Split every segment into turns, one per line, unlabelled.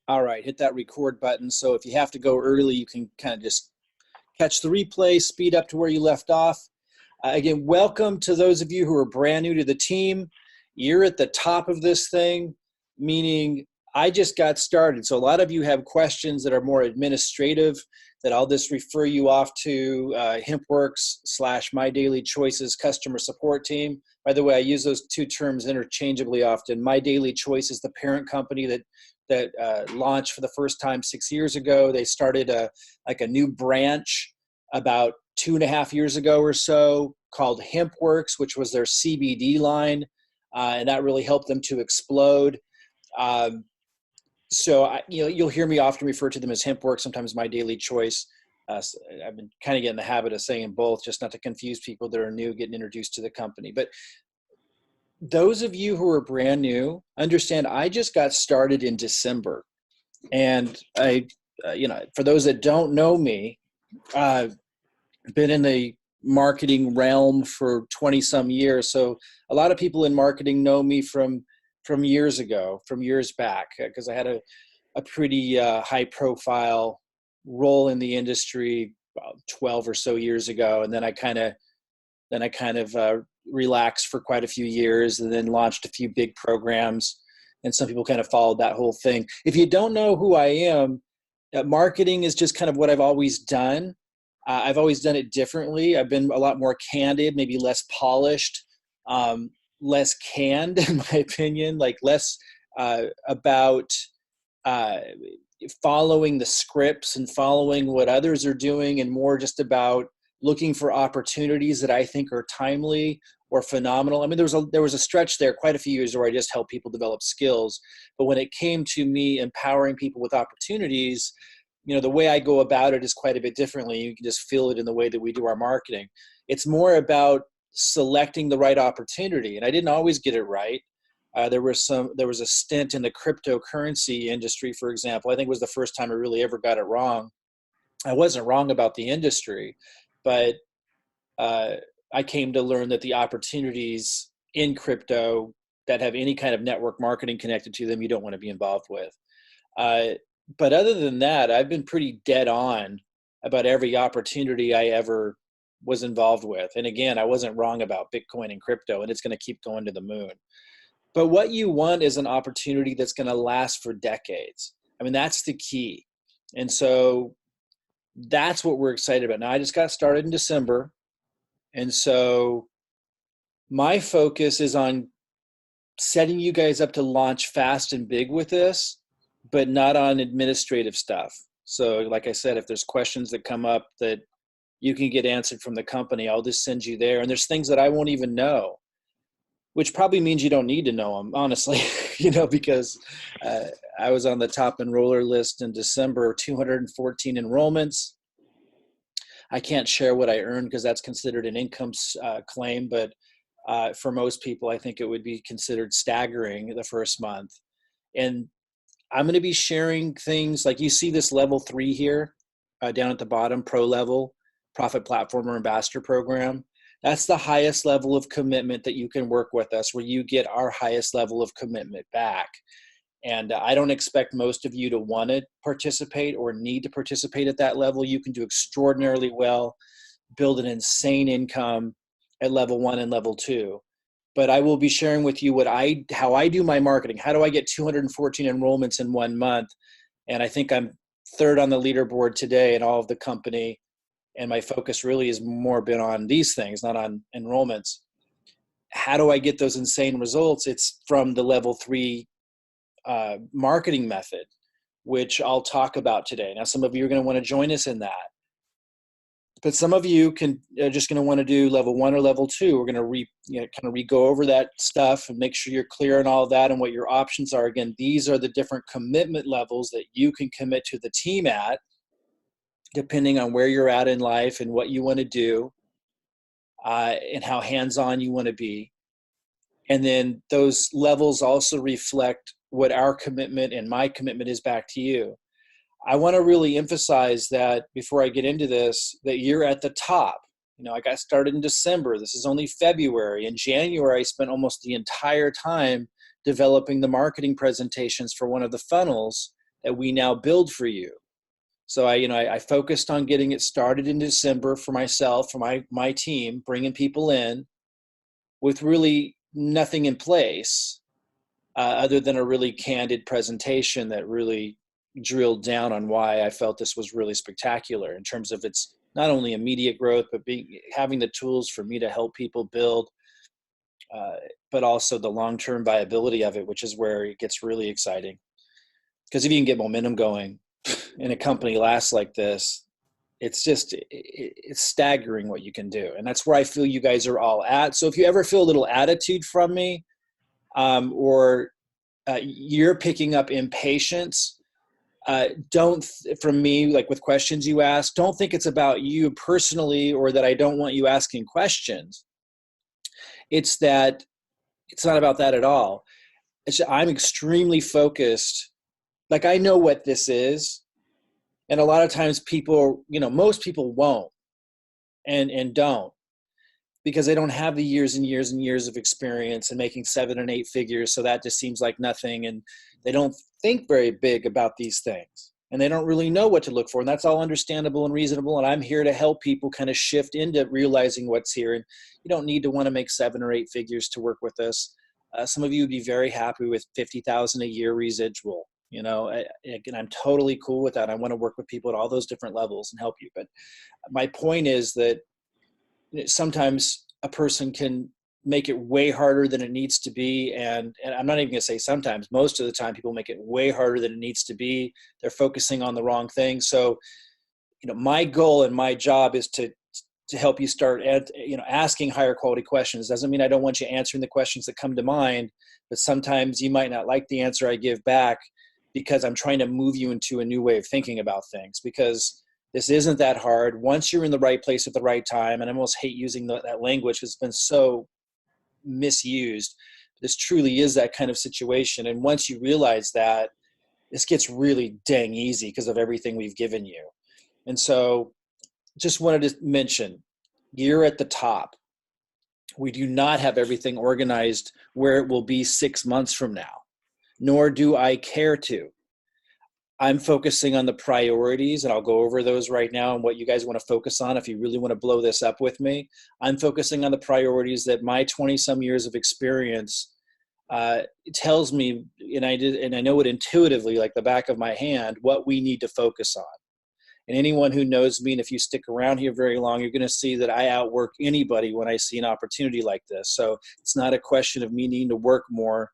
All right, hit that record button. So if you have to go early, you can kind of just catch the replay, speed up to where you left off. Again, welcome to those of you who are brand new to the team. You're at the top of this thing, meaning I just got started. So a lot of you have questions that are more administrative that I'll just refer you off to Hempworx / My Daily Choices customer support team. By the way, I use those two terms interchangeably often. My Daily Choice is the parent company that launched for the first time 6 years ago. They started a new branch about 2.5 years ago or so called Hempworx, which was their CBD line, and that really helped them to explode. So you'll hear me often refer to them as Hempworx, sometimes My Daily Choice. I've been kind of getting the habit of saying both, just not to confuse people that are new getting introduced to the company. But those of you who are brand new, understand I just got started in December. And for those that don't know me, I've been in the marketing realm for 20 some years. So a lot of people in marketing know me from years ago, from years back, because I had a pretty high profile role in the industry about 12 or so years ago. And then I kind of relaxed for quite a few years and then launched a few big programs. And some people kind of followed that whole thing. If you don't know who I am, marketing is just kind of what I've always done. I've always done it differently. I've been a lot more candid, maybe less polished, less canned, in my opinion, like less about following the scripts and following what others are doing, and more just about looking for opportunities that I think are timely or phenomenal. I mean, there was a stretch there quite a few years where I just helped people develop skills. But when it came to me empowering people with opportunities, the way I go about it is quite a bit differently. You can just feel it in the way that we do our marketing. It's more about selecting the right opportunity. And I didn't always get it right. There was a stint in the cryptocurrency industry, for example. I think it was the first time I really ever got it wrong. I wasn't wrong about the industry, but I came to learn that the opportunities in crypto that have any kind of network marketing connected to them, you don't want to be involved with. But other than that, I've been pretty dead on about every opportunity I ever was involved with. And again, I wasn't wrong about Bitcoin and crypto, and it's going to keep going to the moon. But what you want is an opportunity that's going to last for decades. I mean, that's the key. And so that's what we're excited about. Now, I just got started in December. And so my focus is on setting you guys up to launch fast and big with this, but not on administrative stuff. So like I said, if there's questions that come up that you can get answered from the company, I'll just send you there. And there's things that I won't even know, which probably means you don't need to know them, honestly, because I was on the top enroller list in December, 214 enrollments. I can't share what I earned because that's considered an income claim, but for most people, I think it would be considered staggering the first month. And I'm going to be sharing things like you see this level 3 here down at the bottom, pro level, Profit Platform or Ambassador Program. That's the highest level of commitment that you can work with us, where you get our highest level of commitment back. And I don't expect most of you to want to participate or need to participate at that level. You can do extraordinarily well, build an insane income at level 1 and level 2. But I will be sharing with you how I do my marketing. How do I get 214 enrollments in 1 month? And I think I'm third on the leaderboard today in all of the company. And my focus really has more been on these things, not on enrollments. How do I get those insane results? It's from the level 3 marketing method, which I'll talk about today. Now, some of you are going to want to join us in that. But some of you are just going to want to do level 1 or level 2. We're going to go over that stuff and make sure you're clear on all of that and what your options are. Again, these are the different commitment levels that you can commit to the team at, depending on where you're at in life and what you want to do, and how hands-on you want to be. And then those levels also reflect what our commitment and my commitment is back to you. I want to really emphasize that before I get into this, that you're at the top. I got started in December. This is only February. In January, I spent almost the entire time developing the marketing presentations for one of the funnels that we now build for you. So I focused on getting it started in December for myself, for my team, bringing people in with really nothing in place other than a really candid presentation that really drilled down on why I felt this was really spectacular in terms of its not only immediate growth, but having the tools for me to help people build, but also the long-term viability of it, which is where it gets really exciting. Because if you can get momentum going and a company lasts like this, it's staggering what you can do. And that's where I feel you guys are all at. So if you ever feel a little attitude from me, or you're picking up impatience, from me, like with questions you ask, don't think it's about you personally or that I don't want you asking questions. It's that it's not about that at all. I'm extremely focused. Like, I know what this is. And a lot of times people, most people won't and don't, because they don't have the years and years and years of experience in making 7 and 8 figures. So that just seems like nothing. And they don't think very big about these things, and they don't really know what to look for. And that's all understandable and reasonable. And I'm here to help people kind of shift into realizing what's here. And you don't need to want to make 7 or 8 figures to work with us. Some of you would be very happy with 50,000 a year residual. And I'm totally cool with that. I want to work with people at all those different levels and help you. But my point is that sometimes a person can make it way harder than it needs to be. And I'm not even going to say sometimes, most of the time people make it way harder than it needs to be. They're focusing on the wrong thing. So, my goal and my job is to help you start asking higher quality questions. Doesn't mean I don't want you answering the questions that come to mind, but sometimes you might not like the answer I give back, because I'm trying to move you into a new way of thinking about things, because this isn't that hard. Once you're in the right place at the right time, and I almost hate using that language because it's been so misused. This truly is that kind of situation. And once you realize that, this gets really dang easy because of everything we've given you. And so just wanted to mention, you're at the top. We do not have everything organized where it will be 6 months from now, nor do I care to. I'm focusing on the priorities, and I'll go over those right now and what you guys want to focus on if you really want to blow this up with me. I'm focusing on the priorities that my 20-some years of experience tells me, and I know it intuitively, like the back of my hand, what we need to focus on. And anyone who knows me, and if you stick around here very long, you're going to see that I outwork anybody when I see an opportunity like this. So it's not a question of me needing to work more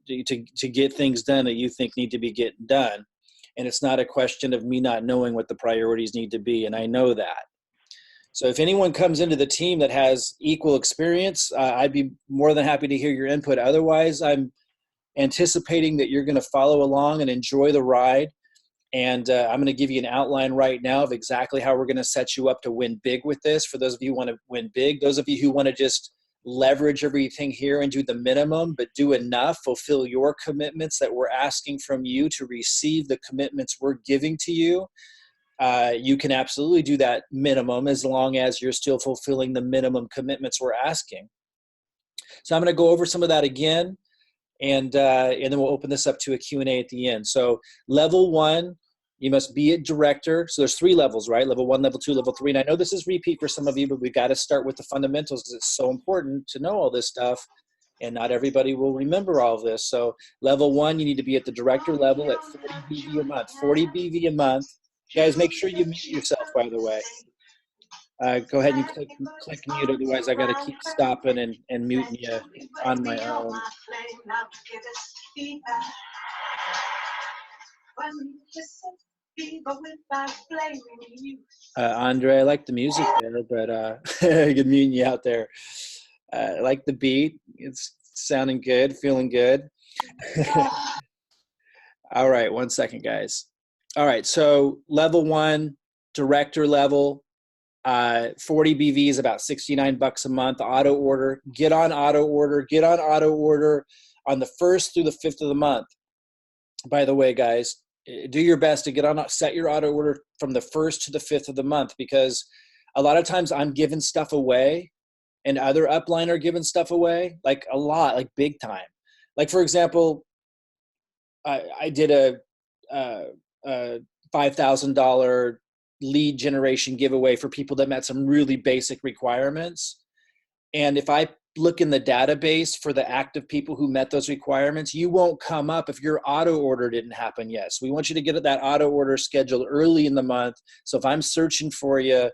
to get things done that you think need to be getting done. And it's not a question of me not knowing what the priorities need to be, and I know that. So if anyone comes into the team that has equal experience, I'd be more than happy to hear your input. Otherwise, I'm anticipating that you're going to follow along and enjoy the ride. And I'm going to give you an outline right now of exactly how we're going to set you up to win big with this. For those of you who want to win big, those of you who want to just leverage everything here and do the minimum, but do enough, fulfill your commitments that we're asking from you to receive the commitments we're giving to you. You can absolutely do that minimum as long as you're still fulfilling the minimum commitments we're asking. So I'm going to go over some of that again, and then we'll open this up to a Q&A at the end. So level 1, you must be a director. So there's 3 levels, right? Level 1, level 2, level 3. And I know this is repeat for some of you, but we've got to start with the fundamentals because it's so important to know all this stuff. And not everybody will remember all of this. So level 1, you need to be at the director level at 40 BV a month. 40 BV a month. Guys, make sure you mute yourself, by the way. Go ahead and click mute. Otherwise, I got to keep stopping and muting you on my own. Andre, I like the music there, but good meeting you out there. I like the beat. It's sounding good, feeling good. All right, 1 second, guys. All right, so level 1, director level, 40 BV is about $69 a month. Auto order. Get on auto order. Get on auto order on the 1st through the 5th of the month. By the way, guys, do your best to get on, set your auto order from the 1st to the 5th of the month, because a lot of times I'm giving stuff away and other upline are giving stuff away, like a lot, like big time. Like, for example, I did a a $5,000 lead generation giveaway for people that met some really basic requirements. And if I look in the database for the active people who met those requirements, you won't come up if your auto order didn't happen yet. So we want you to get that auto order scheduled early in the month. So if I'm searching for you,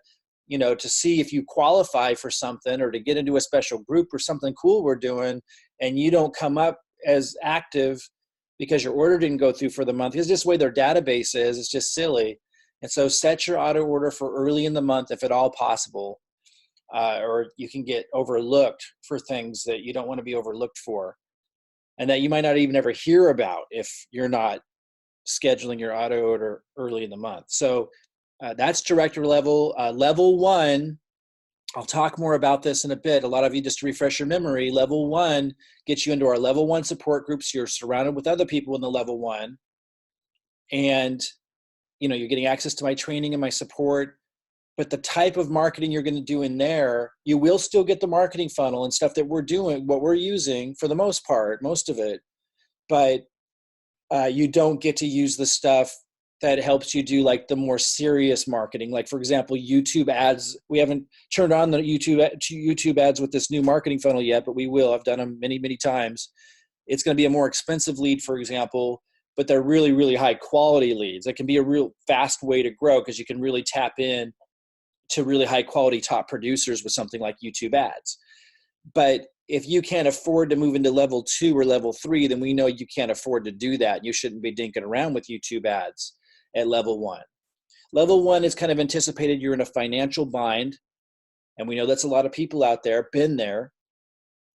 you know, to see if you qualify for something or to get into a special group or something cool we're doing, and you don't come up as active because your order didn't go through for the month, because just the way their database is, it's just silly. And so set your auto order for early in the month if at all possible. Or you can get overlooked for things that you don't want to be overlooked for, and that you might not even ever hear about if you're not scheduling your auto order early in the month. So that's director level. Level 1, I'll talk more about this in a bit. A lot of you, just to refresh your memory, level 1 gets you into our level 1 support groups. You're surrounded with other people in the level 1, and you know, you're getting access to my training and my support. But the type of marketing you're going to do in there, you will still get the marketing funnel and stuff that we're doing, what we're using for the most part, most of it. But you don't get to use the stuff that helps you do like the more serious marketing. Like, for example, YouTube ads. We haven't turned on the YouTube ads with this new marketing funnel yet, but we will. I've done them many, many times. It's going to be a more expensive lead, for example, but they're really, really high quality leads. It can be a real fast way to grow because you can really tap in to really high quality top producers with something like YouTube ads. But if you can't afford to move into level 2 or level 3, then we know you can't afford to do that. You shouldn't be dinking around with YouTube ads at level 1. Level 1 is kind of anticipated you're in a financial bind. And we know that's a lot of people out there, been there.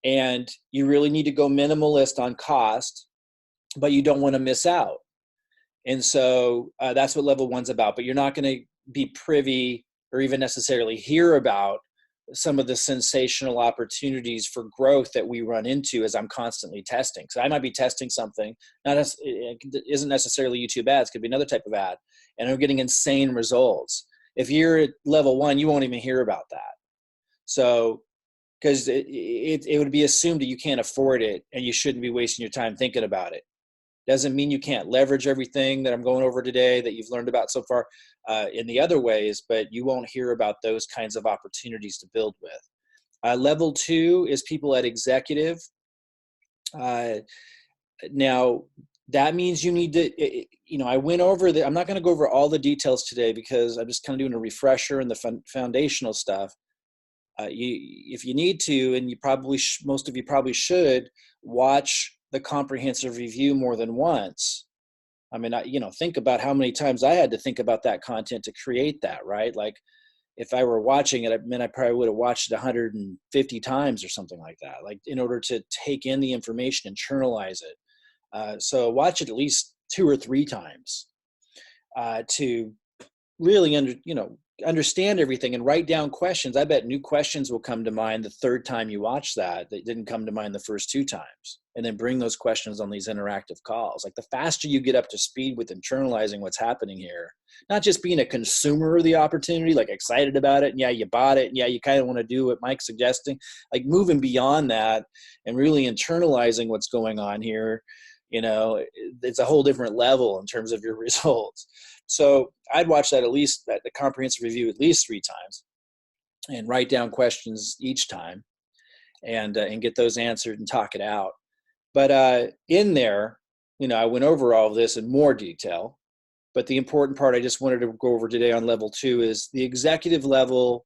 And you really need to go minimalist on cost, but you don't want to miss out. And so that's what level 1's about. But you're not going to be privy or even necessarily hear about some of the sensational opportunities for growth that we run into as I'm constantly testing. So I might be testing something, it isn't necessarily YouTube ads, could be another type of ad, and I'm getting insane results. If you're at level 1, you won't even hear about that. So, because it would be assumed that you can't afford it and you shouldn't be wasting your time thinking about it. Doesn't mean you can't leverage everything that I'm going over today that you've learned about so far in the other ways, but you won't hear about those kinds of opportunities to build with. Level 2 is people at executive. Now, that means you need to, I went over I'm not going to go over all the details today because I'm just kind of doing a refresher and the foundational stuff. If you need to, and you probably most of you probably should, watch the comprehensive review more than once. I mean, think about how many times I had to think about that content to create that, right? Like if I were watching it, I probably would have watched it 150 times or something like that, like in order to take in the information and internalize it. So watch it at least 2 or 3 times to really understand everything and write down questions. I bet new questions will come to mind the 3rd time you watch that didn't come to mind the first 2 times. And then bring those questions on these interactive calls. Like the faster you get up to speed with internalizing what's happening here, not just being a consumer of the opportunity, like excited about it, and yeah, you bought it, and yeah, you kind of want to do what Mike's suggesting, like moving beyond that and really internalizing what's going on here, it's a whole different level in terms of your results. So I'd watch that the comprehensive review at least 3 times and write down questions each time and get those answered and talk it out. But in there, I went over all of this in more detail. But the important part I just wanted to go over today on level 2 is the executive level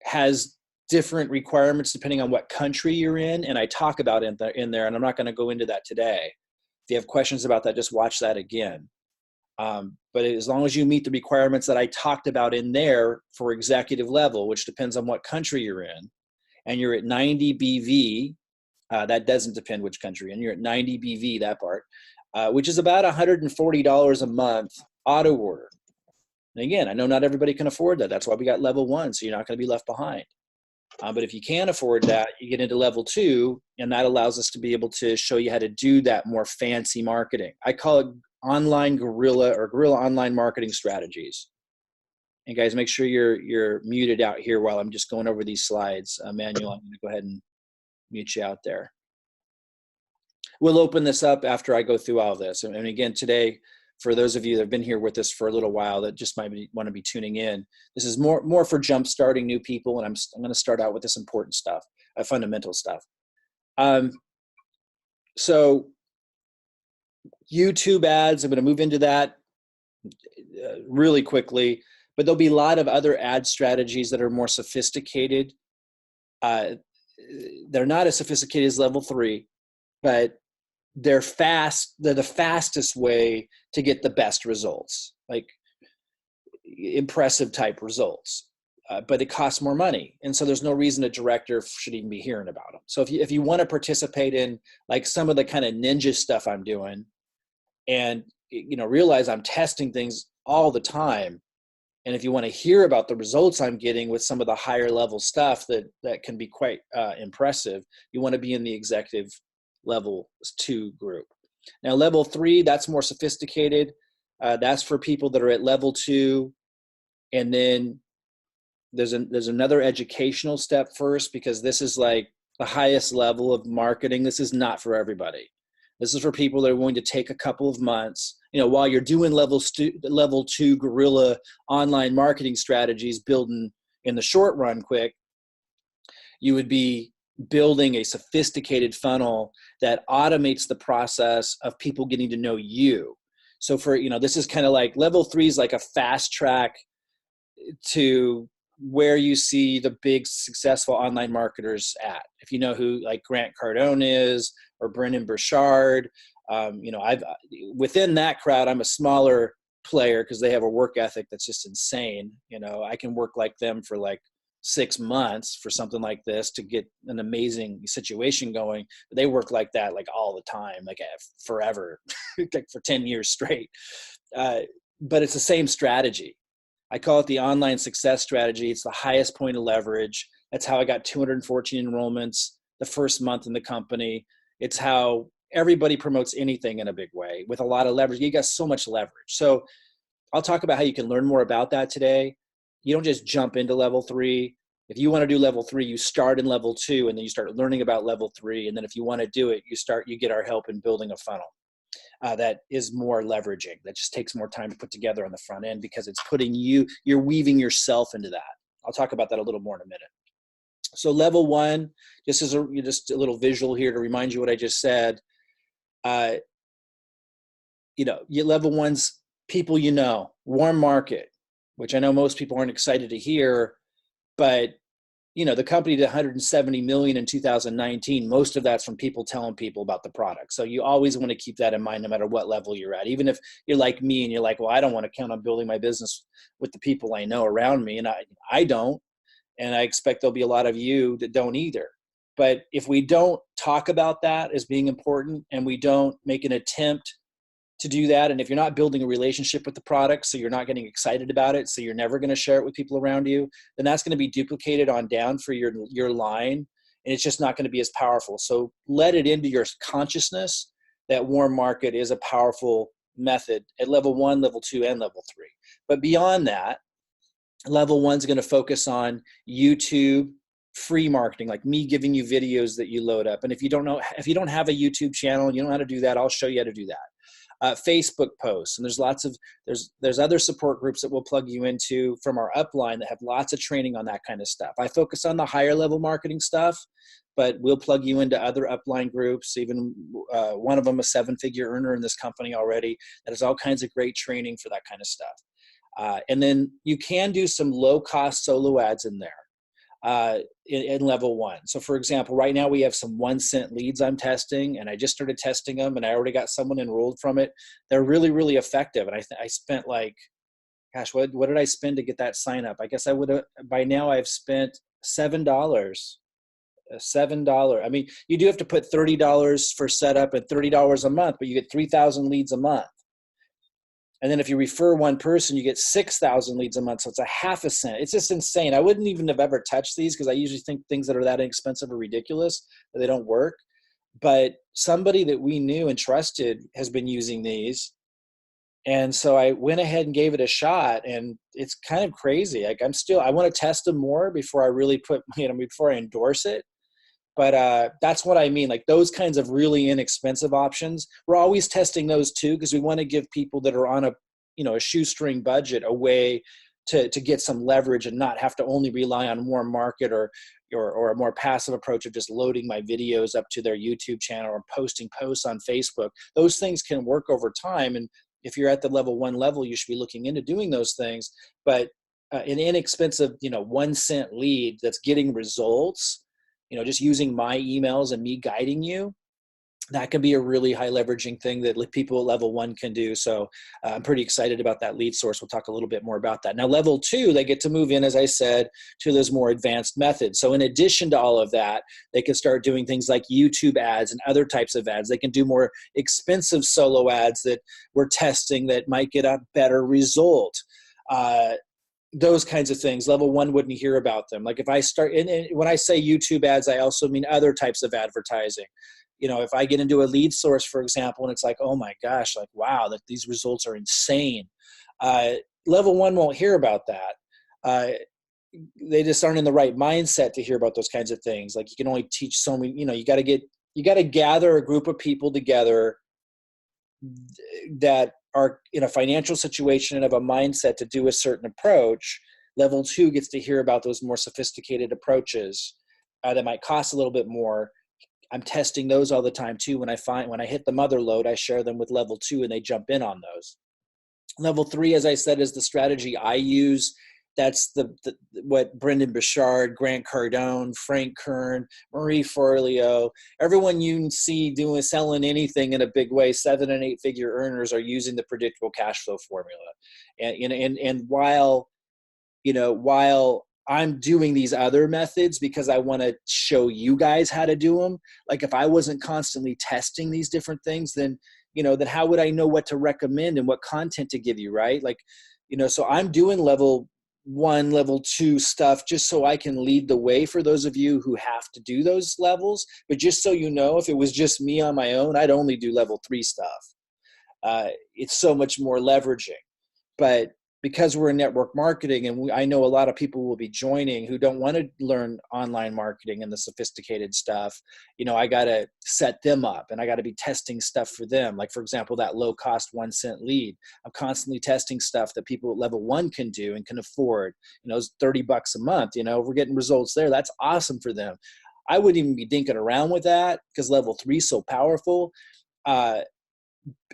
has different requirements depending on what country you're in. And I talk about it in there, and I'm not going to go into that today. If you have questions about that, just watch that again. But as long as you meet the requirements that I talked about in there for executive level, which depends on what country you're in, and you're at 90 BV, that doesn't depend which country, and you're at 90 BV, that part, which is about $140 a month auto order. And again, I know not everybody can afford that. That's why we got level 1, so you're not going to be left behind. But if you can afford that, you get into level 2, and that allows us to be able to show you how to do that more fancy marketing. I call it online guerrilla or guerrilla online marketing strategies. And guys, make sure you're muted out here while I'm just going over these slides. Manuel, I'm going to go ahead and mute you out there. We'll open this up after I go through all of this. And again, today, for those of you that have been here with us for a little while that just might want to be tuning in. This is more for jump starting new people, and I'm going to start out with this important stuff, fundamental stuff. So YouTube ads, I'm going to move into that really quickly, but there'll be a lot of other ad strategies that are more sophisticated. They're not as sophisticated as level 3, but they're fast. They're the fastest way to get the best results, like impressive type results. But it costs more money, and so there's no reason a director should even be hearing about them. So if you want to participate in like some of the kind of ninja stuff I'm doing, and realize I'm testing things all the time, and if you want to hear about the results I'm getting with some of the higher level stuff that can be quite impressive, you want to be in the executive level 2 group. Now level 3, that's more sophisticated. That's for people that are at level 2, and then there's another educational step first, because this is like the highest level of marketing. This is not for everybody. This is for people that are willing to take a couple of months, while you're doing level 2 guerrilla online marketing strategies, building in the short run quick, you would be building a sophisticated funnel that automates the process of people getting to know you. So this is kind of like level 3 is like a fast track to where you see the big successful online marketers at. If you know who like Grant Cardone is, or Brendan Burchard, I've within that crowd, I'm a smaller player because they have a work ethic that's just insane. I can work like them for like 6 months for something like this to get an amazing situation going. But they work like that like all the time, like forever, like for 10 years straight. But it's the same strategy. I call it the online success strategy. It's the highest point of leverage. That's how I got 214 enrollments the first month in the company. It's how everybody promotes anything in a big way with a lot of leverage. You got so much leverage. So I'll talk about how you can learn more about that today. You don't just jump into level 3. If you want to do level 3, you start in level 2, and then you start learning about level 3. And then if you want to do it, you get our help in building a funnel. That is more leveraging. That just takes more time to put together on the front end, because it's you're weaving yourself into that. I'll talk about that a little more in a minute. So level 1, just a little visual here to remind you what I just said. Level 1's people, warm market, which I know most people aren't excited to hear, but the company did 170 million in 2019. Most of that's from people telling people about the product. So you always want to keep that in mind no matter what level you're at. Even if you're like me and you're like, well, I don't want to count on building my business with the people I know around me. And I don't. And I expect there'll be a lot of you that don't either. But if we don't talk about that as being important, and we don't make an attempt to do that, and if you're not building a relationship with the product, so you're not getting excited about it, so you're never going to share it with people around you, then that's going to be duplicated on down for your line, and it's just not going to be as powerful. So let it into your consciousness that warm market is a powerful method at level 1, level 2, and level 3. But beyond that, level 1 is going to focus on YouTube free marketing, like me giving you videos that you load up. And if you don't have a YouTube channel and you don't know how to do that, I'll show you how to do that. Facebook posts, and there's other support groups that we'll plug you into from our upline that have lots of training on that kind of stuff. I focus on the higher level marketing stuff, but we'll plug you into other upline groups, even one of them a 7-figure earner in this company already that has all kinds of great training for that kind of stuff. And then you can do some low cost solo ads in there. In level 1. So for example, right now we have some 1-cent leads I'm testing, and I just started testing them, and I already got someone enrolled from it. They're really, really effective. And I spent like, gosh, what did I spend to get that sign up? I guess I would have, by now I've spent $7. $7. I mean, you do have to put $30 for setup and $30 a month, but you get 3,000 leads a month. And then if you refer one person, you get 6,000 leads a month. So it's a half a cent. It's just insane. I wouldn't even have ever touched these because I usually think things that are that inexpensive are ridiculous, that they don't work. But somebody that we knew and trusted has been using these. And so I went ahead and gave it a shot, and it's kind of crazy. Like I want to test them more before I really before I endorse it. But that's what I mean. Like those kinds of really inexpensive options, we're always testing those too, because we want to give people that are on a shoestring budget a way to get some leverage and not have to only rely on warm market or a more passive approach of just loading my videos up to their YouTube channel or posting posts on Facebook. Those things can work over time. And if you're at the level 1 level, you should be looking into doing those things. But an inexpensive, 1 cent lead that's getting results, just using my emails and me guiding you, that can be a really high leveraging thing that people at level 1 can do. So I'm pretty excited about that lead source. We'll talk a little bit more about that. Now, level 2, they get to move in, as I said, to those more advanced methods. So in addition to all of that, they can start doing things like YouTube ads and other types of ads. They can do more expensive solo ads that we're testing that might get a better result. Those kinds of things. Level 1 wouldn't hear about them. Like if I start, and when I say YouTube ads, I also mean other types of advertising. If I get into a lead source, for example, and it's like, oh my gosh, like, wow, that these results are insane. Level 1 won't hear about that. They just aren't in the right mindset to hear about those kinds of things. Like you can only teach so many, you got to gather a group of people together that are in a financial situation and have a mindset to do a certain approach. Level 2 gets to hear about those more sophisticated approaches that might cost a little bit more. I'm testing those all the time too. When I hit the mother load, I share them with level 2 and they jump in on those. Level 3, as I said, is the strategy I use. That's what Brendan Bouchard, Grant Cardone, Frank Kern, Marie Forleo, everyone you see selling anything in a big way, 7 and 8 figure earners are using the predictable cash flow formula. And while I'm doing these other methods because I want to show you guys how to do them, like if I wasn't constantly testing these different things, then how would I know what to recommend and what content to give you, right? Like, so I'm doing level 1, level 2 stuff just so I can lead the way for those of you who have to do those levels. But just so you know, if it was just me on my own, I'd only do level 3 stuff. It's so much more leveraging. But because we're in network marketing, and I know a lot of people will be joining who don't want to learn online marketing and the sophisticated stuff, I got to set them up and I got to be testing stuff for them. Like, for example, that low cost 1 cent lead. I'm constantly testing stuff that people at level 1 can do and can afford. It's $30 a month. If we're getting results there, that's awesome for them. I wouldn't even be dinking around with that because level 3 is so powerful.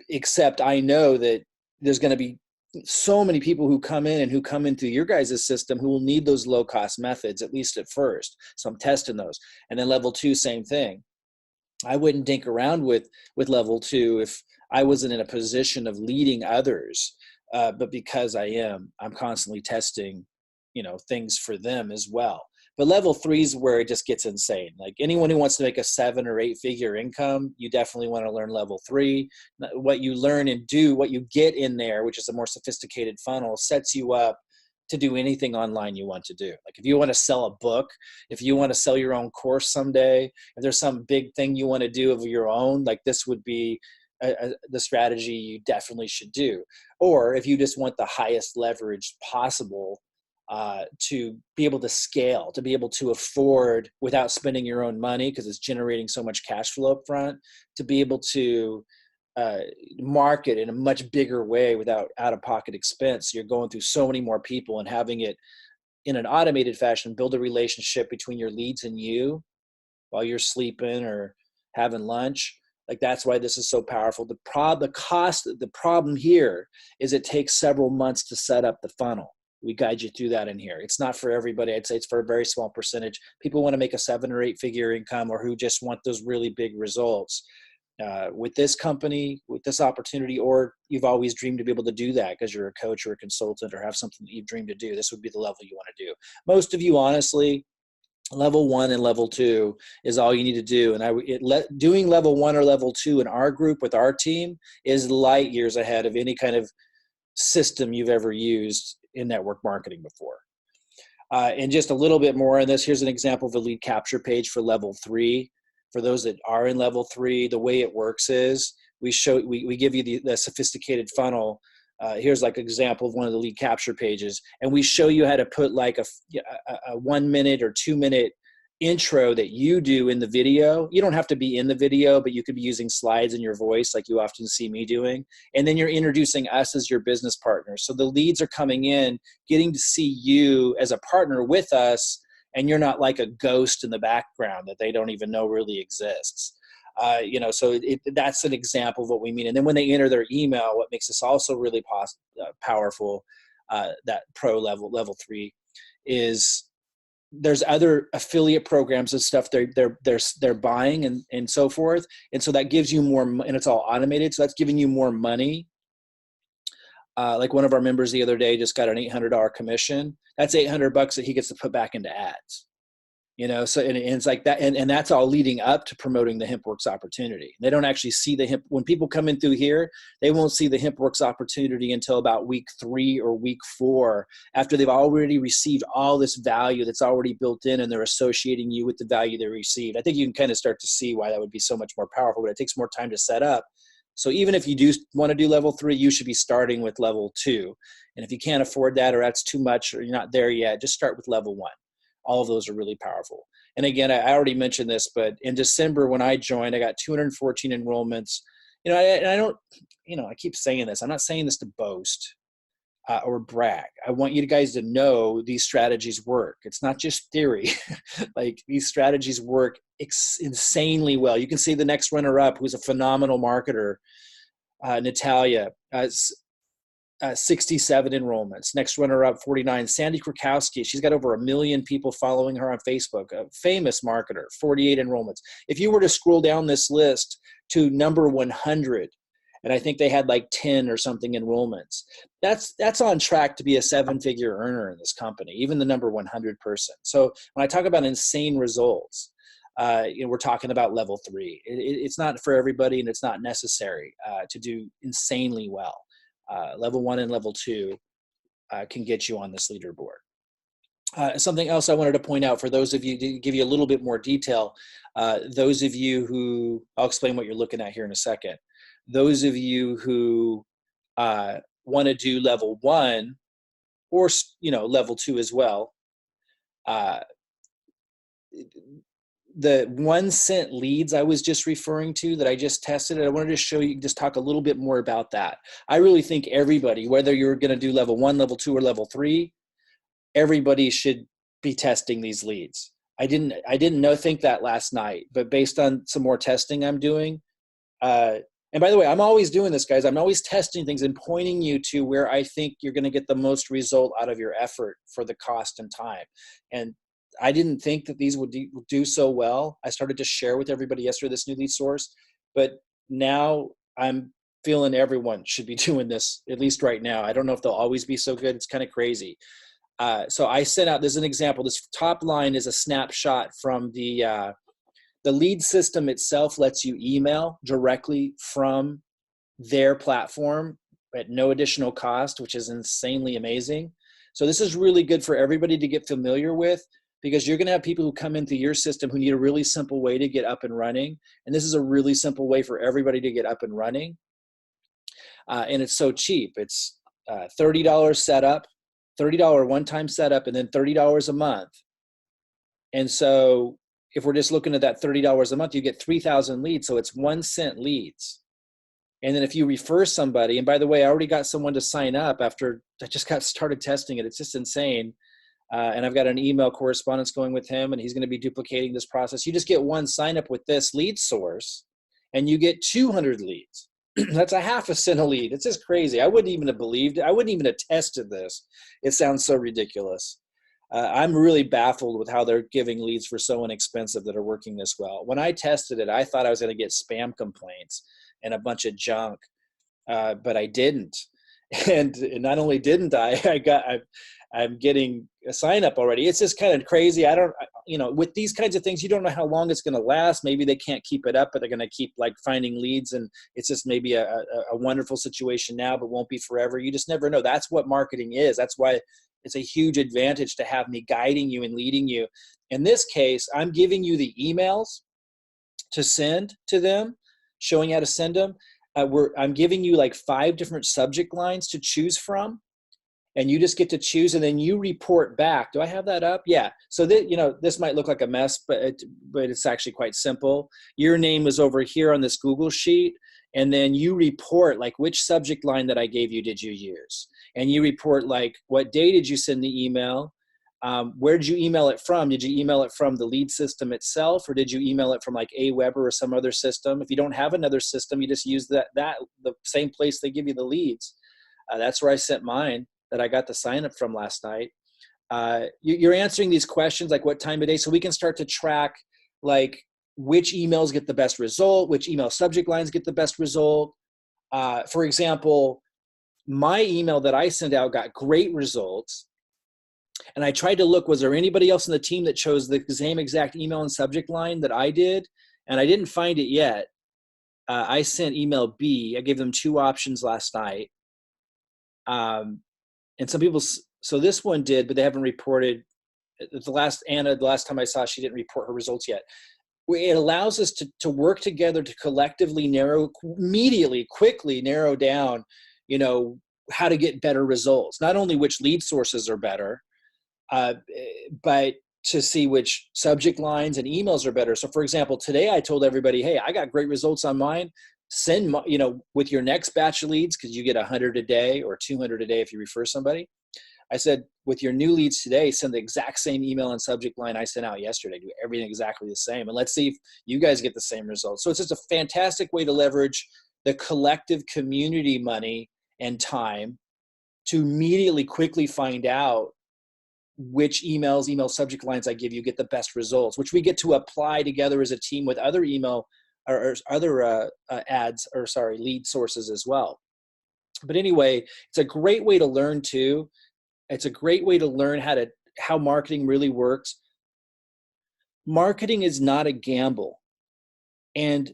Except I know that there's going to be so many people who come in through your guys' system who will need those low cost methods, at least at first. So I'm testing those. And then level 2, same thing. I wouldn't dink around with level 2 if I wasn't in a position of leading others. But because I'm constantly testing, things for them as well. But level 3 is where it just gets insane. Like anyone who wants to make a 7 or 8 figure income, you definitely want to learn level 3. What you learn and do, what you get in there, which is a more sophisticated funnel, sets you up to do anything online you want to do. Like if you want to sell a book, if you want to sell your own course someday, if there's some big thing you want to do of your own, like this would be the strategy you definitely should do. Or if you just want the highest leverage possible, to be able to scale, to be able to afford without spending your own money because it's generating so much cash flow up front, to be able to market in a much bigger way without out-of-pocket expense. You're going through so many more people and having it in an automated fashion, build a relationship between your leads and you while you're sleeping or having lunch. Like that's why this is so powerful. The problem here is it takes several months to set up the funnel. We guide you through that in here. It's not for everybody. I'd say it's for a very small percentage. People want to make a 7 or 8 figure income or who just want those really big results. With this company, with this opportunity, or you've always dreamed to be able to do that because you're a coach or a consultant or have something that you've dreamed to do, this would be the level you want to do. Most of you, honestly, level 1 and level 2 is all you need to do. And doing level 1 or level 2 in our group with our team is light years ahead of any kind of system you've ever used in network marketing before. And just a little bit more on this, here's an example of a lead capture page for level 3. For those that are in level 3, the way it works is we give you the sophisticated funnel. Here's like an example of one of the lead capture pages, and we show you how to put like a 1 minute or 2 minute intro that you do in the video. You don't have to be in the video, but you could be using slides in your voice like you often see me doing. And then you're introducing us as your business partner. So the leads are coming in, getting to see you as a partner with us, and you're not like a ghost in the background that they don't even know really exists. So that's an example of what we mean. And then when they enter their email, what makes this also really powerful, that pro level 3, is there's other affiliate programs and stuff they're buying and so forth. And so that gives you more, and it's all automated. So that's giving you more money. Like one of our members the other day just got an $800 commission. That's $800 that he gets to put back into ads. So and it's like that, and that's all leading up to promoting the Hempworx opportunity. They don't actually see when people come in through here, they won't see the Hempworx opportunity until about week 3 or week 4, after they've already received all this value that's already built in, and they're associating you with the value they received. I think you can kind of start to see why that would be so much more powerful, but it takes more time to set up. So even if you do want to do level 3, you should be starting with level 2. And if you can't afford that, or that's too much, or you're not there yet, just start with level 1. All of those are really powerful. And again, I already mentioned this, but in December when I joined, I got 214 enrollments. I keep saying this. I'm not saying this to boast or brag. I want you guys to know these strategies work. It's not just theory. Like, these strategies work insanely well. You can see the next runner-up, who's a phenomenal marketer, Natalia, 67 enrollments. Next runner-up, 49. Sandy Krakowski, she's got over 1 million people following her on Facebook, a famous marketer, 48 enrollments. If you were to scroll down this list to number 100, and I think they had like 10 or something enrollments, that's on track to be a 7-figure earner in this company, even the number 100 person. So when I talk about insane results, we're talking about level 3. It's not for everybody, and it's not necessary to do insanely well. Level 1 and level 2 can get you on this leaderboard. Something else I wanted to point out for those of you, to give you a little bit more detail, those of you who, I'll explain what you're looking at here in a second. Those of you who want to do level 1 or level 2 as well, the 1 cent leads I was just referring to that I just tested, I wanted to show you, just talk a little bit more about that. I really think everybody, whether you're going to do level 1, level 2, or level 3, everybody should be testing these leads. I didn't think that last night, but based on some more testing I'm doing, and by the way, I'm always doing this, guys. I'm always testing things and pointing you to where I think you're going to get the most result out of your effort for the cost and time. And I didn't think that these would do so well. I started to share with everybody yesterday this new lead source, but now I'm feeling everyone should be doing this, at least right now. I don't know if they'll always be so good. It's kind of crazy. So I sent out, this is an example. This top line is a snapshot from the lead system itself. Lets you email directly from their platform at no additional cost, which is insanely amazing. So this is really good for everybody to get familiar with, because you're going to have people who come into your system who need a really simple way to get up and running. And this is a really simple way for everybody to get up and running. And it's so cheap. It's $30 setup, $30 one-time setup, and then $30 a month. And so if we're just looking at that $30 a month, you get 3,000 leads. So it's 1 cent leads. And then if you refer somebody, and by the way, I already got someone to sign up after I just got started testing it. It's just insane. And I've got an email correspondence going with him, and he's going to be duplicating this process. You just get 1 sign up with this lead source, and you get 200 leads. That's a half a cent a lead. It's just crazy. I wouldn't even have believed it. I wouldn't even have tested this. It sounds so ridiculous. I'm really baffled with how they're giving leads for so inexpensive that are working this well. When I tested it, I thought I was going to get spam complaints and a bunch of junk, but I didn't. And not only didn't I'm getting a sign up already. It's just kind of crazy. With these kinds of things, you don't know how long it's going to last. Maybe they can't keep it up, but they're going to keep like finding leads, and it's just maybe a wonderful situation now, but won't be forever. You just never know. That's what marketing is. That's why it's a huge advantage to have me guiding you and leading you. In this case, I'm giving you the emails to send to them, showing how to send them. I'm giving you like 5 different subject lines to choose from. and you just get to choose, and then you report back. Do I have that up? Yeah. So that, this might look like a mess, but it's actually quite simple. Your name is over here on this Google sheet, and then you report like which subject line that I gave you did you use, and you report like what day did you send the email, where did you email it from? Did you email it from the lead system itself, or did you email it from like Aweber or some other system? If you don't have another system, you just use the same place they give you the leads. That's where I sent mine that I got the sign up from last night. You're answering these questions like what time of day, so we can start to track like which emails get the best result, which email subject lines get the best result. For example, my email that I sent out got great results. And I tried to look, was there anybody else in the team that chose the same exact email and subject line that I did? And I didn't find it yet. I sent email B. I gave them 2 options last night. And some people, so this one did, but they haven't reported. The last time I saw, she didn't report her results yet. It allows us to work together to collectively quickly narrow down, how to get better results. Not only which lead sources are better, but to see which subject lines and emails are better. So for example, today I told everybody, hey, I got great results on mine. Send, with your next batch of leads, because you get 100 a day or 200 a day if you refer somebody. I said, with your new leads today, send the exact same email and subject line I sent out yesterday. Do everything exactly the same. And let's see if you guys get the same results. So it's just a fantastic way to leverage the collective community money and time to immediately quickly find out which email subject lines I give you get the best results, which we get to apply together as a team with other email or other lead sources as well. But anyway, it's a great way to learn too. It's a great way to learn how marketing really works. Marketing is not a gamble. And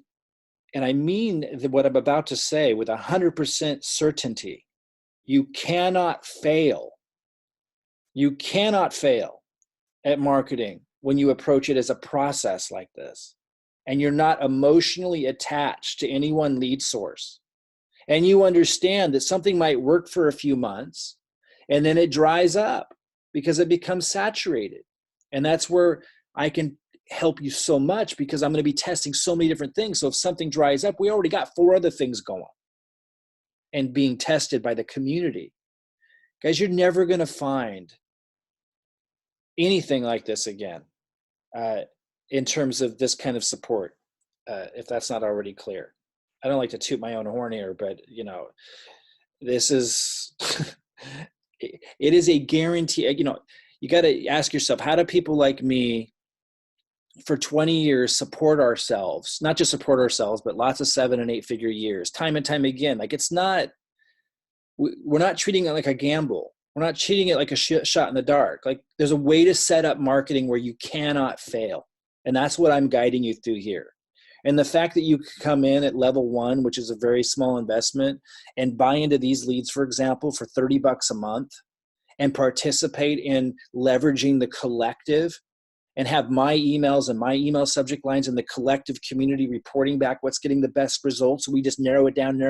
I mean what I'm about to say with 100% certainty. You cannot fail. You cannot fail at marketing when you approach it as a process like this. And you're not emotionally attached to any one lead source. And you understand that something might work for a few months and then it dries up because it becomes saturated. And that's where I can help you so much, because I'm going to be testing so many different things. So if something dries up, we already got 4 other things going and being tested by the community. Guys, you're never going to find anything like this again in terms of this kind of support, if that's not already clear. I don't like to toot my own horn here, but this is, it is a guarantee. You got to ask yourself, how do people like me for 20 years support ourselves? Not just support ourselves, but lots of 7- and 8-figure years, time and time again. Like, it's not, we're not treating it like a gamble. We're not treating it like a shot in the dark. Like, there's a way to set up marketing where you cannot fail. And that's what I'm guiding you through here. And the fact that you can come in at level 1, which is a very small investment, and buy into these leads, for example, for $30 a month, and participate in leveraging the collective, and have my emails and my email subject lines and the collective community reporting back what's getting the best results. So we just narrow it down.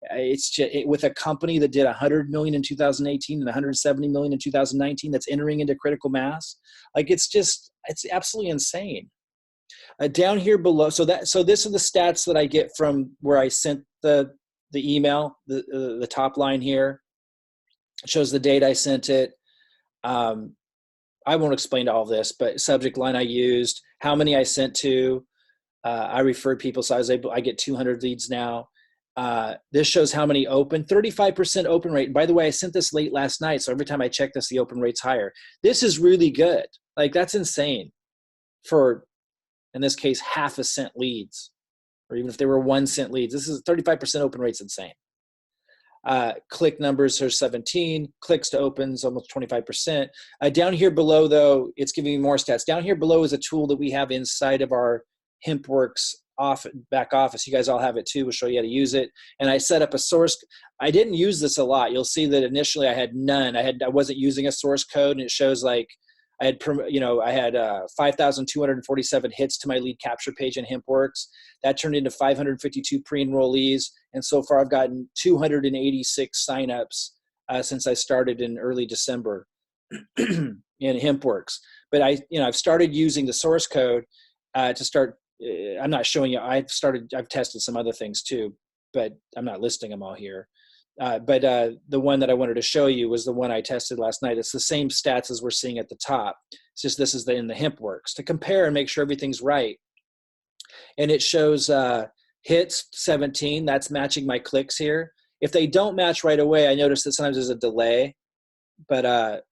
It's just, with a company that did 100 million in 2018 and 170 million in 2019, that's entering into critical mass. Like, it's absolutely insane. Down here below, so this are the stats that I get from where I sent the email. The top line here shows the date I sent it. I won't explain all this, but subject line I used, how many I sent to. I referred people, so I get 200 leads now. This shows how many open, 35% open rate. And by the way, I sent this late last night, so every time I check this, the open rate's higher. This is really good. Like, that's insane for, in this case, half a cent leads, or even if they were 1 cent leads. This is 35% open rate's insane. Click numbers are 17, clicks to opens almost 25%. Down here below, though, it's giving me more stats. Down here below is a tool that we have inside of our Hempworx back office. You guys all have it too. We'll show you how to use it. And I set up a source. I didn't use this a lot. You'll see that initially I had none. I wasn't using a source code, and it shows like I had 5,247 hits to my lead capture page in Hempworx. That turned into 552 pre-enrollees. And so far I've gotten 286 signups since I started in early December in Hempworx. But I've started using the source code to start. I'm not showing you. I've tested some other things too, but I'm not listing them all here. But the one that I wanted to show you was the one I tested last night. It's the same stats as we're seeing at the top. It's just this is in the Hempworx to compare and make sure everything's right. And it shows hits 17. That's matching my clicks here. If they don't match right away, I notice that sometimes there's a delay, but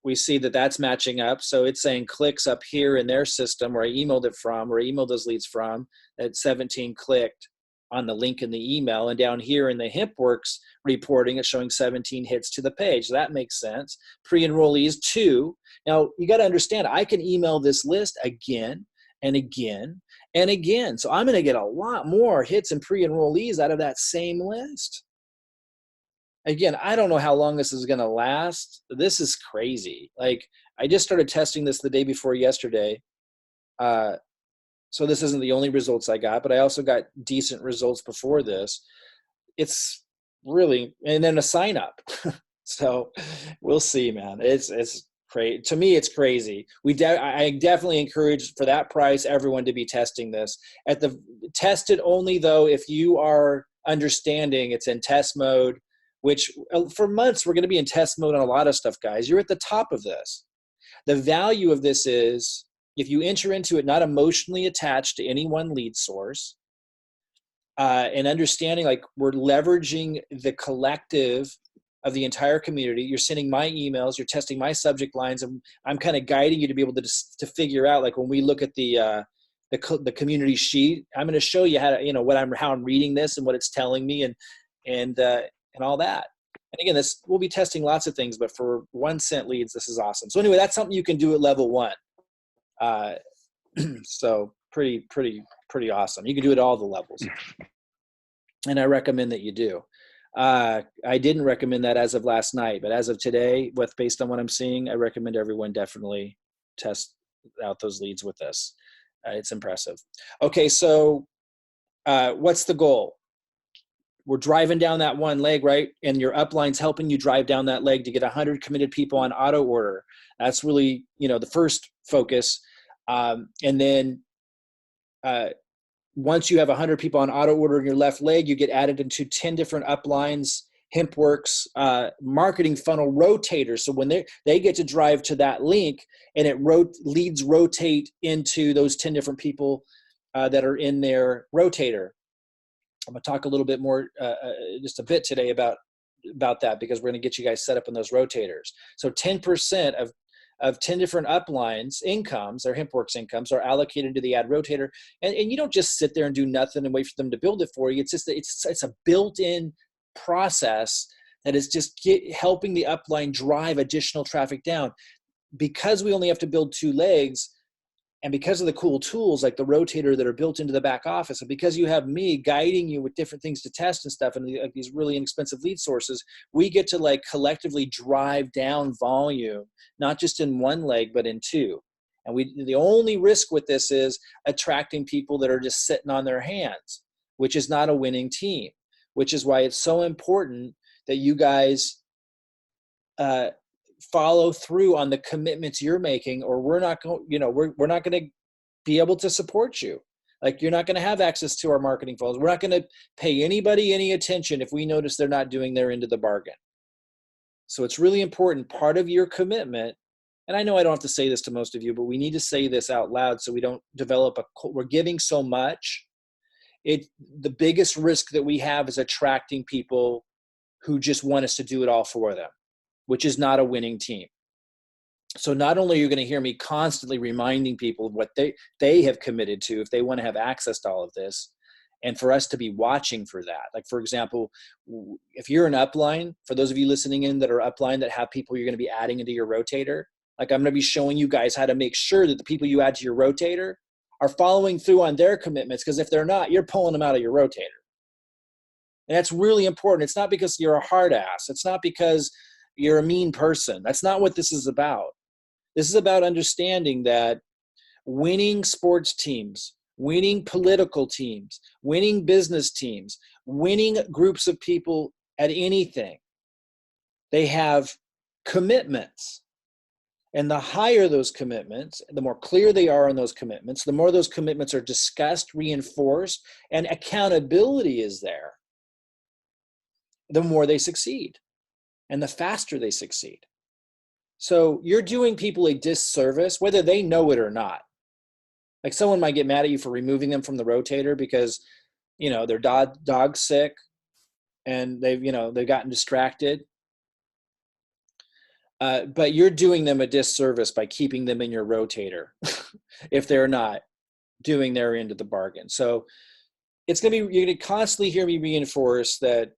we see that that's matching up. So it's saying clicks up here in their system where I emailed it from, or emailed those leads from, that 17 clicked on the link in the email. And down here in the Hempworx reporting, it's showing 17 hits to the page. That makes sense. Pre-enrollees 2. Now you got to understand, I can email this list again and again and again. So I'm going to get a lot more hits and pre-enrollees out of that same list. Again, I don't know how long this is going to last. This is crazy. Like, I just started testing this the day before yesterday. So this isn't the only results I got, but I also got decent results before this. It's really, and then a sign up. So we'll see, man. It's crazy. To me, it's crazy. I definitely encourage, for that price, everyone to be testing this. Test it only though if you are understanding it's in test mode, which for months we're going to be in test mode on a lot of stuff, guys. You're at the top of this. The value of this is if you enter into it not emotionally attached to any one lead source, and understanding like we're leveraging the collective of the entire community. You're sending my emails, you're testing my subject lines, and I'm kind of guiding you to be able to figure out, like when we look at the community sheet, I'm going to show you how to, how I'm reading this and what it's telling me and all that. And again, we'll be testing lots of things, but for 1 cent leads, this is awesome. So anyway, that's something you can do at level 1. So pretty awesome. You can do it at all the levels. And I recommend that you do. I didn't recommend that as of last night, but as of today, based on what I'm seeing, I recommend everyone definitely test out those leads with this. It's impressive. Okay, so what's the goal? We're driving down that one leg, right? And your upline's helping you drive down that leg to get 100 committed people on auto order. That's really, the first focus. And then once you have 100 people on auto order in your left leg, you get added into 10 different uplines, Hempworx marketing funnel rotators. So when they get to drive to that link, and leads rotate into those 10 different people that are in their rotator. I'm going to talk a little bit more, just a bit today about that, because we're going to get you guys set up in those rotators. So 10% of 10 different uplines incomes, or Hempworx incomes, are allocated to the ad rotator. And you don't just sit there and do nothing and wait for them to build it for you. It's just, it's a built-in process that is just helping the upline drive additional traffic down. Because we only have to build 2 legs, and because of the cool tools like the rotator that are built into the back office, and because you have me guiding you with different things to test and stuff, and like these really inexpensive lead sources, we get to like collectively drive down volume, not just in 1 leg, but in 2. And the only risk with this is attracting people that are just sitting on their hands, which is not a winning team, which is why it's so important that you guys follow through on the commitments you're making, or we're not going, we're not going to be able to support you. Like, you're not going to have access to our marketing funnels. We're not going to pay anybody any attention if we notice they're not doing their end of the bargain. So it's really important. Part of your commitment, and I know I don't have to say this to most of you, but we need to say this out loud so we don't develop we're giving so much. The biggest risk that we have is attracting people who just want us to do it all for them, which is not a winning team. So not only are you going to hear me constantly reminding people of what they have committed to if they want to have access to all of this, and for us to be watching for that. Like, for example, if you're an upline, for those of you listening in that are upline that have people you're going to be adding into your rotator, like, I'm going to be showing you guys how to make sure that the people you add to your rotator are following through on their commitments, because if they're not, you're pulling them out of your rotator. And that's really important. It's not because you're a hard ass. It's not because you're a mean person. That's not what this is about. This is about understanding that winning sports teams, winning political teams, winning business teams, winning groups of people at anything They have commitments. And the higher those commitments, the more clear they are on those commitments, the more those commitments are discussed, reinforced, and accountability is there, the more they succeed and the faster they succeed. So you're doing people a disservice, whether they know it or not. Like someone might get mad at you for removing them from the rotator because, their dog's sick and they've gotten distracted. But you're doing them a disservice by keeping them in your rotator if they're not doing their end of the bargain. So you're going to constantly hear me reinforce that,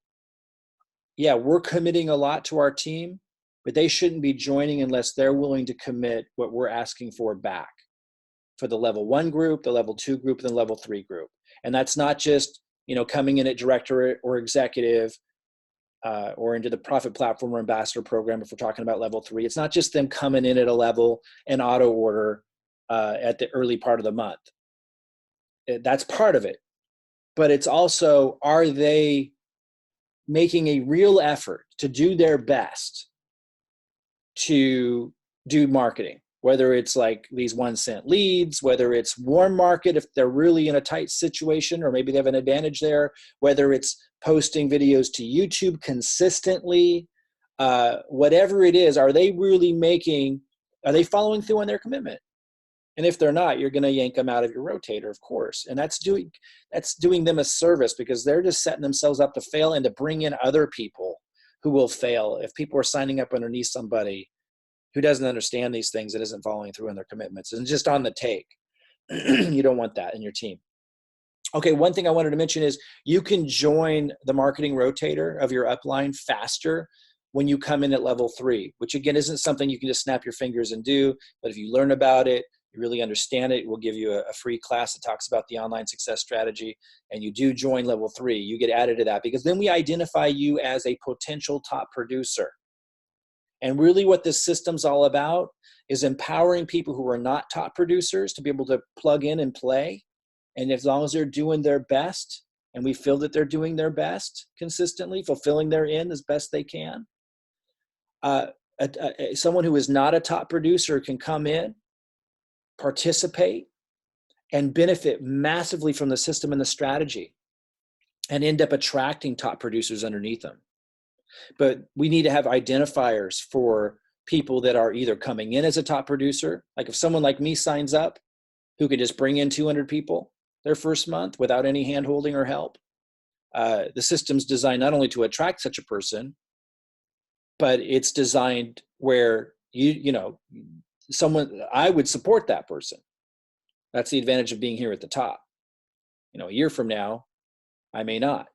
yeah, we're committing a lot to our team, but they shouldn't be joining unless they're willing to commit what we're asking for back for the level 1 group, the level 2 group, and the level 3 group. And that's not just, coming in at director or executive, or into the profit platform or ambassador program. If we're talking about level 3, it's not just them coming in at a level and auto order at the early part of the month. That's part of it. But it's also, are they making a real effort to do their best to do marketing, whether it's like these 1-cent leads, whether it's warm market if they're really in a tight situation or maybe they have an advantage there, whether it's posting videos to YouTube consistently, whatever it is, are they following through on their commitment? And if they're not, you're going to yank them out of your rotator, of course. And that's doing them a service because they're just setting themselves up to fail and to bring in other people who will fail. If people are signing up underneath somebody who doesn't understand these things and isn't following through on their commitments and just on the take, you don't want that in your team. Okay, one thing I wanted to mention is you can join the marketing rotator of your upline faster when you come in at level 3, which again isn't something you can just snap your fingers and do, but if you learn about it, you really understand it, we'll give you a free class that talks about the online success strategy, and you do join level 3, you get added to that because then we identify you as a potential top producer. And really what this system's all about is empowering people who are not top producers to be able to plug in and play. And as long as they're doing their best, and we feel that they're doing their best consistently, fulfilling their end as best they can, someone who is not a top producer can come in, participate, and benefit massively from the system and the strategy and end up attracting top producers underneath them. But we need to have identifiers for people that are either coming in as a top producer. Like if someone like me signs up who could just bring in 200 people their first month without any hand-holding or help, the system's designed not only to attract such a person, but it's designed where I would support that person. That's the advantage of being here at the top. A year from now, I may not.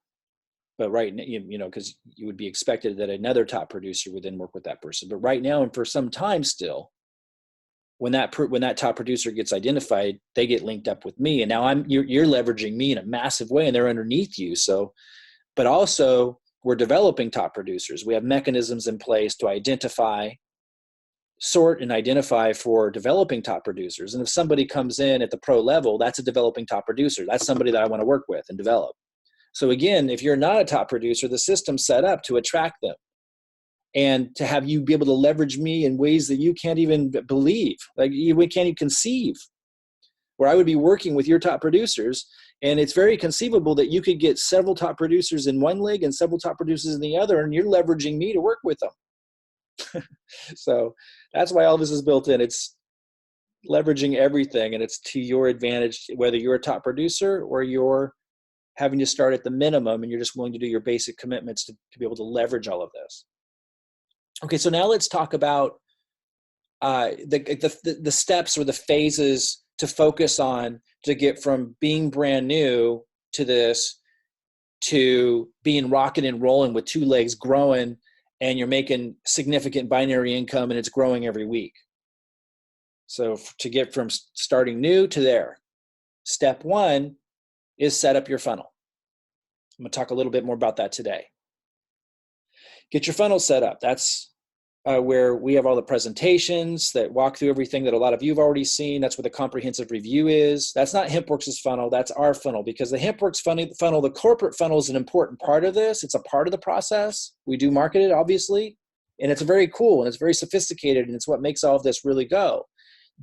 But right now, because you would be expected that another top producer would then work with that person. But right now, and for some time still, when that top producer gets identified, they get linked up with me, and now you're leveraging me in a massive way, and they're underneath you. So, but also we're developing top producers. We have mechanisms in place to sort and identify for developing top producers. And if somebody comes in at the pro level, that's a developing top producer. That's somebody that I want to work with and develop. So again, if you're not a top producer, the system's set up to attract them and to have you be able to leverage me in ways that you can't even believe, we can't even conceive, where I would be working with your top producers. And it's very conceivable that you could get several top producers in one league and several top producers in the other, and you're leveraging me to work with them. So that's why all this is built in. It's leveraging everything, and it's to your advantage, whether you're a top producer or you're having to start at the minimum and you're just willing to do your basic commitments to be able to leverage all of this. Okay, so now let's talk about the steps or the phases to focus on to get from being brand new to this to being rocking and rolling with 2 legs growing, and you're making significant binary income and it's growing every week. So to get from starting new to there, step 1 is set up your funnel. I'm going to talk a little bit more about that today. Get your funnel set up. That's where we have all the presentations that walk through everything that a lot of you have already seen. That's where the comprehensive review is. That's not Hempworx's funnel. That's our funnel, because the Hempworx funnel, the corporate funnel, is an important part of this. It's a part of the process. We do market it, obviously, And it's very cool and it's very sophisticated and it's what makes all of this really go.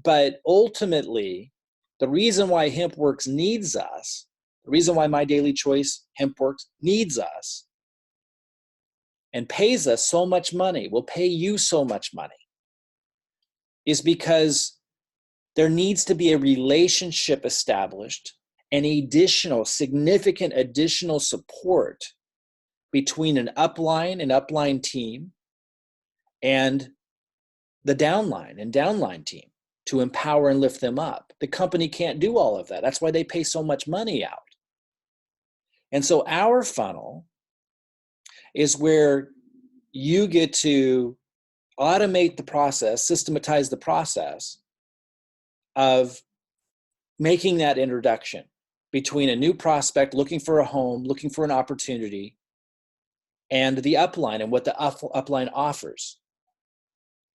But ultimately, the reason why Hempworx needs us, the reason why My Daily Choice Hempworx needs us and pays us so much money, will pay you so much money, is because there needs to be a relationship established and significant additional support between an upline team and the downline team to empower and lift them up. The company can't do all of that. That's why they pay so much money out. And so our funnel is where you get to automate the process, systematize the process of making that introduction between a new prospect looking for a home, looking for an opportunity, and the upline and what the upline offers.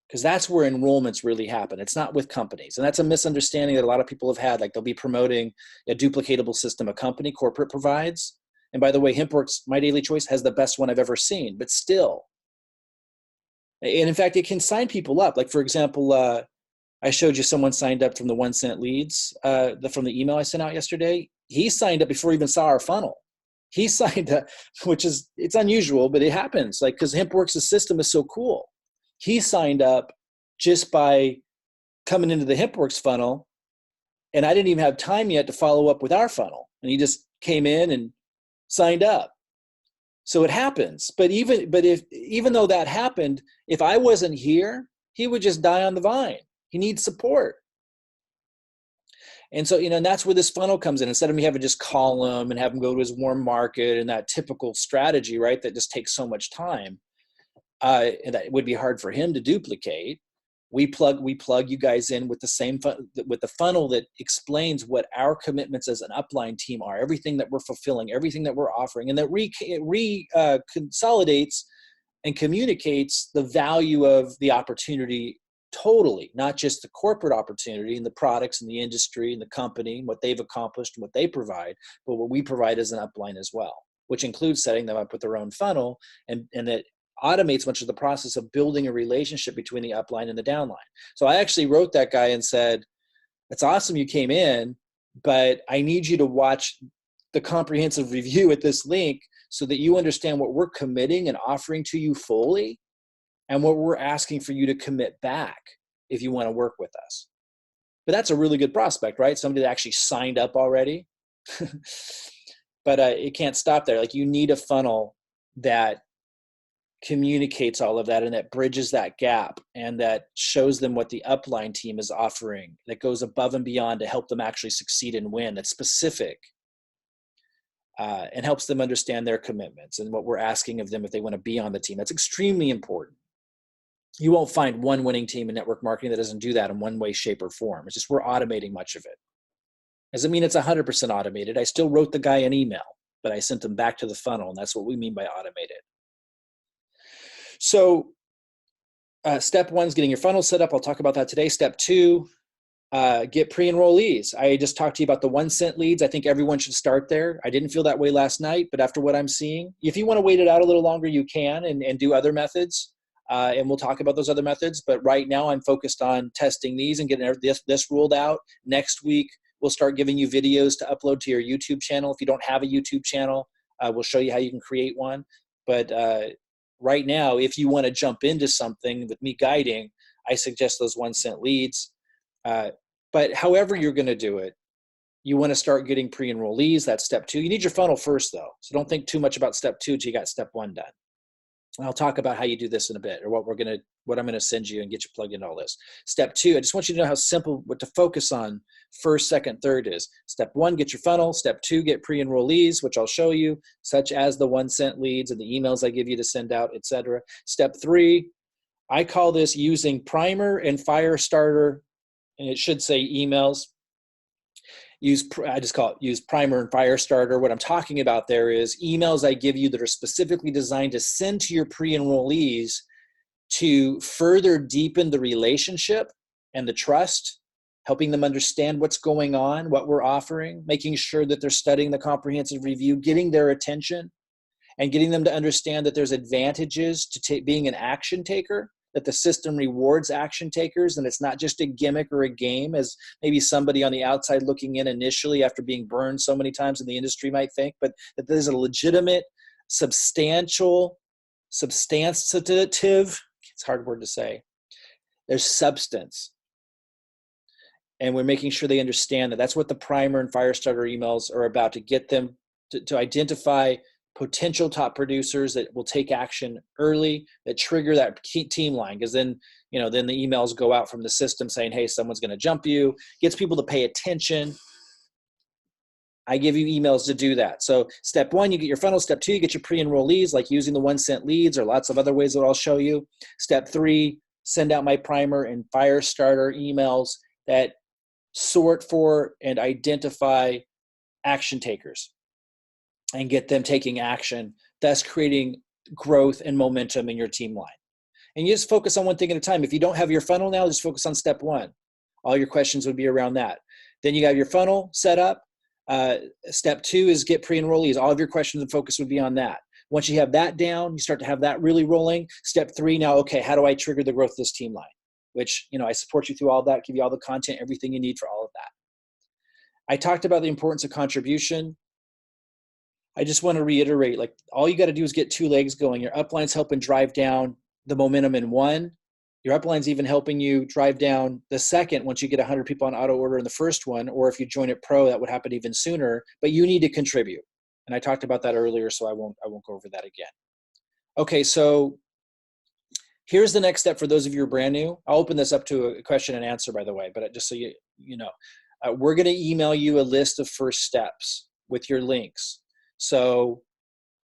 Because that's where enrollments really happen. It's not with companies. And that's a misunderstanding that a lot of people have had. Like they'll be promoting a duplicatable system a company, corporate provides. And by the way, Hempworx, My Daily Choice, has the best one I've ever seen, but still. And in fact, it can sign people up. Like for example, I showed you someone signed up from the 1 cent leads from the email I sent out yesterday. He signed up before he even saw our funnel. He signed up, it's unusual, but it happens. Like, because Hempworx's system is so cool. He signed up just by coming into the Hempworx funnel, and I didn't even have time yet to follow up with our funnel. And he just came in and signed up. So it happens. But even though that happened, if I wasn't here, he would just die on the vine. He needs support. And so, and that's where this funnel comes in. Instead of me having to just call him and have him go to his warm market and that typical strategy, right, that just takes so much time, and that would be hard for him to duplicate. We plug you guys in with the funnel that explains what our commitments as an upline team are, everything that we're fulfilling, everything that we're offering, and that consolidates and communicates the value of the opportunity totally, not just the corporate opportunity and the products and the industry and the company, what they've accomplished and what they provide, but what we provide as an upline as well, which includes setting them up with their own funnel, and that automates much of the process of building a relationship between the upline and the downline. So I actually wrote that guy and said, "It's awesome you came in, but I need you to watch the comprehensive review at this link so that you understand what we're committing and offering to you fully and what we're asking for you to commit back if you want to work with us." But that's a really good prospect, right? Somebody that actually signed up already. But it can't stop there. Like, you need a funnel that communicates all of that and that bridges that gap and that shows them what the upline team is offering, that goes above and beyond to help them actually succeed and win, that's specific, and helps them understand their commitments and what we're asking of them if they want to be on the team. That's extremely important. You won't find one winning team in network marketing that doesn't do that in one way, shape, or form. It's just we're automating much of it. Doesn't mean it's 100% automated. I still wrote the guy an email, but I sent them back to the funnel, and that's what we mean by automated. So step one is getting your funnel set up. I'll talk about that today. Step two, get pre-enrollees. I just talked to you about the 1 cent leads. I think everyone should start there. I didn't feel that way last night, but after what I'm seeing, if you want to wait it out a little longer, you can and do other methods. And we'll talk about those other methods. But right now I'm focused on testing these and getting this ruled out. Next week, we'll start giving you videos to upload to your YouTube channel. If you don't have a YouTube channel, we'll show you how you can create one. But right now, if you want to jump into something with me guiding, I suggest those 1 cent leads. But however you're going to do it, you want to start getting pre-enrollees. That's step two. You need your funnel first, though. So don't think too much about step two until you got step one done. And I'll talk about how you do this in a bit, or what I'm going to send you and get you plugged into all this. Step two, I just want you to know how simple, what to focus on first, second, third is. Step one, get your funnel. Step two, get pre-enrollees, which I'll show you, such as the 1 cent leads and the emails I give you to send out, etc. Step three, I call this using primer and fire starter, and it should say emails. I just call it use primer and fire starter. What I'm talking about there is emails I give you that are specifically designed to send to your pre-enrollees to further deepen the relationship and the trust, helping them understand what's going on, what we're offering, making sure that they're studying the comprehensive review, getting their attention, and getting them to understand that there's advantages to being an action taker, that the system rewards action takers, and it's not just a gimmick or a game as maybe somebody on the outside looking in initially after being burned so many times in the industry might think, but that there's a legitimate, substantiative, it's a hard word to say, there's substance. And we're making sure they understand that that's what the primer and fire starter emails are about, to get them to identify potential top producers that will take action early, that trigger that team line. Because then, then the emails go out from the system saying, hey, someone's going to jump you, gets people to pay attention. I give you emails to do that. So step 1, you get your funnel. Step 2, you get your pre-enrollees, like using the 1-cent leads or lots of other ways that I'll show you. Step 3, send out my primer and fire starter emails that sort for and identify action takers and get them taking action, thus creating growth and momentum in your team line. And you just focus on one thing at a time. If you don't have your funnel now, just focus on step 1. All your questions would be around that. Then you have your funnel set up. Step 2 is get pre-enrollees. All of your questions and focus would be on that. Once you have that down, you start to have that really rolling. Step 3, now, okay, how do I trigger the growth of this team line? Which, I support you through all that, give you all the content, everything you need for all of that. I talked about the importance of contribution. I just want to reiterate, like, all you got to do is get 2 legs going. Your upline's helping drive down the momentum in 1. Your upline's even helping you drive down the second once you get 100 people on auto order in the first one, or if you join it pro, that would happen even sooner, but you need to contribute. And I talked about that earlier, so I won't go over that again. Okay, so here's the next step for those of you who are brand new. I'll open this up to a question and answer, by the way, but just so you know, we're going to email you a list of first steps with your links. So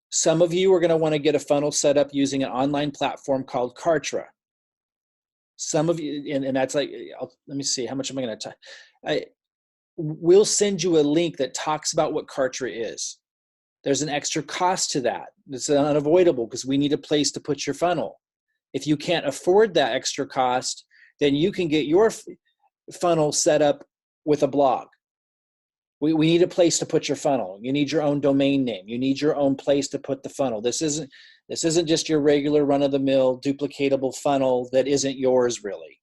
some of you are going to want to get a funnel set up using an online platform called Kartra. Some of you, and that's like, let me see, how much am I going to type? We'll send you a link that talks about what Kartra is. There's an extra cost to that. It's unavoidable because we need a place to put your funnel. If you can't afford that extra cost, then you can get your funnel set up with a blog. We need a place to put your funnel. You need your own domain name. You need your own place to put the funnel. This isn't just your regular run-of-the-mill duplicatable funnel that isn't yours, really.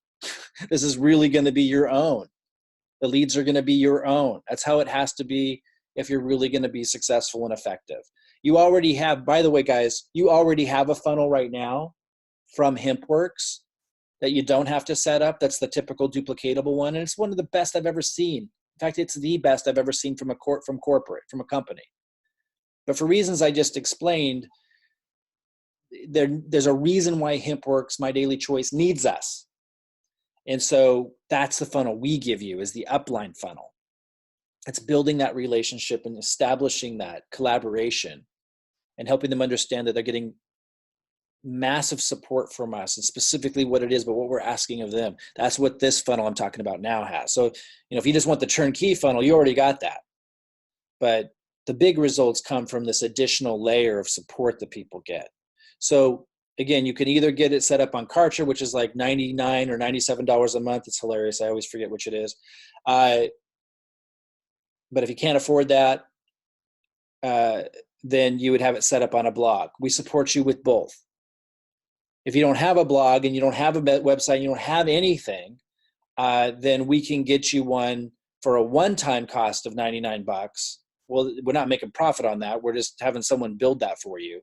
This is really going to be your own. The leads are going to be your own. That's how it has to be if you're really going to be successful and effective. You already have, by the way, guys, you already have a funnel right now from Hempworx that you don't have to set up. That's the typical duplicatable one, and it's one of the best I've ever seen. In fact, it's the best I've ever seen from a company. But for reasons I just explained, there's a reason why Hempworx, My Daily Choice, needs us. And so that's the funnel we give you, is the upline funnel. It's building that relationship and establishing that collaboration and helping them understand that they're getting massive support from us, and specifically what it is, but what we're asking of them. That's what this funnel I'm talking about now has. So, if you just want the turnkey funnel, you already got that. But the big results come from this additional layer of support that people get. So again, you can either get it set up on Kartra, which is like $99 or $97 a month. It's hilarious. I always forget which it is. But if you can't afford that, then you would have it set up on a blog. We support you with both. If you don't have a blog and you don't have a website, and you don't have anything, then we can get you one for a one-time cost of $99. Well, we're not making profit on that. We're just having someone build that for you.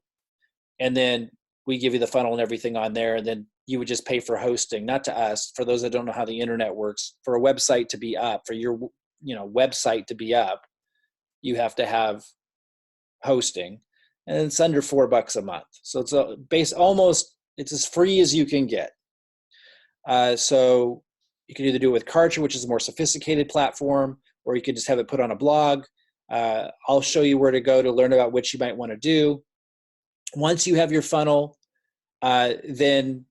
And then we give you the funnel and everything on there. And then you would just pay for hosting, not to us. For those that don't know how the internet works, for a website to be up, for your website to be up, you have to have hosting. And it's under $4 a month. So it's as free as you can get. So you can either do it with Kartra, which is a more sophisticated platform, or you could just have it put on a blog. I'll show you where to go to learn about what you might want to do. Once you have your funnel, then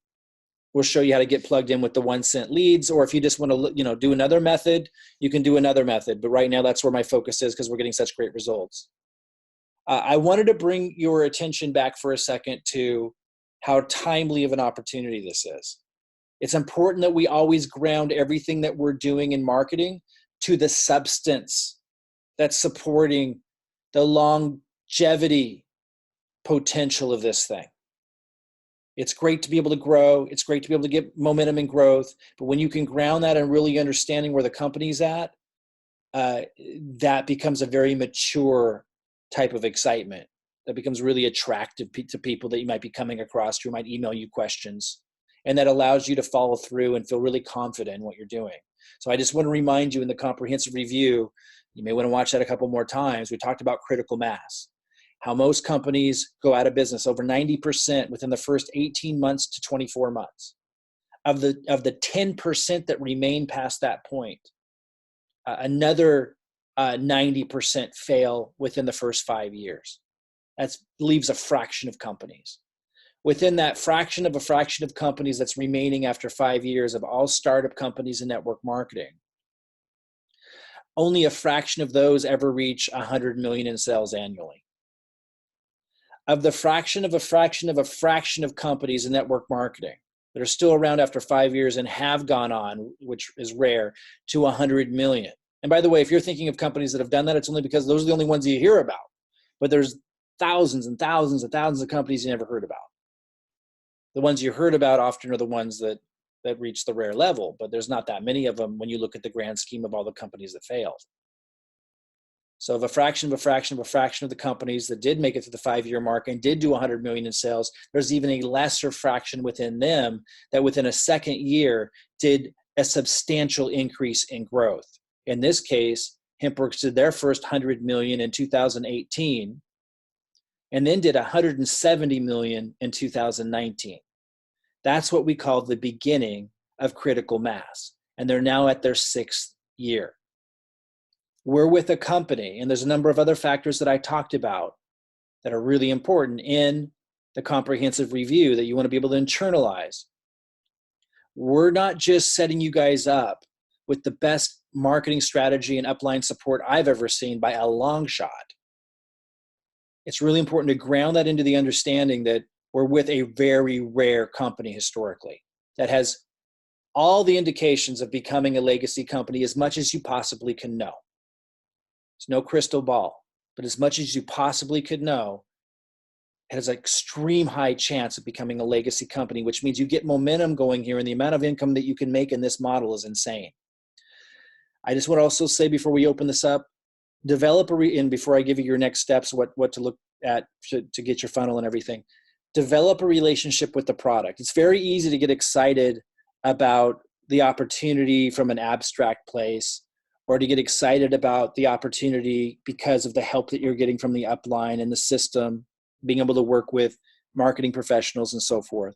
we'll show you how to get plugged in with the 1-cent leads. Or if you just want to, do another method, you can do another method. But right now, that's where my focus is because we're getting such great results. I wanted to bring your attention back for a second to how timely of an opportunity this is. It's important that we always ground everything that we're doing in marketing to the substance that's supporting the longevity, potential of this thing. It's great to be able to grow. It's great to be able to get momentum and growth. But when you can ground that and really understanding where the company's at, that becomes a very mature type of excitement that becomes really attractive to people that you might be coming across who might email you questions. And that allows you to follow through and feel really confident in what you're doing. So I just want to remind you in the comprehensive review, you may want to watch that a couple more times. We talked about critical mass, how most companies go out of business over 90% within the first 18 months to 24 months. Of the 10% that remain past that point, another 90% fail within the first 5 years. That leaves a fraction of companies. Within that fraction of companies that's remaining after 5 years of all startup companies in network marketing, only a fraction of those ever reach 100 million in sales annually. Of the fraction of companies in network marketing that are still around after 5 years and have gone on, which is rare, to 100 million. And by the way, if you're thinking of companies that have done that, it's only because those are the only ones you hear about. But there's thousands and thousands and thousands of companies you never heard about. The ones you heard about often are the ones that reach the rare level, but there's not that many of them when you look at the grand scheme of all the companies that failed. So of a fraction of the companies that did make it to the 5-year mark and did do 100 million in sales, there's even a lesser fraction within them that within a second year did a substantial increase in growth. In this case, Hempworx did their first 100 million in 2018 and then did 170 million in 2019. That's what we call the beginning of critical mass. And they're now at their 6th year. We're with a company, and there's a number of other factors that I talked about that are really important in the comprehensive review that you want to be able to internalize. We're not just setting you guys up with the best marketing strategy and upline support I've ever seen by a long shot. It's really important to ground that into the understanding that we're with a very rare company historically that has all the indications of becoming a legacy company as much as you possibly can know. There's no crystal ball, but as much as you possibly could know, it has an extreme high chance of becoming a legacy company, which means you get momentum going here, and the amount of income that you can make in this model is insane. I just want to also say before we open this up, and before I give you your next steps, what to look at to get your funnel and everything, develop a relationship with the product. It's very easy to get excited about the opportunity from an abstract place, or to get excited about the opportunity because of the help that you're getting from the upline and the system, being able to work with marketing professionals and so forth.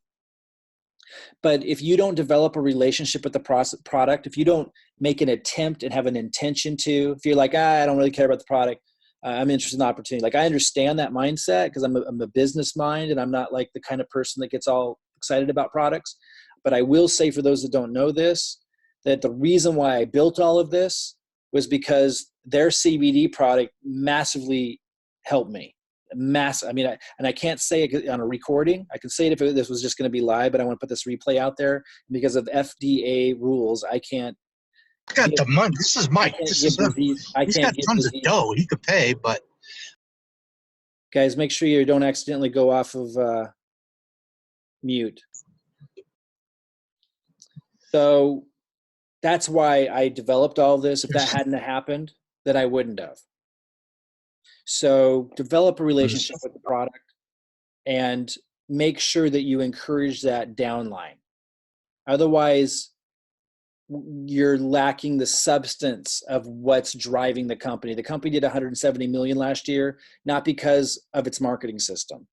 But if you don't develop a relationship with the product, if you don't make an attempt and have an intention to, if you're like, I don't really care about the product, I'm interested in the opportunity. Like, I understand that mindset because I'm a business mind and I'm not like the kind of person that gets all excited about products. But I will say for those that don't know this, that the reason why I built all of this was because their CBD product massively helped me. I can't say it on a recording. I can say it if this was just going to be live, but I want to put this replay out there. Because of FDA rules, I can't.
I got the money. This is Mike. He's got tons of dough. He could pay, but
guys, make sure you don't accidentally go off of mute. So that's why I developed all this. If that hadn't happened, then I wouldn't have. So develop a relationship with the product and make sure that you encourage that downline. Otherwise, you're lacking the substance of what's driving the company. The company did 170 million last year, not because of its marketing system.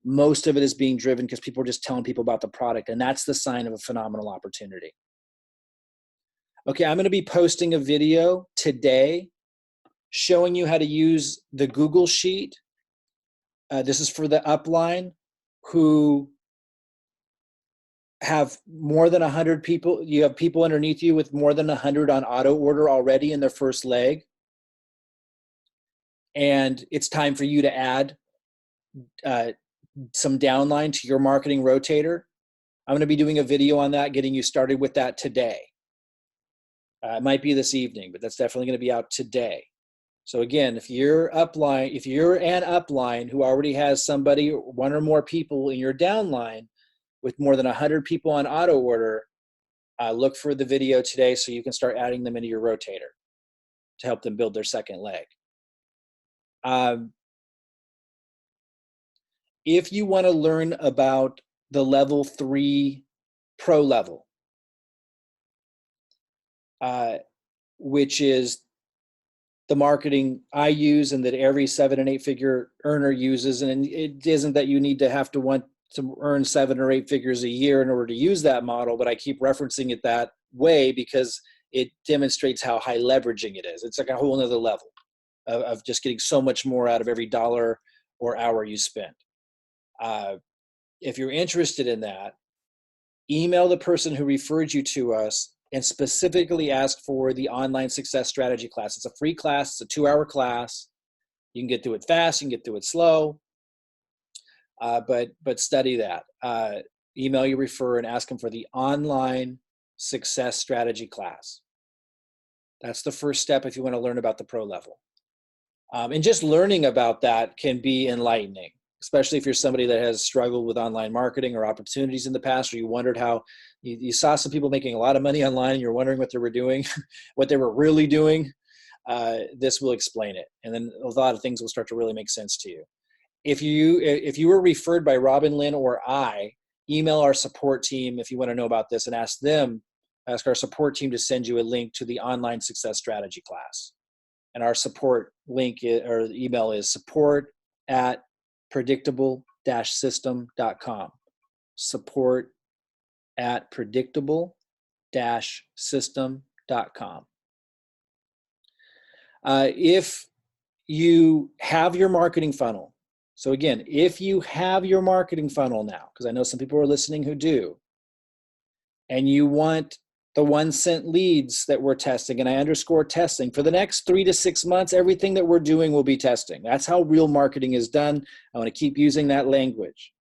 Most of it is being driven because people are just telling people about the product, and that's the sign of a phenomenal opportunity. Okay, I'm going to be posting a video today showing you how to use the Google Sheet. This is for the upline who have more than 100 people. You have people underneath you with more than 100 on auto order already in their first leg. And it's time for you to add some downline to your marketing rotator. I'm going to be doing a video on that, getting you started with that today. It might be this evening, but that's definitely going to be out today. So again, if you're an upline who already has somebody, one or more people in your downline with more than 100 people on auto order, look for the video today so you can start adding them into your rotator to help them build their second leg. If you want to learn about the level 3 pro level, which is the marketing I use and that every 7 and 8 figure earner uses, and it isn't that you need to have to want to earn 7 or 8 figures a year in order to use that model, but I keep referencing it that way because it demonstrates how high leveraging it is. It's like a whole nother level of just getting so much more out of every dollar or hour you spend. If you're interested in that, email the person who referred you to us and specifically ask for the online success strategy class. It's a free class. It's a 2-hour class. You can get through it fast. You can get through it slow. But study that. Email your referrer and ask them for the online success strategy class. That's the first step if you want to learn about the pro level. And just learning about that can be enlightening, especially if you're somebody that has struggled with online marketing or opportunities in the past, or you wondered how you saw some people making a lot of money online and you're wondering what they were doing, what they were really doing. This will explain it. And then a lot of things will start to really make sense to you. If you were referred by Robyn Linn or I, email our support team if you want to know about this and ask our support team to send you a link to the online success strategy class. And our support link or email is support@predictable-system.com. support@predictable-system.com. If you have your marketing funnel, so again, if you have your marketing funnel now, because I know some people are listening who do, and you want the 1 cent leads that we're testing, and I underscore testing, for the next 3 to 6 months, everything that we're doing will be testing. That's how real marketing is done. I want to keep using that language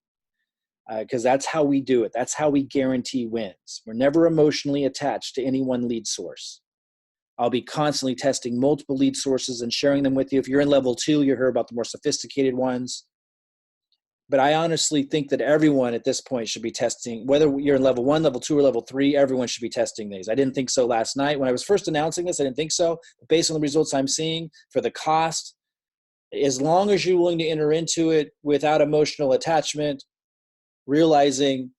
because that's how we do it. That's how we guarantee wins. We're never emotionally attached to any one lead source. I'll be constantly testing multiple lead sources and sharing them with you. If you're in level 2, you heard about the more sophisticated ones. But I honestly think that everyone at this point should be testing, whether you're in level 1, level 2, or level 3, everyone should be testing these. I didn't think so last night. When I was first announcing this, I didn't think so. But based on the results I'm seeing for the cost, as long as you're willing to enter into it without emotional attachment, realizing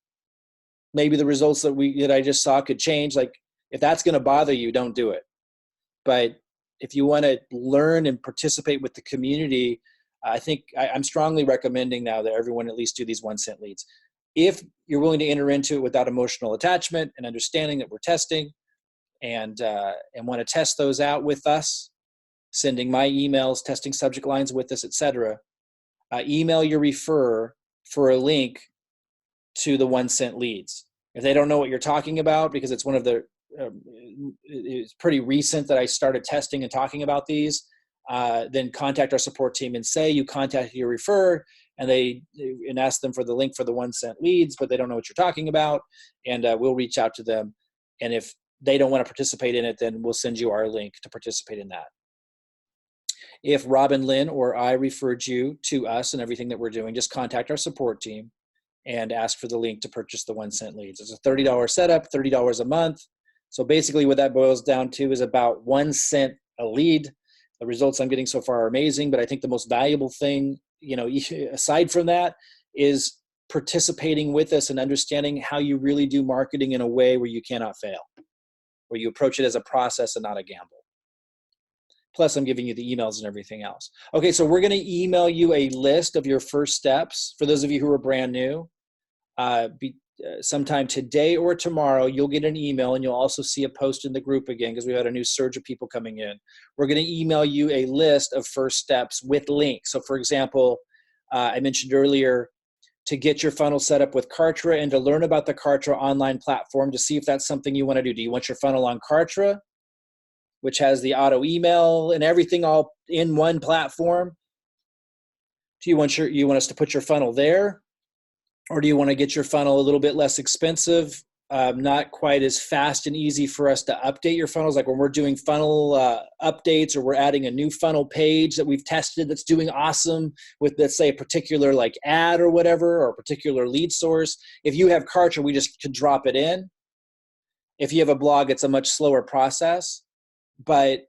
maybe the results that I just saw could change, like if that's going to bother you, don't do it. But if you want to learn and participate with the community, I think I'm strongly recommending now that everyone at least do these 1 cent leads. If you're willing to enter into it without emotional attachment and understanding that we're testing and want to test those out with us, sending my emails, testing subject lines with us, etc., email your referrer for a link to the 1 cent leads. If they don't know what you're talking about, because it's one of the it's pretty recent that I started testing and talking about these, then contact our support team and say you contacted your referrer and ask them for the link for the 1 cent leads, but they don't know what you're talking about, and we'll reach out to them. And if they don't want to participate in it, then we'll send you our link to participate in that. If Robyn Linn or I referred you to us and everything that we're doing, just contact our support team and ask for the link to purchase the 1 cent leads. It's a $30 setup, $30 a month. So basically what that boils down to is about 1 cent a lead. The results I'm getting so far are amazing, but I think the most valuable thing, aside from that, is participating with us and understanding how you really do marketing in a way where you cannot fail, where you approach it as a process and not a gamble. Plus, I'm giving you the emails and everything else. Okay, so we're going to email you a list of your first steps. For those of you who are brand new, sometime today or tomorrow, you'll get an email, and you'll also see a post in the group again because we had a new surge of people coming in. We're going to email you a list of first steps with links. So for example, I mentioned earlier, to get your funnel set up with Kartra and to learn about the Kartra online platform to see if that's something you want to do. Do you want your funnel on Kartra, which has the auto email and everything all in one platform? Do you want us to put your funnel there? Or do you want to get your funnel a little bit less expensive not quite as fast and easy for us to update your funnels. Like when we're doing funnel updates, or we're adding a new funnel page that we've tested that's doing awesome with, let's say, a particular like ad or whatever, or a particular lead source. If you have Kartra, we just could drop it in. If you have a blog, it's a much slower process. But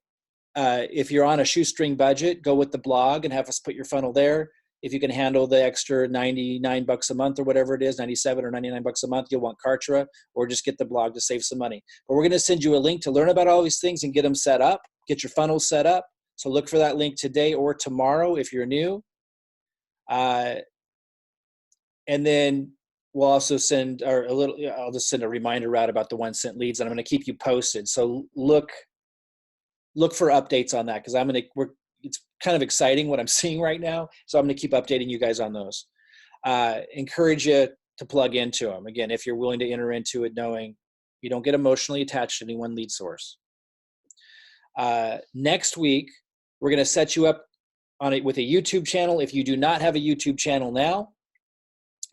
if you're on a shoestring budget, go with the blog and have us put your funnel there. If you can handle the extra $99 a month or whatever it is, 97 or $99 a month, you'll want Kartra, or just get the blog to save some money. But we're going to send you a link to learn about all these things and get them set up, get your funnels set up. So look for that link today or tomorrow if you're new. And then we'll also send, or I'll just send a reminder out about the 1 cent leads, and I'm going to keep you posted. So look for updates on that, because it's kind of exciting what I'm seeing right now. So I'm going to keep updating you guys on those. Encourage you to plug into them. Again, if you're willing to enter into it, knowing you don't get emotionally attached to any one lead source. Next week, we're going to set you up on it with a YouTube channel if you do not have a YouTube channel now.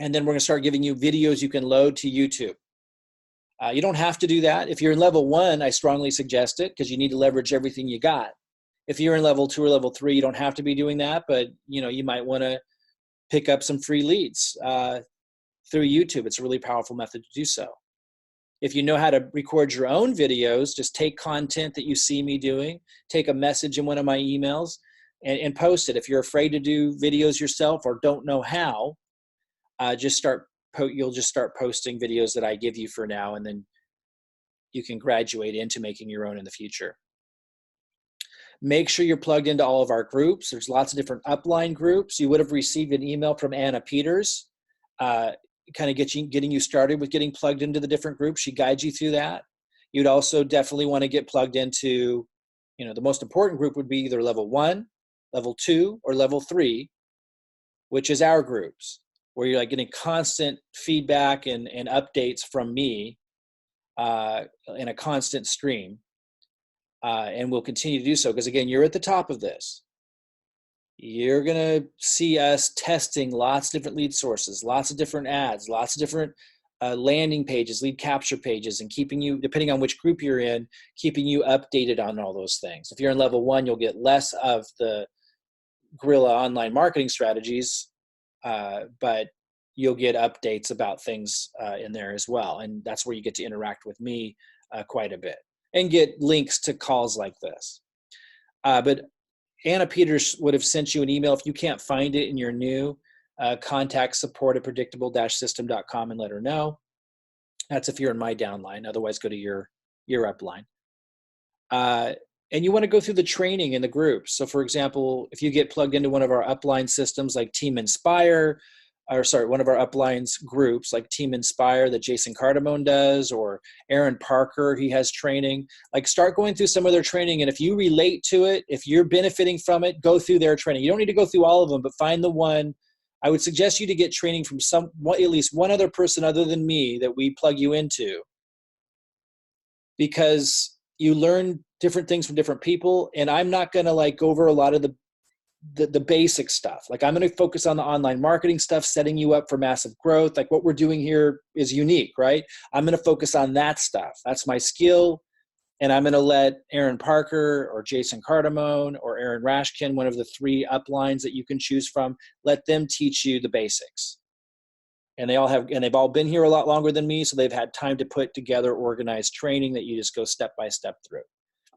And then we're going to start giving you videos you can load to YouTube. You don't have to do that. If you're in level 1, I strongly suggest it, because you need to leverage everything you got. If you're in level 2 or level 3, you don't have to be doing that, but you might want to pick up some free leads through YouTube. It's a really powerful method to do so. If you know how to record your own videos, just take content that you see me doing, take a message in one of my emails, and post it. If you're afraid to do videos yourself or don't know how, you'll just start posting videos that I give you for now, and then you can graduate into making your own in the future. Make sure you're plugged into all of our groups. There's lots of different upline groups. You would have received an email from Anna Peters, kind of getting you started with getting plugged into the different groups. She guides you through that. You'd also definitely want to get plugged into, the most important group would be either level 1, level 2, or level 3, which is our groups, where you're like getting constant feedback and updates from me in a constant stream. And we'll continue to do so, because again, you're at the top of this. You're going to see us testing lots of different lead sources, lots of different ads, lots of different landing pages, lead capture pages, and keeping you, depending on which group you're in, keeping you updated on all those things. If you're in level 1, you'll get less of the guerrilla online marketing strategies, but you'll get updates about things in there as well. And that's where you get to interact with me quite a bit and get links to calls like this. But Anna Peters would have sent you an email. If you can't find it and you're new, contact support@predictable-system.com and let her know. That's if you're in my downline. Otherwise, go to your upline. And you want to go through the training in the groups. So for example, if you get plugged into one of our upline systems like Team Inspire, one of our uplines groups like Team Inspire that Jason Cardamone does, or Aaron Parker, he has training. Like, start going through some of their training, and if you relate to it, if you're benefiting from it, go through their training. You don't need to go through all of them, but find the one. I would suggest you to get training from at least one other person other than me that we plug you into, because you learn different things from different people. And I'm not going to go over a lot of the basic stuff. Like, I'm going to focus on the online marketing stuff, setting you up for massive growth. Like, what we're doing here is unique, right? I'm going to focus on that stuff. That's my skill. And I'm going to let Aaron Parker or Jason Cardamone or Aaron Rashkin, one of the 3 uplines that you can choose from, let them teach you the basics. And they've all been here a lot longer than me, so they've had time to put together organized training that you just go step by step through.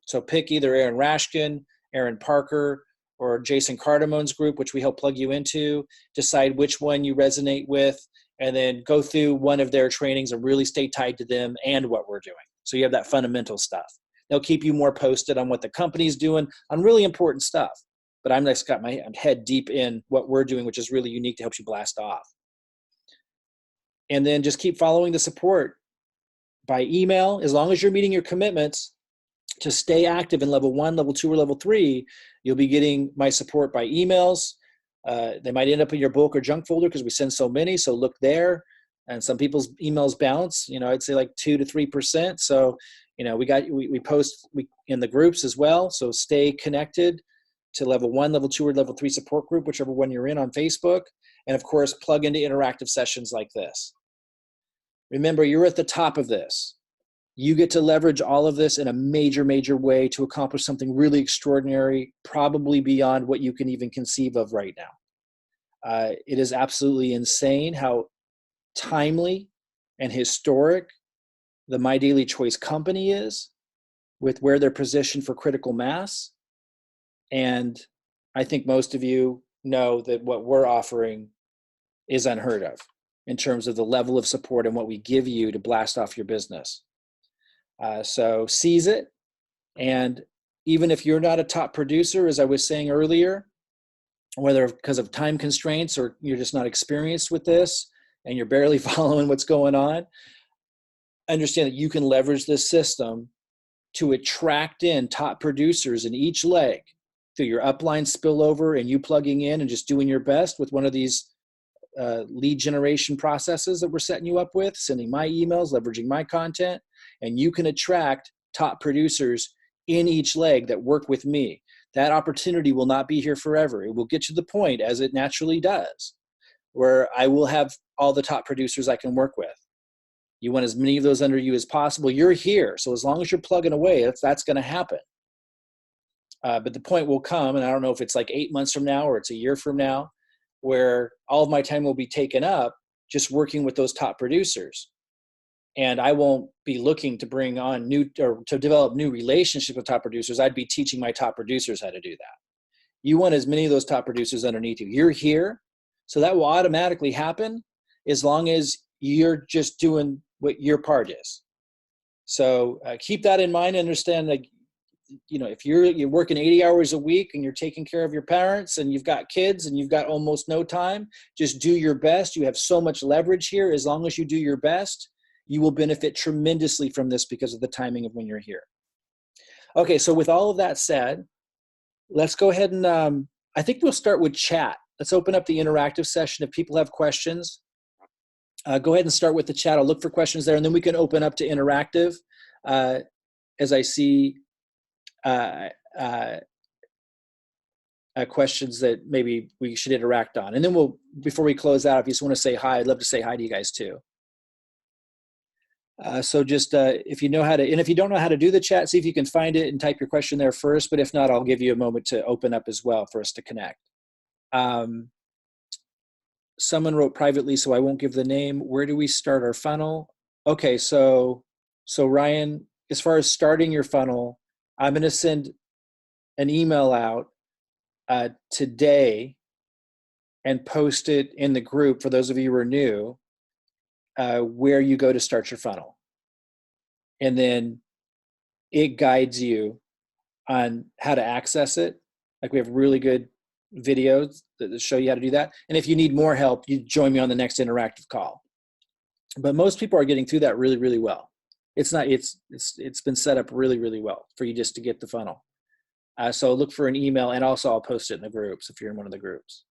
So pick either Aaron Rashkin, Aaron Parker, or Jason Cardamone's group, which we help plug you into. Decide which one you resonate with, and then go through one of their trainings and really stay tied to them and what we're doing. So you have that fundamental stuff. They'll keep you more posted on what the company's doing on really important stuff. But I'm just got my head deep in what we're doing, which is really unique to help you blast off. And then just keep following the support by email. As long as you're meeting your commitments to stay active in level 1, level 2, or level 3, you'll be getting my support by emails. They might end up in your bulk or junk folder because we send so many, so look there. And some people's emails bounce, I'd say 2 to 3%. So, we post in the groups as well. So stay connected to level 1, level 2, or level 3 support group, whichever one you're in on Facebook. And of course, plug into interactive sessions like this. Remember, you're at the top of this. You get to leverage all of this in a major, major way to accomplish something really extraordinary, probably beyond what you can even conceive of right now. It is absolutely insane how timely and historic the My Daily Choice company is with where they're positioned for critical mass. And I think most of you know that what we're offering is unheard of in terms of the level of support and what we give you to blast off your business. So seize it. And even if you're not a top producer, as I was saying earlier, whether because of time constraints or you're just not experienced with this and you're barely following what's going on, understand that you can leverage this system to attract in top producers in each leg through your upline spillover and you plugging in and just doing your best with one of these lead generation processes that we're setting you up with, sending my emails, leveraging my content, and you can attract top producers in each leg that work with me. That opportunity will not be here forever. It will get to the point, as it naturally does, where I will have all the top producers I can work with. You want as many of those under you as possible. You're here. So as long as you're plugging away, that's going to happen. But the point will come, and I don't know if it's like 8 months from now or it's a year from now, where all of my time will be taken up just working with those top producers. And I won't be looking to bring on new or to develop new relationships with top producers. I'd be teaching my top producers how to do that. You want as many of those top producers underneath you. You're here. So that will automatically happen as long as you're just doing what your part is. So keep that in mind. Understand, like, you know, if you're working 80 hours a week and you're taking care of your parents and you've got kids and you've got almost no time, just do your best. You have so much leverage here. As long as you do your best, you will benefit tremendously from this because of the timing of when you're here. Okay, so with all of that said, let's go ahead and I think we'll start with chat. Let's open up the interactive session. If people have questions, go ahead and start with the chat. I'll look for questions there, and then we can open up to interactive as I see questions that maybe we should interact on. And then we'll, before we close out, if you just want to say hi, I'd love to say hi to you guys too. So just if you know how to, and if you don't know how to do the chat, see if you can find it and type your question there first. But if not, I'll give you a moment to open up as well for us to connect. Someone wrote privately, so I won't give the name. Where do we start our funnel? Okay, so Ryan, as far as starting your funnel, I'm going to send an email out today and post it in the group for those of you who are new, where you go to start your funnel. And then it guides you on how to access it. Like, we have really good videos that show you how to do that. And if you need more help, you join me on the next interactive call. But most people are getting through that really, really well. It's been set up really, really well for you just to get the funnel. So look for an email, and also I'll post it in the groups if you're in one of the groups.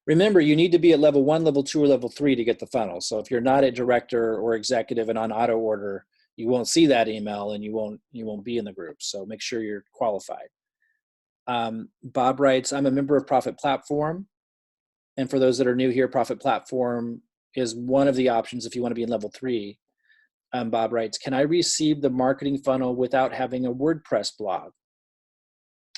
Remember, you need to be at level 1, level 2, or level 3 to get the funnel. So if you're not a director or executive and on auto order, you won't see that email and you won't be in the group. So make sure you're qualified. Bob writes, I'm a member of Profit Platform. And for those that are new here, Profit Platform is one of the options if you want to be in level 3. Bob writes, can I receive the marketing funnel without having a WordPress blog?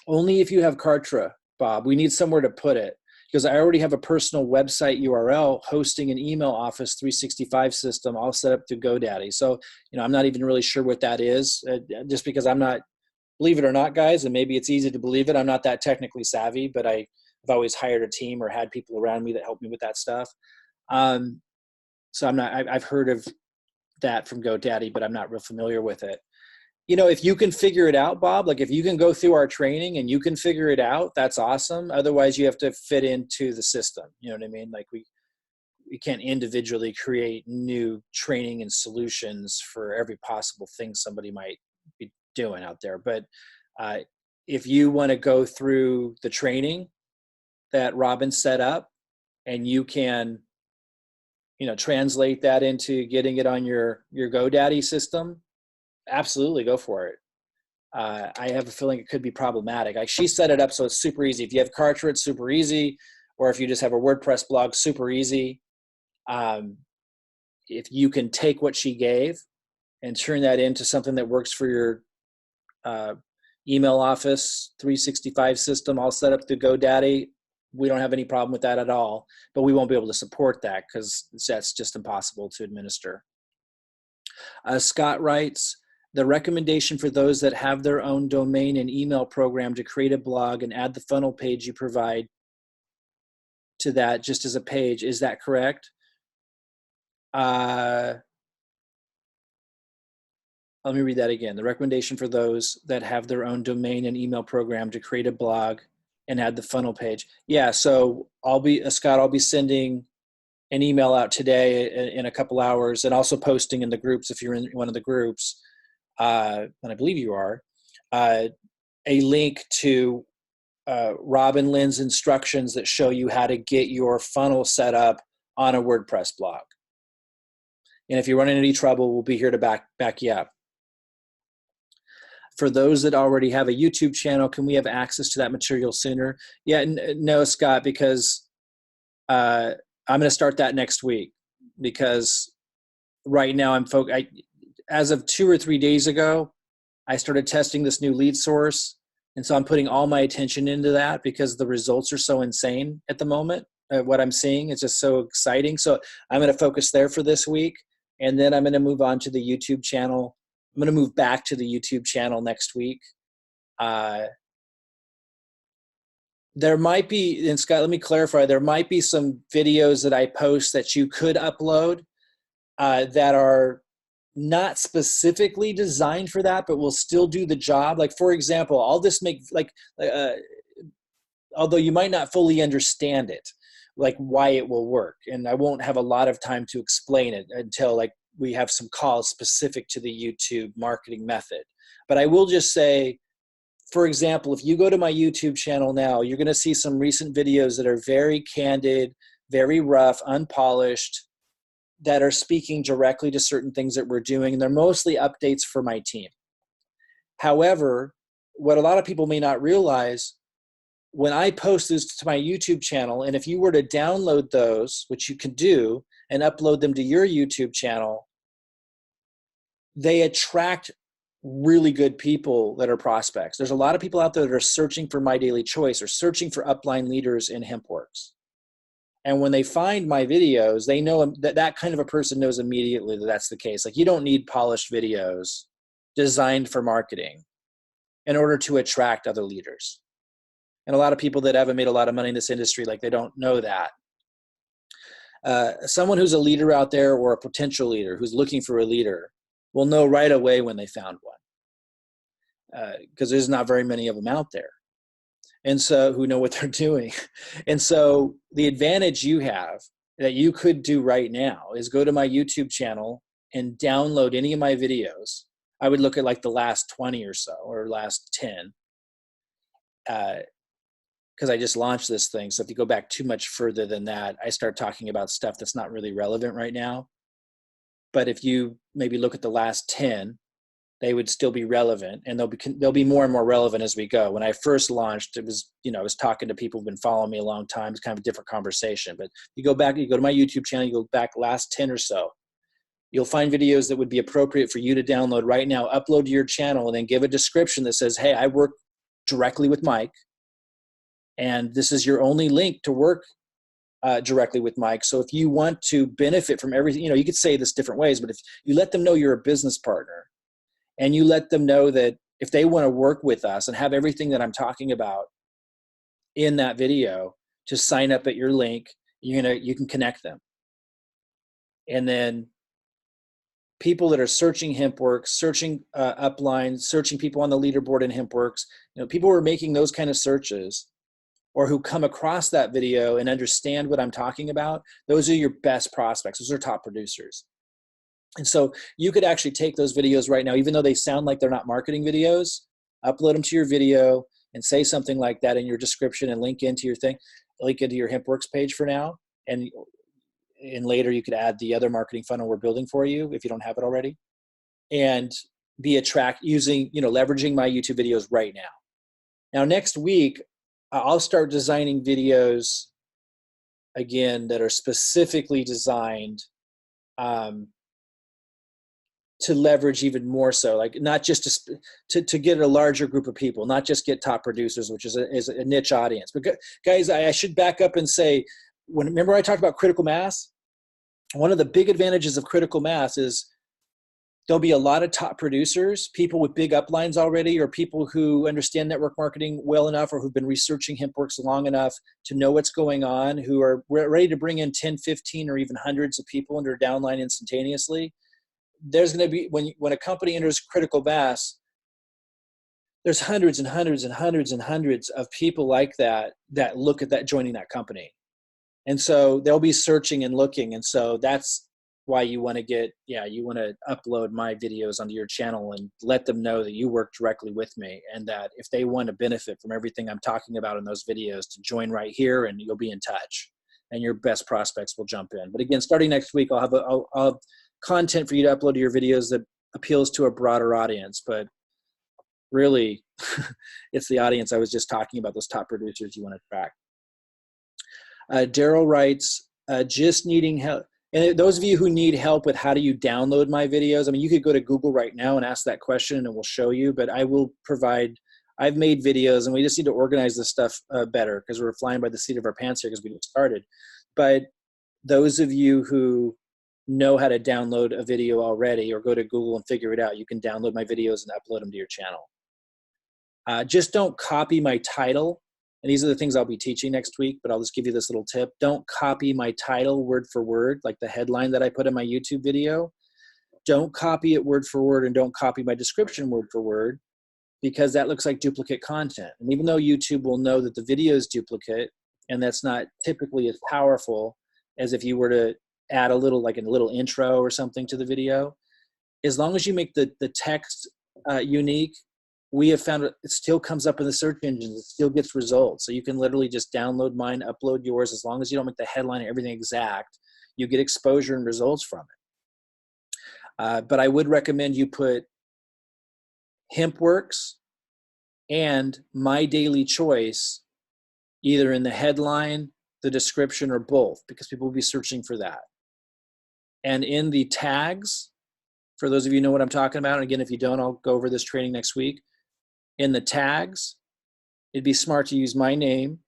Only if you have Kartra, Bob. We need somewhere to put it, because I already have a personal website URL hosting an email Office 365 system all set up through GoDaddy. So, I'm not even really sure what that is, just because I'm not, believe it or not, guys, and maybe it's easy to believe it, I'm not that technically savvy, but I've always hired a team or had people around me that help me with that stuff. So I've heard of that from GoDaddy, but I'm not real familiar with it. If you can figure it out, Bob, like if you can go through our training and you can figure it out, that's awesome. Otherwise, you have to fit into the system. You know what I mean? Like we can't individually create new training and solutions for every possible thing somebody might be doing out there. But if you want to go through the training that Robyn set up, and you can, translate that into getting it on your GoDaddy system, absolutely go for it. I have a feeling it could be problematic. Like, she set it up so it's super easy. If you have Kartra, it's super easy. Or if you just have a WordPress blog, super easy. if you can take what she gave and turn that into something that works for your email office 365 system all set up to GoDaddy, we don't have any problem with that at all, but we won't be able to support that because that's just impossible to administer. Scott writes, the recommendation for those that have their own domain and email program to create a blog and add the funnel page you provide to that just as a page, is that correct? Let me read that again. The recommendation for those that have their own domain and email program to create a blog and add the funnel page. Yeah, so Scott, I'll be sending an email out today in a couple hours, and also posting in the groups if you're in one of the groups, and I believe you are, a link to Robyn Linn's instructions that show you how to get your funnel set up on a WordPress blog. And if you run into any trouble, we'll be here to back you up. For those that already have a YouTube channel, can we have access to that material sooner? Yeah, no, Scott, because I'm going to start that next week, because right now as of 2 or 3 days ago, I started testing this new lead source. And so I'm putting all my attention into that because the results are so insane at the moment. What I'm seeing is just so exciting. So I'm going to focus there for this week. And then I'm going to move on to the YouTube channel. I'm going to move back to the YouTube channel next week. There might be, and Scott, let me clarify, there might be some videos that I post that you could upload that are not specifically designed for that, but will still do the job. Like, for example, I'll just make, although you might not fully understand it, like why it will work. And I won't have a lot of time to explain it until like we have some calls specific to the YouTube marketing method. But I will just say, for example, if you go to my YouTube channel now, you're going to see some recent videos that are very candid, very rough, unpolished, that are speaking directly to certain things that we're doing. And they're mostly updates for my team. However, what a lot of people may not realize, when I post this to my YouTube channel, and if you were to download those, which you can do, and upload them to your YouTube channel, they attract really good people that are prospects. There's a lot of people out there that are searching for My Daily Choice or searching for upline leaders in Hempworx. And when they find my videos, they know that kind of a person knows immediately that that's the case. Like, you don't need polished videos designed for marketing in order to attract other leaders. And a lot of people that haven't made a lot of money in this industry, like, they don't know that. Someone who's a leader out there, or a potential leader who's looking for a leader, will know right away when they found one, because there's not very many of them out there, and so who know what they're doing. And so the advantage you have that you could do right now is go to my YouTube channel and download any of my videos. I would look at like the last 20 or so, or last 10, because I just launched this thing. So if you go back too much further than that, I start talking about stuff that's not really relevant right now. But if you maybe look at the last 10, they would still be relevant, and they'll be more and more relevant as we go. When I first launched, it was, I was talking to people who've been following me a long time. It's kind of a different conversation. But you go to my YouTube channel, you go back last 10 or so, you'll find videos that would be appropriate for you to download right now, upload to your channel, and then give a description that says, hey, I work directly with Mike, and this is your only link to work directly with Mike. So if you want to benefit from everything, you could say this different ways, but if you let them know you're a business partner, and you let them know that if they want to work with us and have everything that I'm talking about in that video, to sign up at your link, you can connect them. And then people that are searching Hempworx, searching upline, searching people on the leaderboard in Hempworx, people who are making those kind of searches, or who come across that video and understand what I'm talking about, those are your best prospects. Those are top producers. And so you could actually take those videos right now, even though they sound like they're not marketing videos, upload them to your video and say something like that in your description, and link into your Hempworx page for now. And later you could add the other marketing funnel we're building for you if you don't have it already, and leveraging my YouTube videos right now. Now, next week, I'll start designing videos again that are specifically designed to leverage even more so, like not just to get a larger group of people, not just get top producers, which is a niche audience. But guys, I should back up and say, remember I talked about critical mass? One of the big advantages of critical mass is there'll be a lot of top producers, people with big uplines already, or people who understand network marketing well enough, or who've been researching Hempworx long enough to know what's going on, who are ready to bring in 10, 15, or even hundreds of people into their downline instantaneously. There's going to be, when a company enters critical mass, there's hundreds and hundreds and hundreds and hundreds of people like that look at that, joining that company. And so they'll be searching and looking. And so that's why you want to you want to upload my videos onto your channel and let them know that you work directly with me, and that if they want to benefit from everything I'm talking about in those videos, to join right here, and you'll be in touch and your best prospects will jump in. But again, starting next week, I'll have content for you to upload to your videos that appeals to a broader audience. But really, it's the audience I was just talking about, those top producers you want to track. Daryl writes, just needing help. And those of you who need help with how do you download my videos, I mean, you could go to Google right now and ask that question and it will show you, but I will provide, I've made videos, and we just need to organize this stuff better, because we're flying by the seat of our pants here because we just started. But those of you who know how to download a video already, or go to Google and figure it out, you can download my videos and upload them to your channel. Just don't copy my title. And these are the things I'll be teaching next week, but I'll just give you this little tip. Don't copy my title word for word, like the headline that I put in my YouTube video. Don't copy it word for word, and don't copy my description word for word, because that looks like duplicate content. And even though YouTube will know that the video is duplicate, and that's not typically as powerful as if you were to add a little intro or something to the video, as long as you make the text unique, we have found it still comes up in the search engines. It still gets results. So you can literally just download mine, upload yours. As long as you don't make the headline and everything exact, you get exposure and results from it. But I would recommend you put Hempworx and My Daily Choice either in the headline, the description, or both, because people will be searching for that. And in the tags, for those of you who know what I'm talking about, and again, if you don't, I'll go over this training next week. In the tags, it'd be smart to use my name.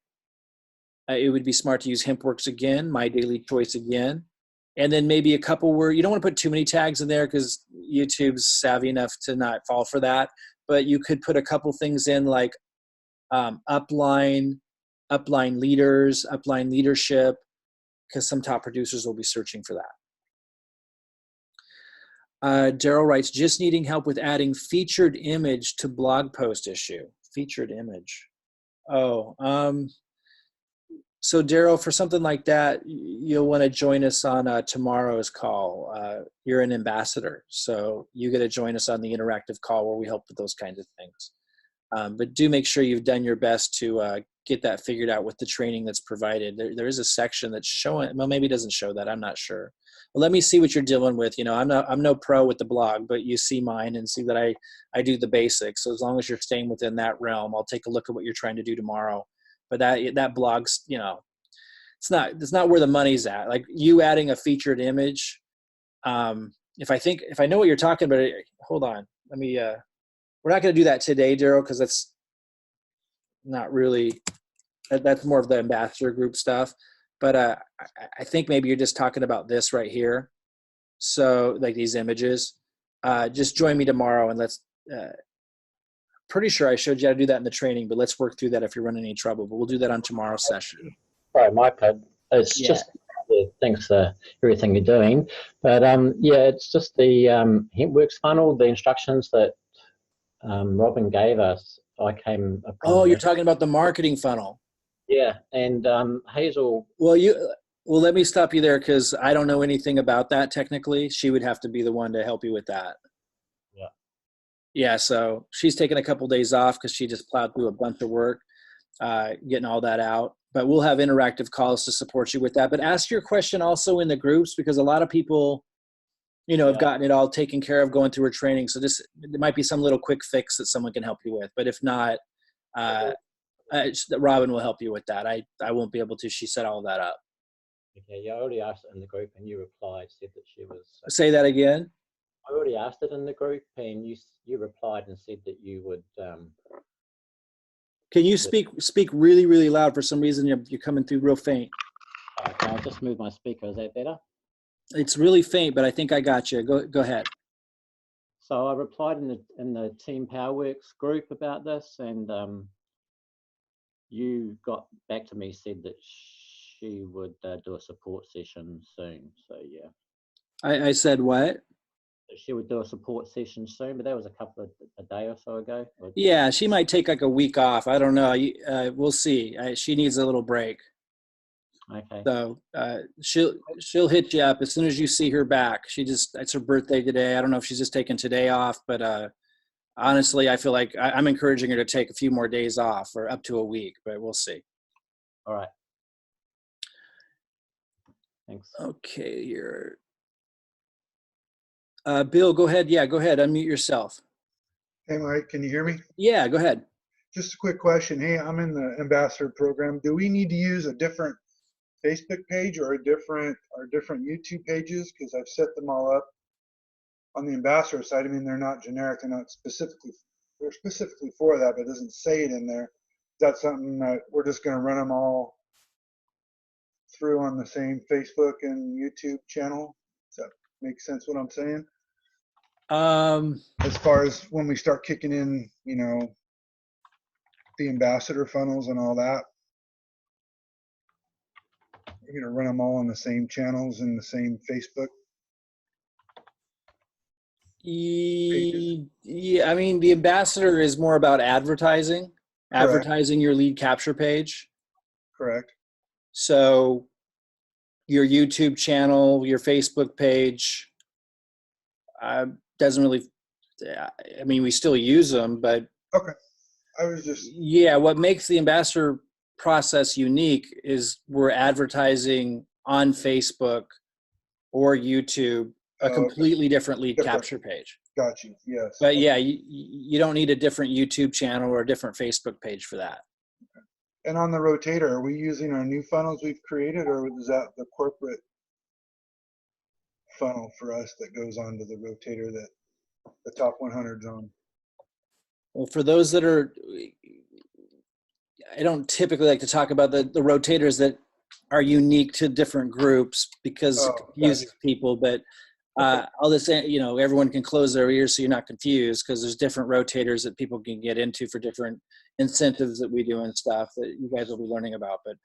It would be smart to use Hempworx again, My Daily Choice again, and then maybe a couple where you don't want to put too many tags in there, because YouTube's savvy enough to not fall for that. But you could put a couple things in, like upline leaders, upline leadership, because some top producers will be searching for that. Daryl writes, just needing help with adding featured image to blog post issue. Featured image. So Daryl, for something like that, you'll want to join us on tomorrow's call. You're an ambassador, so you get to join us on the interactive call where we help with those kinds of things. But do make sure you've done your best to get that figured out with the training that's provided. There is a section that's showing, well, maybe it doesn't show that, I'm not sure. Well, let me see what you're dealing with. You know, I'm no pro with the blog, but you see mine and see that I do the basics. So as long as you're staying within that realm, I'll take a look at what you're trying to do tomorrow. But that blog's, you know, it's not where the money's at. Like you adding a featured image. If I know what you're talking about, hold on. Let me, we're not going to do that today, Daryl, because that's not really, that's more of the ambassador group stuff. But I think maybe you're just talking about this right here. So like these images, just join me tomorrow and let's, pretty sure I showed you how to do that in the training, but let's work through that if you're running any trouble. But we'll do that on tomorrow's session.
Sorry, Mike, it's just thanks for everything you're doing. But yeah, it's just the Hempworx funnel, the instructions that Robyn gave us. I came upon.
Oh, you're talking about the marketing funnel.
Yeah, and Hazel.
Well, let me stop you there, because I don't know anything about that technically. She would have to be the one to help you with that.
Yeah.
Yeah, so she's taking a couple days off because she just plowed through a bunch of work, getting all that out. But we'll have interactive calls to support you with that. But ask your question also in the groups, because a lot of people, you know, have gotten it all taken care of going through her training. So there might be some little quick fix that someone can help you with. But if not, Robyn will help you with that. I won't be able to. She set all that up.
Okay, yeah, I already asked it in the group, and you replied, said that she was.
Say that again.
I already asked it in the group, and you replied and said that you would.
Can you speak really, really loud? For some reason, you're coming through real faint.
Okay, I'll just move my speaker. Is that better?
It's really faint, but I think I got you. Go ahead.
So I replied in the Team Powerworks group about this, and you got back to me, said that she would do a support session soon. So yeah.
I said what?
She would do a support session soon, but that was a day or so ago.
Yeah, she might take like a week off. I don't know. We'll see. She needs a little break.
Okay.
So she'll hit you up as soon as you see her back. It's her birthday today. I don't know if she's just taking today off, but honestly, I feel like I'm encouraging her to take a few more days off or up to a week, but we'll see.
All right. Thanks.
Okay, here. Bill, go ahead. Yeah, go ahead. Unmute yourself.
Hey, Mike, can you hear me?
Yeah, go ahead.
Just a quick question. Hey, I'm in the ambassador program. Do we need to use a different Facebook page or different YouTube pages? Because I've set them all up on the ambassador side. I mean, they're not generic. They're specifically for that, but it doesn't say it in there. Is that something that we're just going to run them all through on the same Facebook and YouTube channel? Does that make sense what I'm saying? As far as when we start kicking in, the ambassador funnels and all that, we're going to run them all on the same channels and the same Facebook pages?
Yeah, I mean, the ambassador is more about advertising your lead capture page.
Correct.
So your YouTube channel, your Facebook page, doesn't really, I mean, we still use them, but.
Okay. I was just.
Yeah, what makes the ambassador process unique is we're advertising on Facebook or YouTube a completely different lead capture page.
Got you. Yes.
But yeah, you don't need a different YouTube channel or a different Facebook page for that.
Okay. And on the rotator, are we using our new funnels we've created, or is that the corporate funnel for us that goes onto the rotator that the top 100's on?
Well, for those that are, I don't typically like to talk about the rotators that are unique to different groups because it confuses people, but I'll just say, everyone can close their ears so you're not confused, because there's different rotators that people can get into for different incentives that we do and stuff that you guys will be learning about. But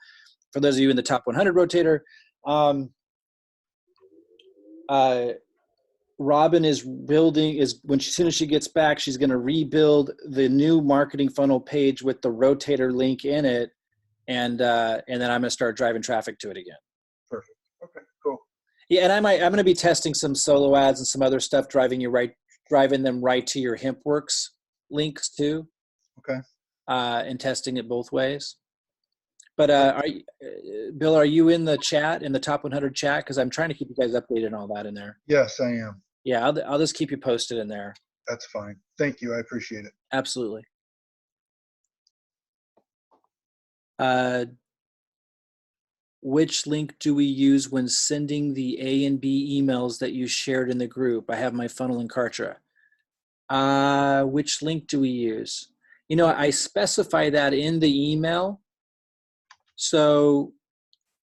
for those of you in the top 100 rotator, Robyn is as soon as she gets back, she's going to rebuild the new marketing funnel page with the rotator link in it. And then I'm going to start driving traffic to it again.
Perfect. Okay, cool.
Yeah. And I'm going to be testing some solo ads and some other stuff, driving them right to your Hempworx links too.
Okay.
And testing it both ways. But Bill, are you in the chat, in the top 100 chat? Because I'm trying to keep you guys updated and all that in there.
Yes, I am.
Yeah, I'll just keep you posted in there.
That's fine. Thank you. I appreciate it.
Absolutely. Which link do we use when sending the A and B emails that you shared in the group? I have my funnel in Kartra. Which link do we use? I specify that in the email. So,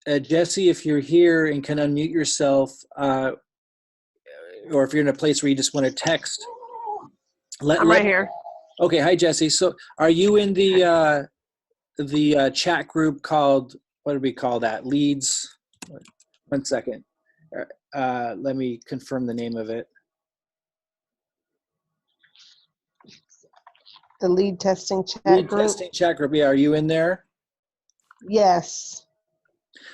Jesse, if you're here and can unmute yourself, or if you're in a place where you just want to text.
I'm right here.
Okay, hi, Jesse. So are you in the chat group called, what do we call that? Leads? 1 second. Let me confirm the name of it.
The lead testing chat
Lead
group?
testing chat group, yeah. Are you in there?
Yes.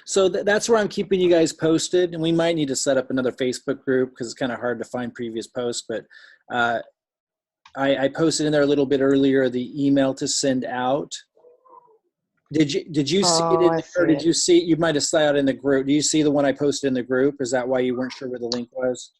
So that's where I'm keeping you guys posted, and we might need to set up another Facebook group because it's kind of hard to find previous posts, but I posted in there a little bit earlier the email to send out. Did you see it in or did you see, you might have saw it in the group. Do you see the one I posted in the group? Is that why you weren't sure where the link was?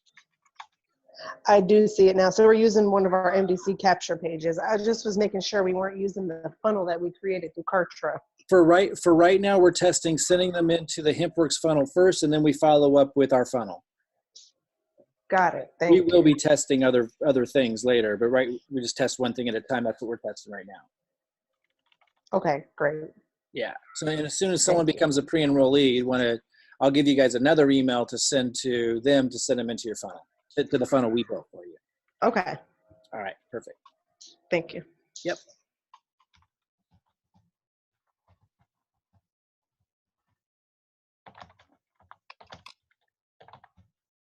I do see it now. So we're using one of our MDC capture pages. I just was making sure we weren't using the funnel that we created through Kartra.
for right now, we're testing sending them into the Hempworx funnel first, and then we follow up with our funnel.
Got it. Thank
We
you.
will be testing other things later, but we just test one thing at a time. That's what we're testing right now.
Okay, great.
Yeah. So as soon as someone becomes a pre-enrollee, I'll give you guys another email to send to them to send them into your funnel, to the funnel we built for you.
Okay.
All right. Perfect.
Thank you.
Yep.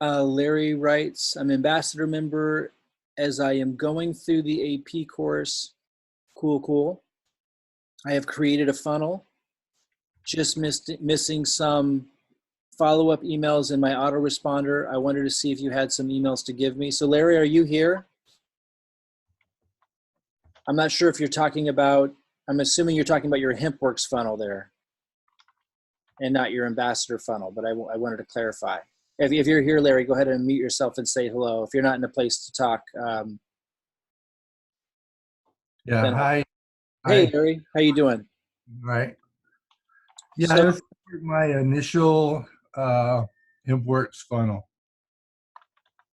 Larry writes, I'm ambassador member as I am going through the AP course. Cool. I have created a funnel, just missing some follow-up emails in my autoresponder. I wanted to see if you had some emails to give me. So Larry, are you here? I'm not sure if you're talking about, I'm assuming you're talking about your Hempworx funnel there and not your ambassador funnel, but I wanted to clarify. If you're here, Larry, go ahead and mute yourself and say hello. If you're not in a place to talk.
Yeah, hi.
Hey, Larry, how you doing?
Right. Yeah,
So,
this is my initial Hempworx funnel.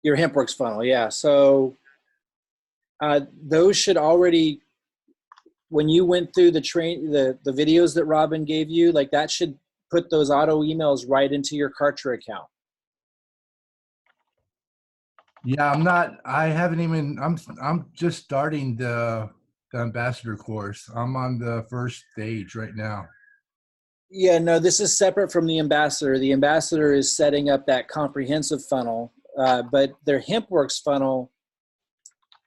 Your Hempworx funnel, yeah. So those should already, when you went through the videos that Robyn gave you, like that should put those auto emails right into your Kartra account.
Yeah, I'm just starting the ambassador course. I'm on the first stage right now.
Yeah, no, this is separate from the ambassador. The ambassador is setting up that comprehensive funnel, but their Hempworx funnel,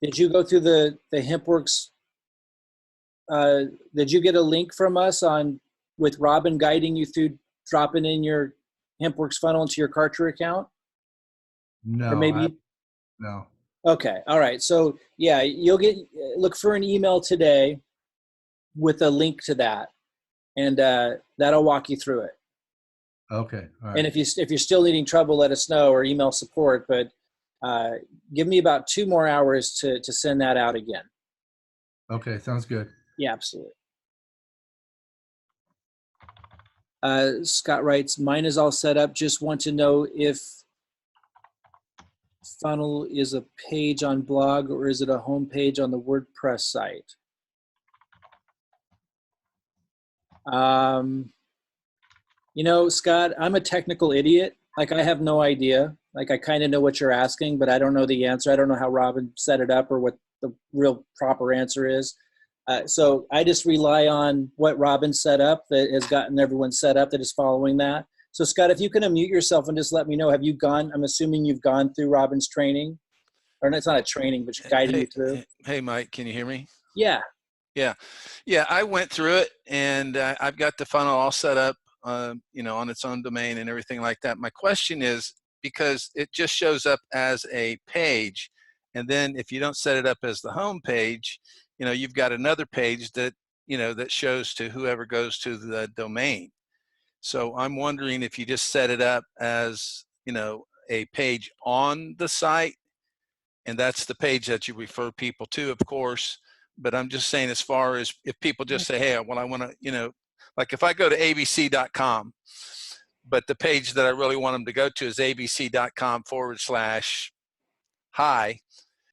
did you go through the Hempworx? Did you get a link from us with Robyn guiding you through dropping in your Hempworx funnel into your Kartra account?
No,
or maybe
no.
Okay, all right. So yeah, you'll look for an email today with a link to that, and that'll walk you through it.
Okay, all right.
And if you're still needing trouble, let us know or email support. But give me about 2 more hours to send that out again.
Okay, sounds good.
Yeah, absolutely. Scott writes, mine is all set up. Just want to know if funnel is a page on blog or is it a home page on the WordPress site? Scott, I'm a technical idiot. Like, I have no idea. Like, I kind of know what you're asking, but I don't know the answer. I don't know how Robyn set it up or what the real proper answer is. So I just rely on what Robyn set up that has gotten everyone set up that is following that. So Scott, if you can unmute yourself and just let me know, I'm assuming you've gone through Robyn's training, or it's not a training, but guiding you through.
Hey, Mike, can you hear me?
Yeah.
Yeah, I went through it, and I've got the funnel all set up, on its own domain and everything like that. My question is, because it just shows up as a page, and then if you don't set it up as the home page, you've got another page that, that shows to whoever goes to the domain. So I'm wondering if you just set it up as, a page on the site, and that's the page that you refer people to, of course. But I'm just saying, as far as if people just say, hey, well, I want to, like if I go to abc.com, but the page that I really want them to go to is abc.com/hi.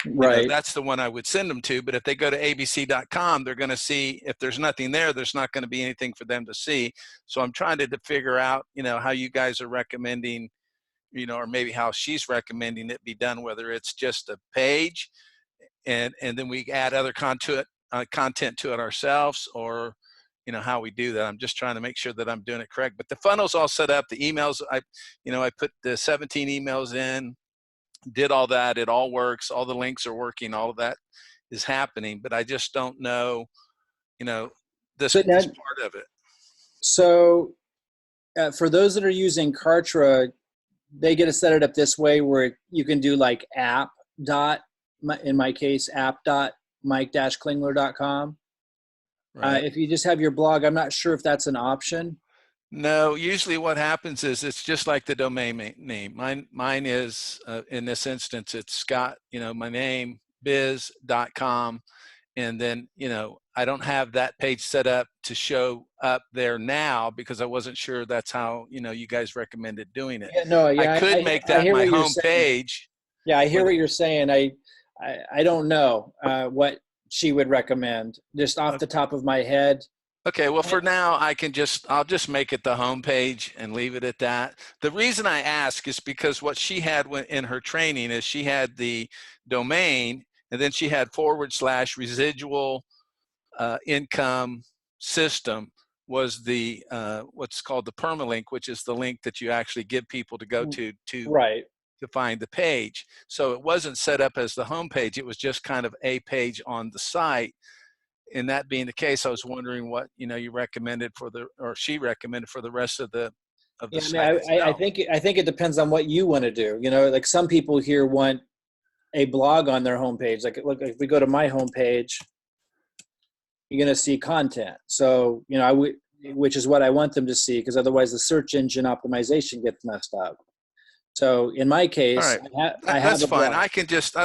Right.
That's the one I would send them to. But if they go to abc.com, they're going to see, if there's nothing there, there's not going to be anything for them to see. So I'm trying to figure out, how you guys are recommending, or maybe how she's recommending it be done, whether it's just a page and then we add other content to it ourselves, or, how we do that. I'm just trying to make sure that I'm doing it correct. But the funnel's all set up. The emails, I put the 17 emails in, did all that. It all works. All the links are working. All of that is happening. But I just don't know, this part of it.
So for those that are using Kartra, they get to set it up this way where you can do like in my case, app.mike-klingler.com.
Right.
If you just have your blog, I'm not sure if that's an option.
No, usually what happens is it's just like the domain name. Mine is, in this instance, it's Scott, my name, biz.com. And then, I don't have that page set up to show up there now because I wasn't sure that's how, you know, you guys recommended doing it.
Yeah, no, yeah,
I could make that my home page.
Yeah, I hear what you're saying. I don't know what she would recommend just off the top of my head.
Okay, well, for now, I'll just make it the home page and leave it at that. The reason I ask is because what she had in her training is she had the domain, and then she had / residual income system was the what's called the permalink, which is the link that you actually give people to go to
Right.
to find the page. So it wasn't set up as the home page. It was just kind of a page on the site. And that being the case, I was wondering what, you know, you recommended or she recommended for the rest of the site itself.
I think it depends on what you want to do. You know, like some people here want a blog on their homepage. Like, look, if we go to my homepage, you're going to see content. So, you know, which is what I want them to see, because otherwise the search engine optimization gets messed up. So in my case,
right. That's fine. I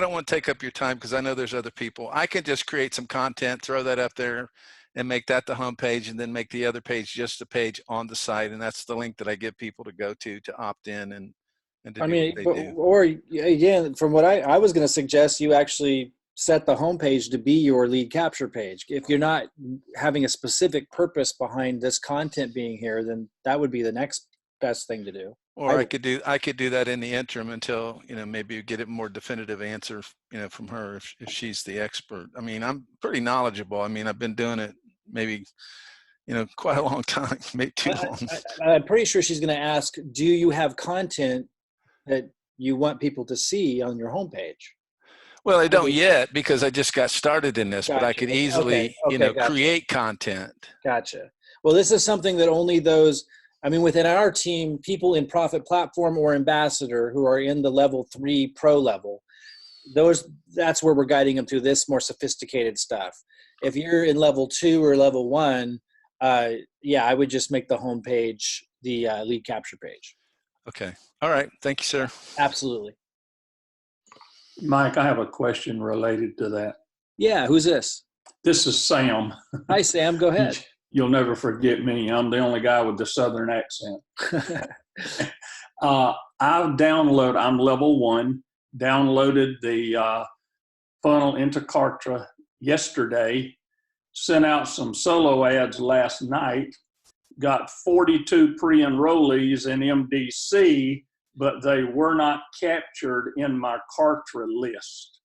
don't want to take up your time because I know there's other people. I can just create some content, throw that up there and make that the home page, and then make the other page just a page on the site. And that's the link that I give people to go to opt in and to do what they do.
Or again, from what I was going to suggest, you actually set the home page to be your lead capture page. If you're not having a specific purpose behind this content being here, then that would be the next best thing to do.
Or I could do that in the interim until, you know, maybe you get a more definitive answer, you know, from her if she's the expert. I mean, I'm pretty knowledgeable. I mean, I've been doing it maybe, you know, quite a long time, maybe too long.
I'm pretty sure she's going to ask, do you have content that you want people to see on your homepage?
Well, I don't yet because I just got started in this,
Gotcha.
But I could easily, you know,
gotcha.
Create content.
Gotcha. Well, this is something that only those, I mean, within our team, people in Profit Platform or Ambassador who are in the level 3 pro level, that's where we're guiding them to this more sophisticated stuff. If you're in level 2 or level 1, yeah, I would just make the home page the lead capture page.
Okay. All right. Thank you, sir.
Absolutely.
Mike, I have a question related to that.
Yeah, who's this?
This is Sam.
Hi, Sam. Go ahead.
You'll never forget me. I'm the only guy with the Southern accent. I'm level 1, downloaded the funnel into Kartra yesterday, sent out some solo ads last night, got 42 pre-enrollees in MDC, but they were not captured in my Kartra list.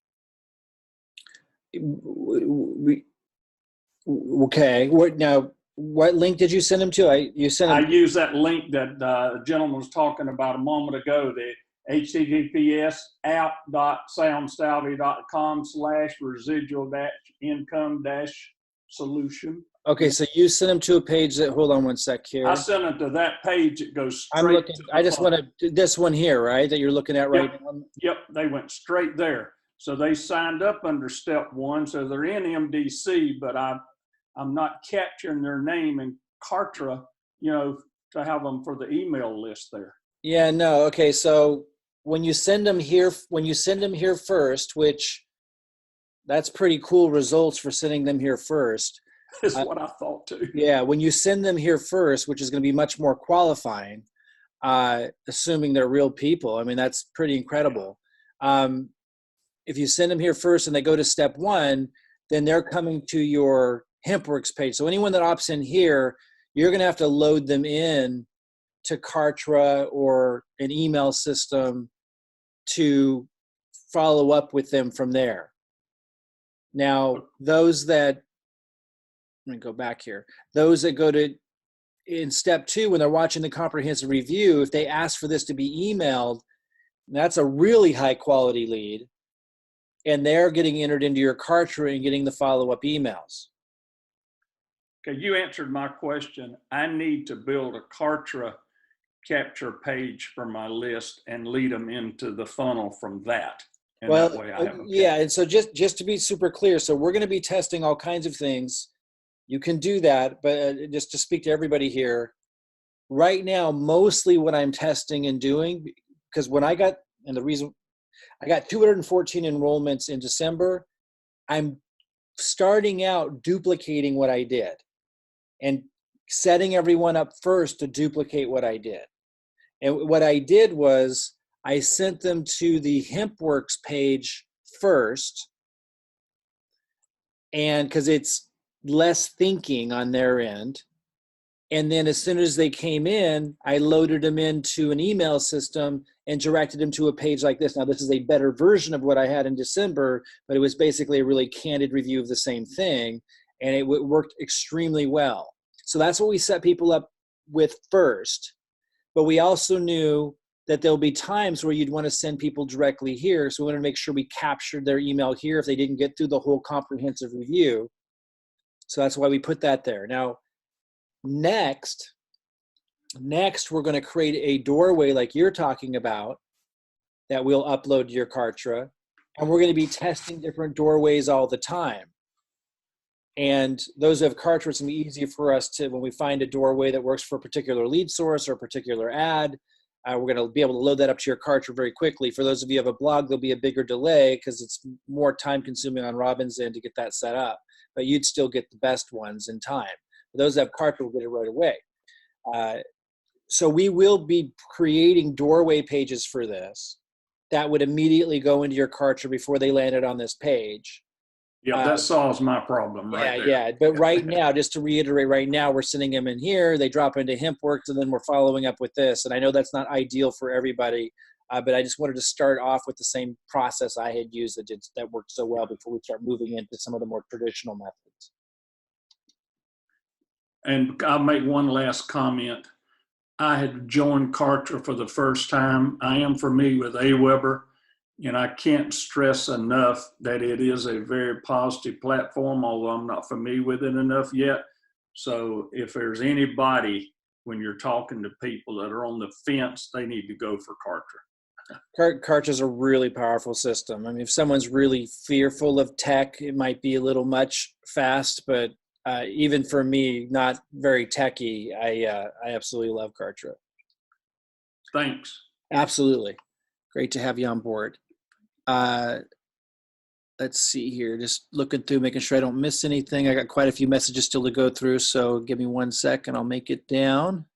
Okay. What link did you send them to? I used
that link that the gentleman was talking about a moment ago, the https://app.soundstavvy.com/residual-income-solution.
Okay, so you sent them to a page that, hold on one sec here.
I sent them to that page. It goes straight to
I just want to, this one here, right, that you're looking at right now?
Yep, they went straight there. So they signed up under step 1, so they're in MDC, but I'm not capturing their name in Kartra, you know, to have them for the email list there.
Yeah, no, okay, so when you send them here first, which that's pretty cool results for sending them here first.
That's what I thought too.
Yeah, when you send them here first, which is going to be much more qualifying, assuming they're real people, I mean, that's pretty incredible. If you send them here first and they go to step 1, then they're coming to your Hempworx page. So anyone that opts in here, you're going to have to load them in to Kartra or an email system to follow up with them from there. Now, those that, let me go back here. Those that go to, in step 2, when they're watching the comprehensive review, if they ask for this to be emailed, that's a really high quality lead. And they're getting entered into your Kartra and getting the follow-up emails.
Okay, you answered my question. I need to build a Kartra capture page for my list and lead them into the funnel from that. And
well,
that way I have
yeah, and so just to be super clear, so we're going to be testing all kinds of things. You can do that, but just to speak to everybody here, right now, mostly what I'm testing and doing, because when I got 214 enrollments in December, I'm starting out duplicating what I did and setting everyone up first to duplicate what I did. And what I did was I sent them to the Hempworx page first, and because it's less thinking on their end. And then as soon as they came in, I loaded them into an email system and directed them to a page like this. Now, this is a better version of what I had in December, but it was basically a really candid review of the same thing, and it worked extremely well. So that's what we set people up with first. But we also knew that there'll be times where you'd want to send people directly here. So we wanted to make sure we captured their email here if they didn't get through the whole comprehensive review. So that's why we put that there. Now, next, we're going to create a doorway like you're talking about that we'll upload to your Kartra. And we're going to be testing different doorways all the time. And those who have Kartra, it's going to be easier for us to, when we find a doorway that works for a particular lead source or a particular ad, we're going to be able to load that up to your Kartra very quickly. For those of you who have a blog, there'll be a bigger delay because it's more time consuming on Robyn's end to get that set up. But you'd still get the best ones in time. For those that have Kartra, will get it right away. So we will be creating doorway pages for this that would immediately go into your Kartra before they landed on this page.
Yeah, that solves my problem right there.
Yeah. But right now, just to reiterate, right now we're sending them in here. They drop into Hempworx, and then we're following up with this. And I know that's not ideal for everybody, but I just wanted to start off with the same process I had used that worked so well before we start moving into some of the more traditional methods.
And I'll make one last comment. I had joined Kartra for the first time. I am familiar with Aweber, and I can't stress enough that it is a very positive platform, although I'm not familiar with it enough yet. So if there's anybody, when you're talking to people that are on the fence, they need to go for Kartra.
Kartra is a really powerful system. I mean, if someone's really fearful of tech, it might be a little much fast, but even for me, not very techy, I absolutely love Kartra.
Thanks.
Absolutely. Great to have you on board. Let's see here. Just looking through, making sure I don't miss anything. I got quite a few messages still to go through, so give me 1 second. I'll make it down.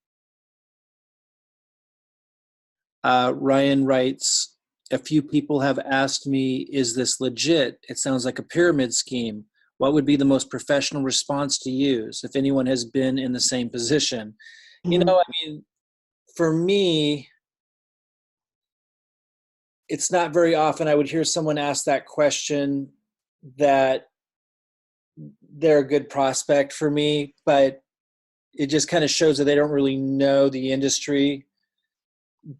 Ryan writes, a few people have asked me, is this legit? It sounds like a pyramid scheme. What would be the most professional response to use if anyone has been in the same position? You know, I mean, for me, it's not very often I would hear someone ask that question that they're a good prospect for me, but it just kind of shows that they don't really know the industry.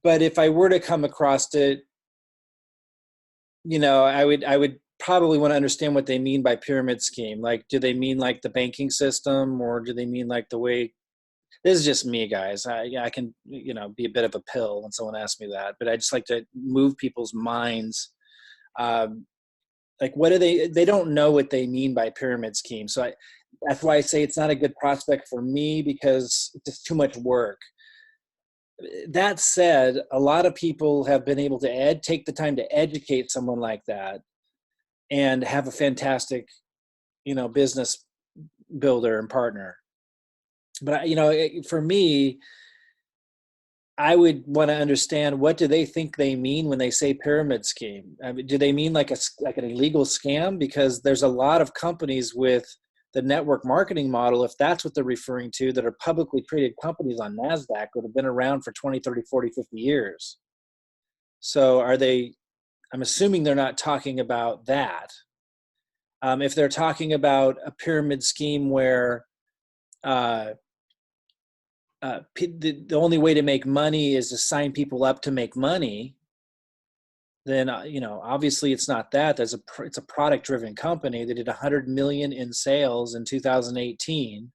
But if I were to come across it, you know, I would probably want to understand what they mean by pyramid scheme. Like, do they mean like the banking system, or do they mean like the way? This is just me, guys. I can, you know, be a bit of a pill when someone asks me that, but I just like to move people's minds. Like, what do they don't know what they mean by pyramid scheme. So that's why I say it's not a good prospect for me, because it's just too much work. That said, a lot of people have been able to take the time to educate someone like that and have a fantastic, you know, business builder and partner. But, you know, for me, I would want to understand, what do they think they mean when they say pyramid scheme? I mean, do they mean like an illegal scam? Because there's a lot of companies with the network marketing model, if that's what they're referring to, that are publicly traded companies on NASDAQ that have been around for 20, 30, 40, 50 years. So I'm assuming they're not talking about that. If they're talking about a pyramid scheme where the only way to make money is to sign people up to make money, then you know, obviously it's not that. It's a product-driven company. They did 100 million in sales in 2018.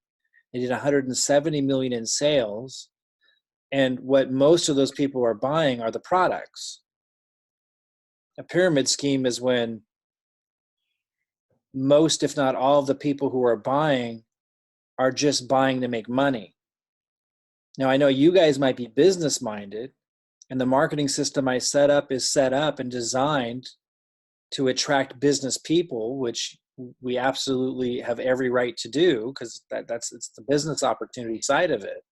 They did 170 million in sales, and what most of those people are buying are the products. A pyramid scheme is when most, if not all, of the people who are buying are just buying to make money. Now, I know you guys might be business-minded, and the marketing system I set up is set up and designed to attract business people, which we absolutely have every right to do, because it's the business opportunity side of it.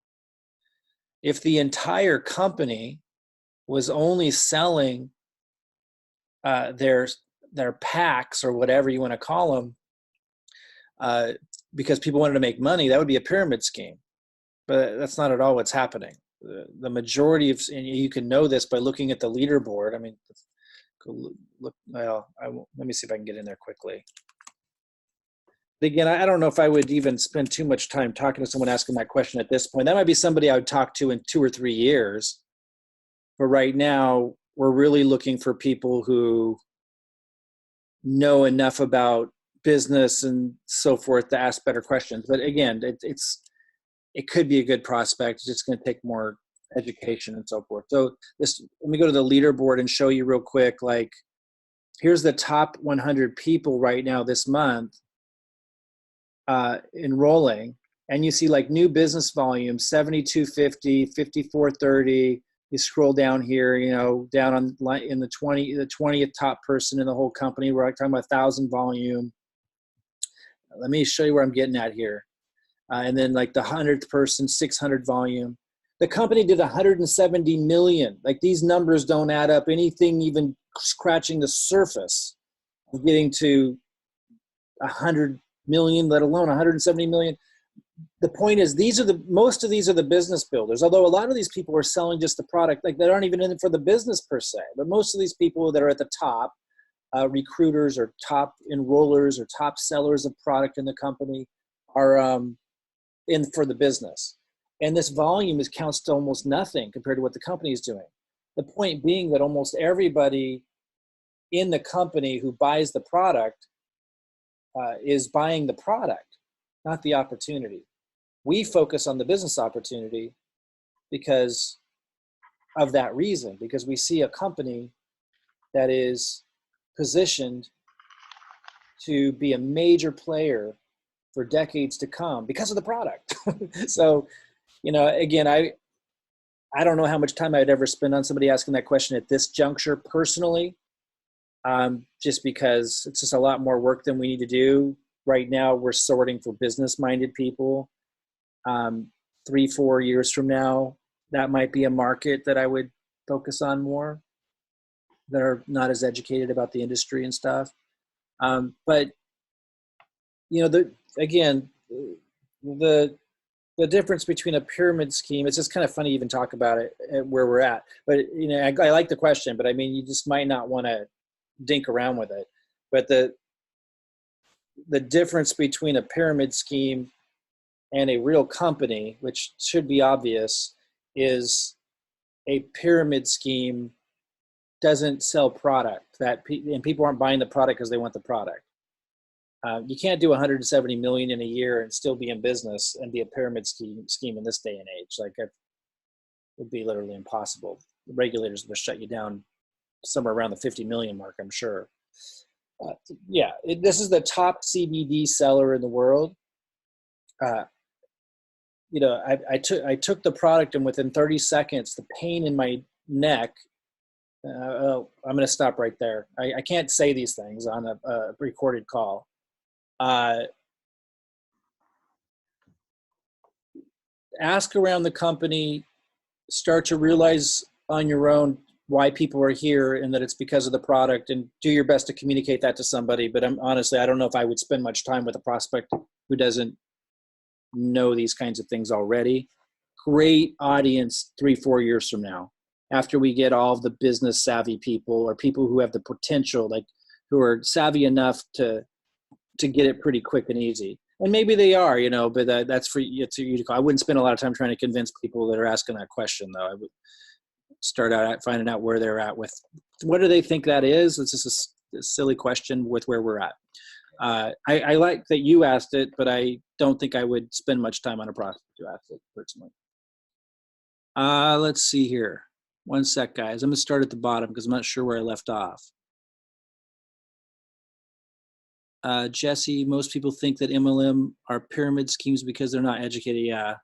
If the entire company was only selling their packs or whatever you want to call them, because people wanted to make money, that would be a pyramid scheme. But that's not at all what's happening. The majority of, and you can know this by looking at the leaderboard. I mean, look. Well, let me see if I can get in there quickly. Again, I don't know if I would even spend too much time talking to someone asking that question at this point. That might be somebody I would talk to in 2 or 3 years. But right now, we're really looking for people who know enough about business and so forth to ask better questions. But again, it could be a good prospect. It's just going to take more education and so forth. So let me go to the leaderboard and show you real quick. Like, here's the top 100 people right now this month enrolling, and you see like new business volume 7250, 5430. You scroll down here, down in the 20th top person in the whole company. We're talking about 1,000 volume. Let me show you where I'm getting at here. And then like the 100th person, 600 volume. The company did 170 million. Like, these numbers don't add up anything even scratching the surface of getting to 100 million, let alone 170 million. The point is, most of these are the business builders. Although a lot of these people are selling just the product, like they aren't even in it for the business per se. But most of these people that are at the top, recruiters or top enrollers or top sellers of product in the company, are in for the business. And this volume counts to almost nothing compared to what the company is doing. The point being that almost everybody in the company who buys the product is buying the product, not the opportunity. We focus on the business opportunity because of that reason, because we see a company that is positioned to be a major player for decades to come because of the product. So, again, I don't know how much time I'd ever spend on somebody asking that question at this juncture personally, just because it's just a lot more work than we need to do. Right now, we're sorting for business-minded people. 3-4 years from now, that might be a market that I would focus on more, that are not as educated about the industry and stuff. But, the difference between a pyramid scheme, it's just kind of funny to even talk about it where we're at. But, I like the question, but I mean, you just might not want to dink around with it. But the difference between a pyramid scheme and a real company, which should be obvious, is a pyramid scheme doesn't sell product, and people aren't buying the product because they want the product. You can't do 170 million in a year and still be in business and be a pyramid scheme in this day and age. Like, it would be literally impossible. The regulators would shut you down somewhere around the 50 million mark, I'm sure. This is the top CBD seller in the world. I took the product, and within 30 seconds, the pain in my neck. I'm going to stop right there. I can't say these things on a recorded call. Ask around the company, start to realize on your own why people are here and that it's because of the product, and do your best to communicate that to somebody. But honestly, I don't know if I would spend much time with a prospect who doesn't know these kinds of things already. Great audience 3-4 years from now, after we get all of the business savvy people, or people who have the potential, like who are savvy enough to get it pretty quick and easy. And maybe they are, but that's for you to call. I wouldn't spend a lot of time trying to convince people that are asking that question, though. I would start out at finding out where they're at with, what do they think that is? It's just a silly question with where we're at. I like that you asked it, but I don't think I would spend much time on a prospect who asked it personally. Let's see here. One sec, guys. I'm going to start at the bottom because I'm not sure where I left off. Jesse, most people think that MLM are pyramid schemes because they're not educated. Yeah,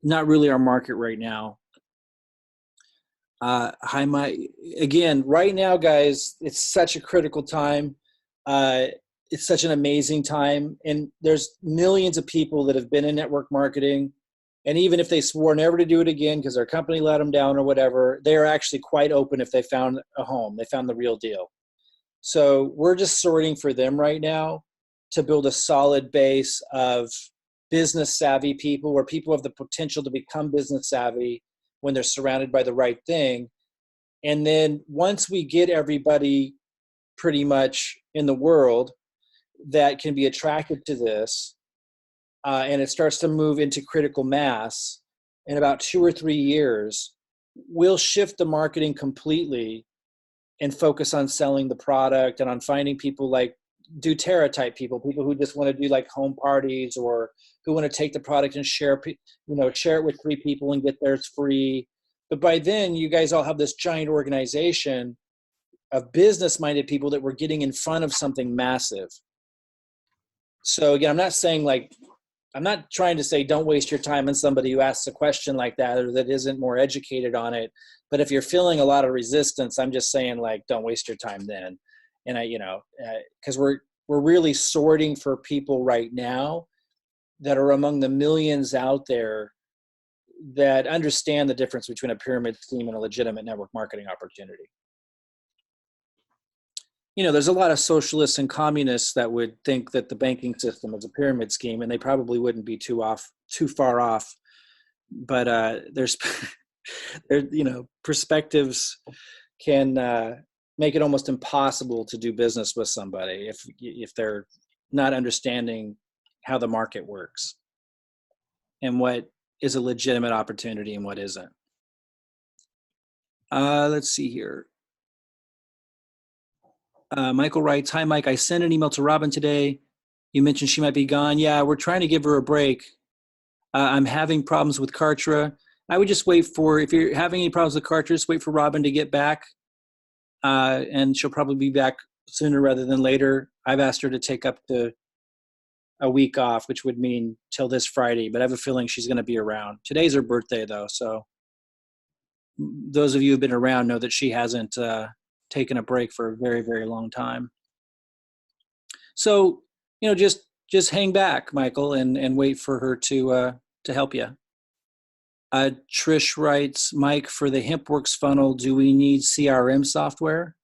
not really our market right now. Hi, Mike. Again, right now, guys, it's such a critical time. it's such an amazing time. And there's millions of people that have been in network marketing. And even if they swore never to do it again because their company let them down or whatever, they're actually quite open if they found a home. They found the real deal. So we're just sorting for them right now to build a solid base of business savvy people, where people have the potential to become business savvy when they're surrounded by the right thing. And then once we get everybody pretty much in the world that can be attracted to this, and it starts to move into critical mass, in about 2 or 3 years, we'll shift the marketing completely and focus on selling the product and on finding people like doTERRA type people who just want to do like home parties, or who want to take the product and share it with 3 people and get theirs free. But by then, you guys all have this giant organization of business-minded people that were getting in front of something massive. So again, I'm not trying to say don't waste your time on somebody who asks a question like that or that isn't more educated on it. But if you're feeling a lot of resistance, I'm just saying, like, don't waste your time then. And because we're really sorting for people right now that are among the millions out there that understand the difference between a pyramid scheme and a legitimate network marketing opportunity. There's a lot of socialists and communists that would think that the banking system is a pyramid scheme, and they probably wouldn't be too far off. But there's perspectives can make it almost impossible to do business with somebody if they're not understanding how the market works and what is a legitimate opportunity and what isn't. Let's see here. Michael writes, "Hi, Mike. I sent an email to Robyn today. You mentioned she might be gone. Yeah, we're trying to give her a break. I'm having problems with Kartra. I would just wait if you're having any problems with Kartra, just wait for Robyn to get back. And she'll probably be back sooner rather than later. I've asked her to take up to a week off, which would mean till this Friday, but I have a feeling she's going to be around. Today's her birthday, though, so those of you who've been around know that she hasn't taken a break for a very, very long time. So, just hang back, Michael, and wait for her to help you. Trish writes, Mike, for the Hempworx funnel, do we need CRM software?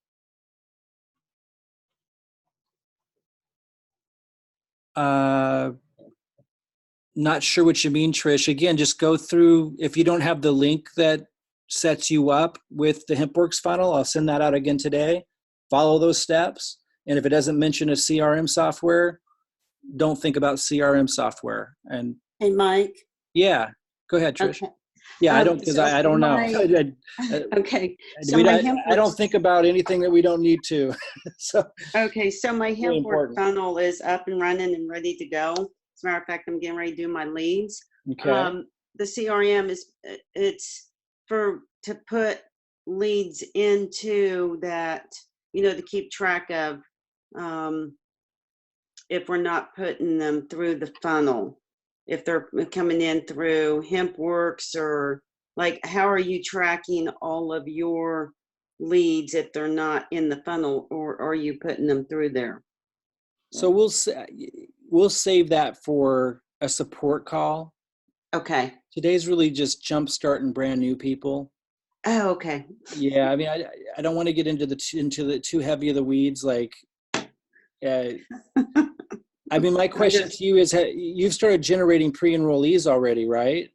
Not sure what you mean, Trish. Again, just go through, if you don't have the link that sets you up with the Hempworx funnel, I'll send that out again today. Follow those steps. And if it doesn't mention a CRM software, don't think about CRM software. And
hey, Mike.
Yeah, go ahead, Trish.
Okay.
Yeah, I don't know.
Okay. So
I don't think about anything that we don't need to. So
my Hempworx funnel is up and running and ready to go. As a matter of fact, I'm getting ready to do my leads.
Okay.
The CRM it's to put leads into that, to keep track of if we're not putting them through the funnel. If they're coming in through Hempworx, or how are you tracking all of your leads if they're not in the funnel, or are you putting them through there?
So we'll save that for a support call.
Okay.
Today's really just jumpstarting brand new people.
Oh, okay.
Yeah, I mean, I don't want to get into the too heavy of the weeds. I mean, my question to you is, you've started generating pre-enrollees already, right?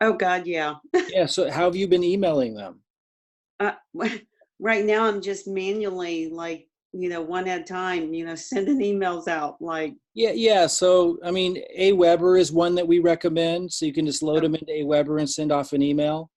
Oh, God, yeah.
Yeah, so how have you been emailing them?
Right now, I'm just manually, one at a time, sending emails out.
Yeah. So, I mean, Aweber is one that we recommend. So you can just load them into Aweber and send off an email.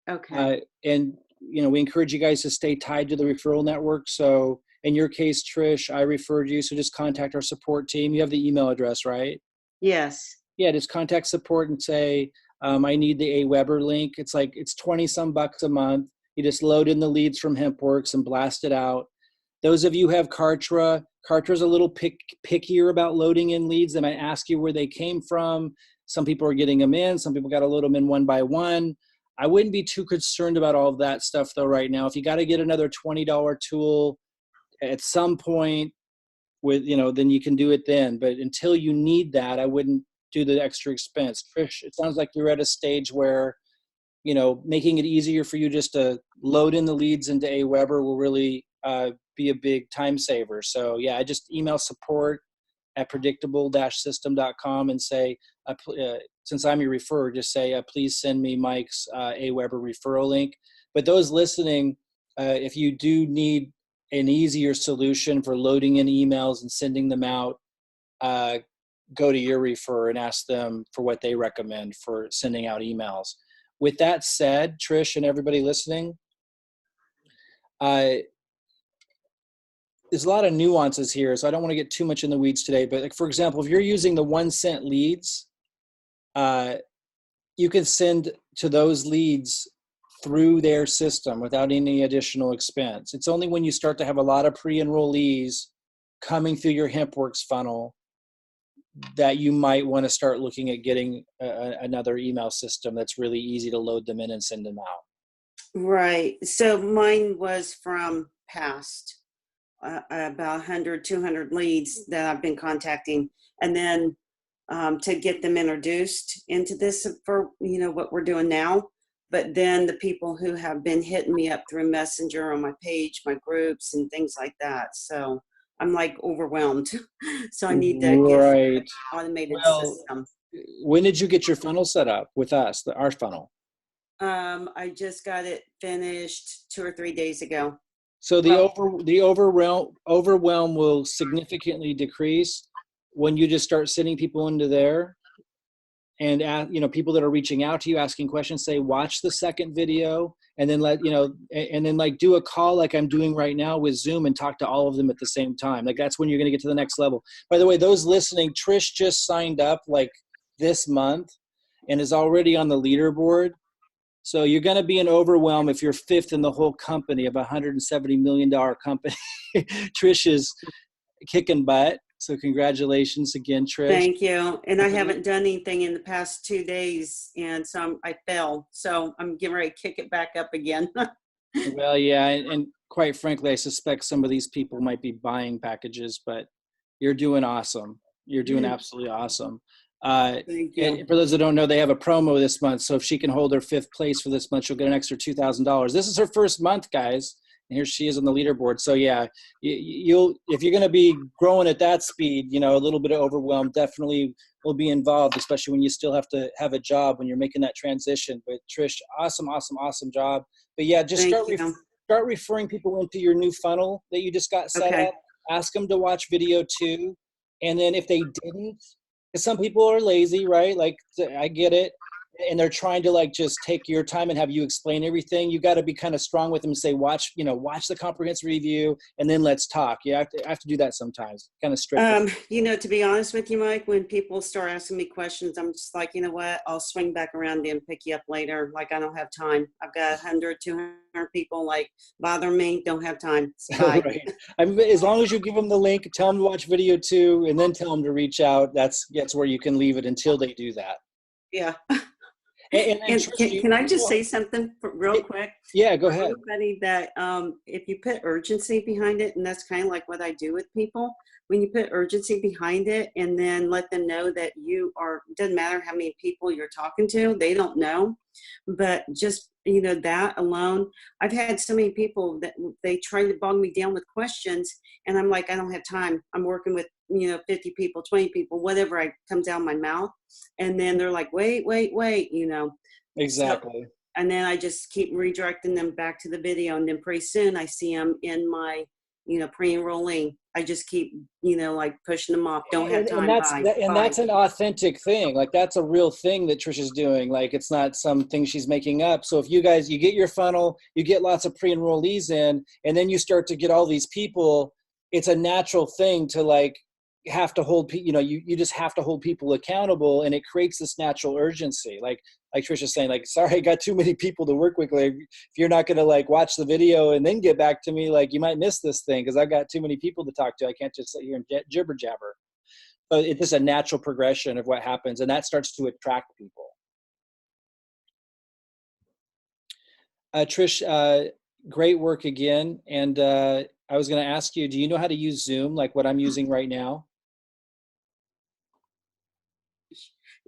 Okay.
And, we encourage you guys to stay tied to the referral network. So in your case, Trish, I referred you. So just contact our support team. You have the email address, right?
Yes.
Yeah, just contact support and say, I need the Aweber link. It's $20-some a month. You just load in the leads from Hempworx and blast it out. Those of you who have Kartra, Kartra's a little pickier about loading in leads. They might ask you where they came from. Some people are getting them in. Some people got to load them in one by one. I wouldn't be too concerned about all of that stuff, though, right now. If you got to get another $20 tool at some point, with, then you can do it then. But until you need that, I wouldn't do the extra expense. Trish, it sounds like you're at a stage where, making it easier for you just to load in the leads into Aweber will really be a big time saver. So yeah, I just email support@predictable-system.com and say, since I'm your referrer, just say, please send me Mike's Aweber referral link. But those listening, if you do need an easier solution for loading in emails and sending them out, go to your referrer and ask them for what they recommend for sending out emails. With that said, Trish and everybody listening, there's a lot of nuances here, so I don't want to get too much in the weeds today. But like, for example, if you're using the 1 cent leads, you can send to those leads through their system without any additional expense. It's only when you start to have a lot of pre-enrollees coming through your Hempworx funnel that you might want to start looking at getting another email system that's really easy to load them in and send them out.
Right. So mine was from past about 100, 200 leads that I've been contacting. And then to get them introduced into this for, what we're doing now. But then the people who have been hitting me up through Messenger on my page, my groups and things like that. So I'm like overwhelmed. So I need to get an automated system.
When did you get your funnel set up with us, our funnel?
I just got it finished 2 or 3 days ago.
So the overwhelm will significantly decrease when you just start sending people into there, and people that are reaching out to you asking questions, say watch the second video, and then do a call like I'm doing right now with Zoom and talk to all of them at the same time. Like that's when you're going to get to the next level. By the way, those listening, Trish just signed up like this month and is already on the leaderboard. So you're going to be an overwhelm if you're 5th in the whole company of a $170 million company. Trish is kicking butt. So congratulations again, Trish.
Thank you. And I haven't done anything in the past 2 days, and so I fell. So I'm getting ready to kick it back up again.
Well, yeah, and quite frankly, I suspect some of these people might be buying packages, but you're doing awesome. You're doing absolutely awesome.
Thank you.
And for those that don't know, they have a promo this month. So if she can hold her 5th place for this month, she'll get an extra $2,000. This is her first month, guys. And here she is on the leaderboard. So yeah, if you're going to be growing at that speed, a little bit of overwhelm definitely will be involved, especially when you still have to have a job when you're making that transition. But Trish, awesome job. But yeah, just start referring people into your new funnel that you just got set up. Ask them to watch video 2. And then if they didn't, because some people are lazy, right? Like, I get it. And they're trying to like just take your time and have you explain everything. You got to be kind of strong with them and say, watch the comprehensive review and then let's talk. You have to do that sometimes. Kind of strict.
To be honest with you, Mike, when people start asking me questions, I'm just like, you know what? I'll swing back around and pick you up later. Like, I don't have time. I've got 100, 200 people like bother me. Don't have time. Bye.
Right. As long as you give them the link, tell them to watch video 2 and then tell them to reach out. That's where you can leave it until they do that.
Yeah.
And
can I just say something real quick?
Yeah, go ahead.
Everybody that if you put urgency behind it, and that's kind of like what I do with people, when you put urgency behind it and then let them know that doesn't matter how many people you're talking to, they don't know, but just, that alone, I've had so many people that they try to bog me down with questions and I'm like, I don't have time. I'm working with, 50 people, 20 people, whatever comes out of my mouth. And then they're like, wait.
Exactly.
So, and then I just keep redirecting them back to the video. And then pretty soon I see them in my, pre-enrolling. I just keep, like pushing them off. Don't have time.
That's an authentic thing. Like that's a real thing that Trish is doing. Like it's not something she's making up. So if you get your funnel, you get lots of pre-enrollees in, and then you start to get all these people, it's a natural thing to like, have to hold you just have to hold people accountable, and it creates this natural urgency. Like Trisha's saying, like, sorry, I got too many people to work with. Like, if you're not going to like watch the video and then get back to me, like you might miss this thing because I've got too many people to talk to. I can't just sit here and jibber jabber. But it's just a natural progression of what happens, and that starts to attract people. Trish, great work again, and I was going to ask you, do you know how to use Zoom like what I'm using right now?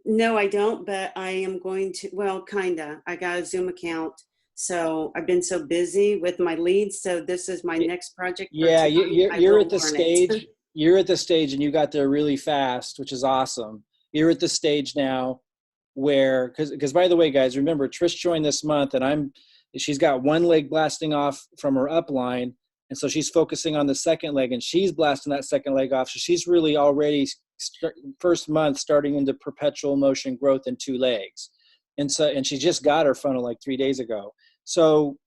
No, I don't, but I am going to, well, kinda. I got a Zoom account. So I've been so busy with my leads. So this is my next project for
Yeah,
tonight. I
you're
will
at the
learn it.
stage. You're at the stage, and you got there really fast, which is awesome. You're at the stage now where, because by the way, guys, remember Trish joined this month, and she's got one leg blasting off from her upline, and so she's focusing on the second leg, and she's blasting that second leg off. So she's really already first month starting into perpetual motion growth in 2 legs, and she just got her funnel like 3 days ago. So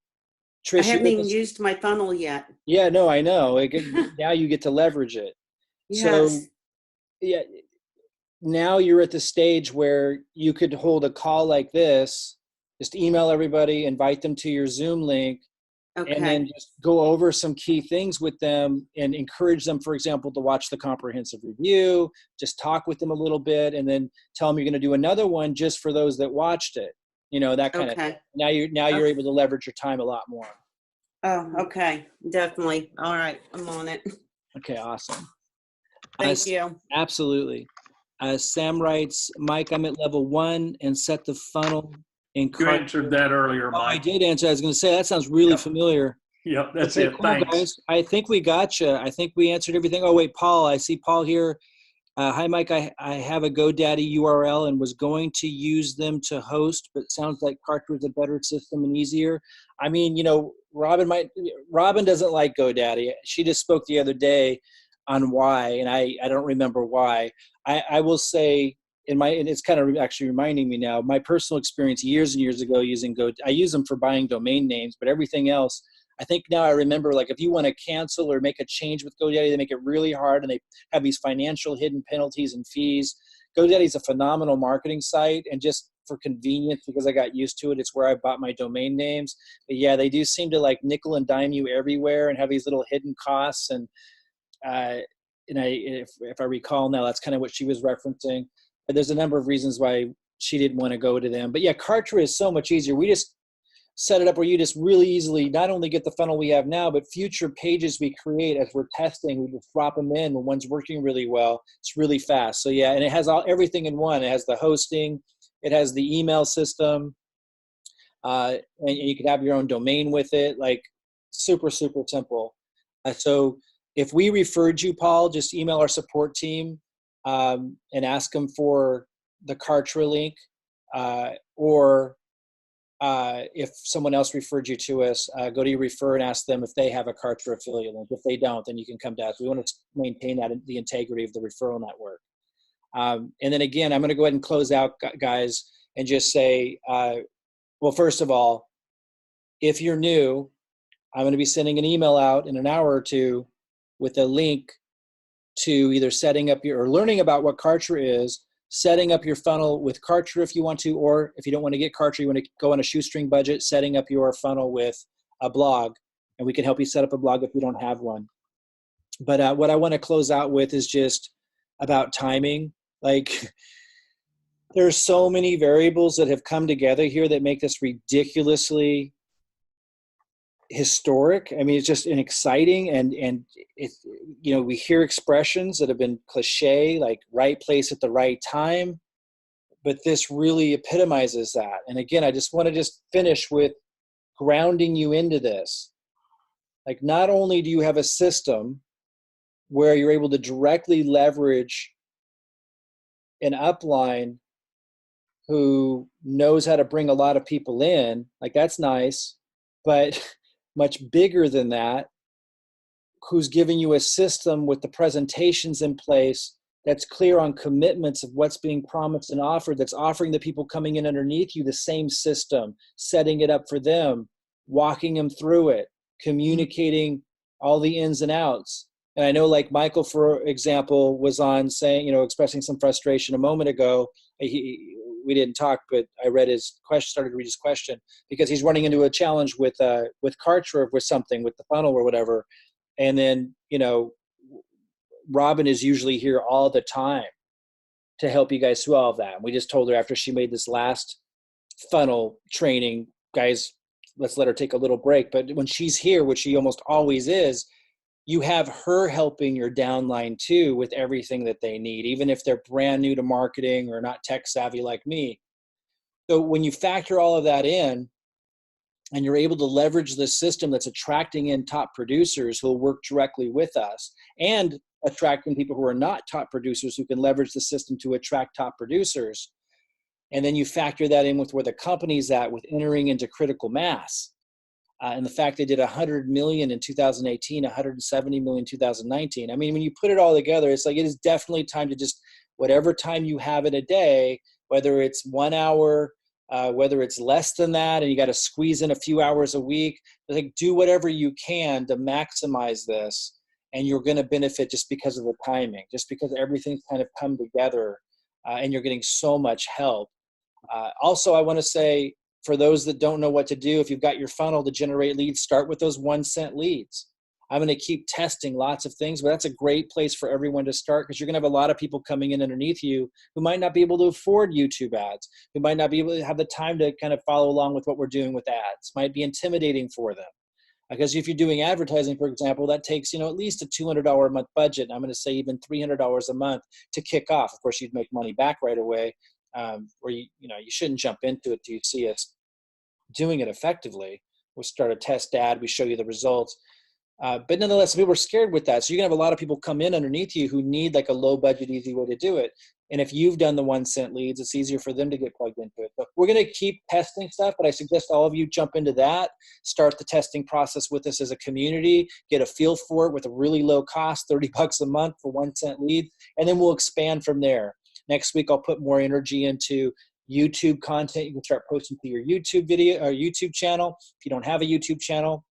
Trish,
I haven't even used my funnel yet.
yeah, no, I know. Now you get to leverage it.
Yes.
So, yeah, now you're at the stage where you could hold a call like this, just email everybody, invite them to your Zoom link, and then just go over some key things with them and encourage them, for example, to watch the comprehensive review, just talk with them a little bit, and then tell them you're going to do another one just for those that watched it. You know, that kind of thing. Now you're able to leverage your time a lot more.
Oh, okay. Definitely. All right. I'm on it.
Okay, awesome.
Thank you.
Absolutely. Sam writes, Mike, I'm at level 1 and set the funnel in Kartra.
You answered that earlier, Mike.
I did answer. I was going to say, that sounds really familiar.
Yep, that's
okay,
it.
Cool,
thanks.
Guys. I think we got you. I think we answered everything. Oh, wait, Paul. I see Paul here. Hi, Mike. I have a GoDaddy URL and was going to use them to host, but sounds like Kartra is a better system and easier. I mean, you know, Robyn doesn't like GoDaddy. She just spoke the other day on why, and I don't remember why. I will say, and it's kind of actually reminding me now, my personal experience years and years ago using I use them for buying domain names, but everything else, I think now I remember, like if you want to cancel or make a change with GoDaddy, they make it really hard, and they have these financial hidden penalties and fees. GoDaddy is a phenomenal marketing site, and just for convenience, because I got used to it, it's where I bought my domain names. But yeah, they do seem to like nickel and dime you everywhere and have these little hidden costs. And if I recall now, that's kind of what she was referencing. But there's a number of reasons why she didn't want to go to them. But yeah, Kartra is so much easier. We just set it up where you just really easily not only get the funnel we have now, but future pages we create as we're testing, we just drop them in when one's working really well. It's really fast. So yeah, and it has everything in one. It has the hosting, it has the email system, and you can have your own domain with it. Like super, super simple. So if we referred you, Paul, just email our support team and ask them for the Kartra link, or if someone else referred you to us, go to your refer and ask them if they have a Kartra affiliate link. If they don't, then you can come to us. We want to maintain the integrity of the referral network. And then again, I'm going to go ahead and close out, guys, and just say, well, first of all, if you're new, I'm going to be sending an email out in an hour or two with a link to either setting up or learning about what Kartra is, setting up your funnel with Kartra if you want to, or if you don't want to get Kartra, you want to go on a shoestring budget, setting up your funnel with a blog, and we can help you set up a blog if you don't have one. But what I want to close out with is just about timing. Like, there's so many variables that have come together here that make this ridiculously historic. I mean, it's just an exciting, and it, you know, we hear expressions that have been cliche, like right place at the right time, but this really epitomizes that. And again, I just want to finish with grounding you into this. Like, not only do you have a system where you're able to directly leverage an upline who knows how to bring a lot of people in, like that's nice, but much bigger than that, who's giving you a system with the presentations in place that's clear on commitments of what's being promised and offered, that's offering the people coming in underneath you the same system, setting it up for them, walking them through it, communicating all the ins and outs. And I know, like Michael, for example, was on saying, you know, expressing some frustration a moment ago. We didn't talk, but I read his question, started to read his question, because he's running into a challenge with Kartra, with something, with the funnel or whatever. And then, you know, Robyn is usually here all the time to help you guys through all of that. And we just told her after she made this last funnel training, guys, let's let her take a little break. But when she's here, which she almost always is, you have her helping your downline too with everything that they need, even if they're brand new to marketing or not tech savvy like me. So when you factor all of that in, and you're able to leverage this system that's attracting in top producers who will work directly with us, and attracting people who are not top producers who can leverage the system to attract top producers. And then you factor that in with where the company's at with entering into critical mass. And the fact they did 100 million in 2018, 170 million in 2019. I mean, when you put it all together, it's like it is definitely time to just, whatever time you have in a day, whether it's 1 hour, whether it's less than that, and you got to squeeze in a few hours a week, like do whatever you can to maximize this. And you're going to benefit just because of the timing, just because everything's kind of come together, and you're getting so much help. Also, I want to say, for those that don't know what to do, if you've got your funnel to generate leads, start with those 1 cent leads. I'm going to keep testing lots of things, but that's a great place for everyone to start, because you're going to have a lot of people coming in underneath you who might not be able to afford YouTube ads, who might not be able to have the time to kind of follow along with what we're doing with ads. Might be intimidating for them. Because if you're doing advertising, for example, that takes, at least a $200 a month budget. I'm going to say even $300 a month to kick off. Of course, you'd make money back right away, or you shouldn't jump into it till you see us doing it effectively. We'll start a test ad. We show you the results. But nonetheless, people are scared with that. So you're going to have a lot of people come in underneath you who need like a low budget, easy way to do it. And if you've done the 1 cent leads, it's easier for them to get plugged into it. But we're going to keep testing stuff, but I suggest all of you jump into that, start the testing process with us as a community, get a feel for it with a really low cost, $30 a month for 1 cent lead, and then we'll expand from there. Next week, I'll put more energy into YouTube content. You can start posting to your YouTube video or YouTube channel. If you don't have a YouTube channel,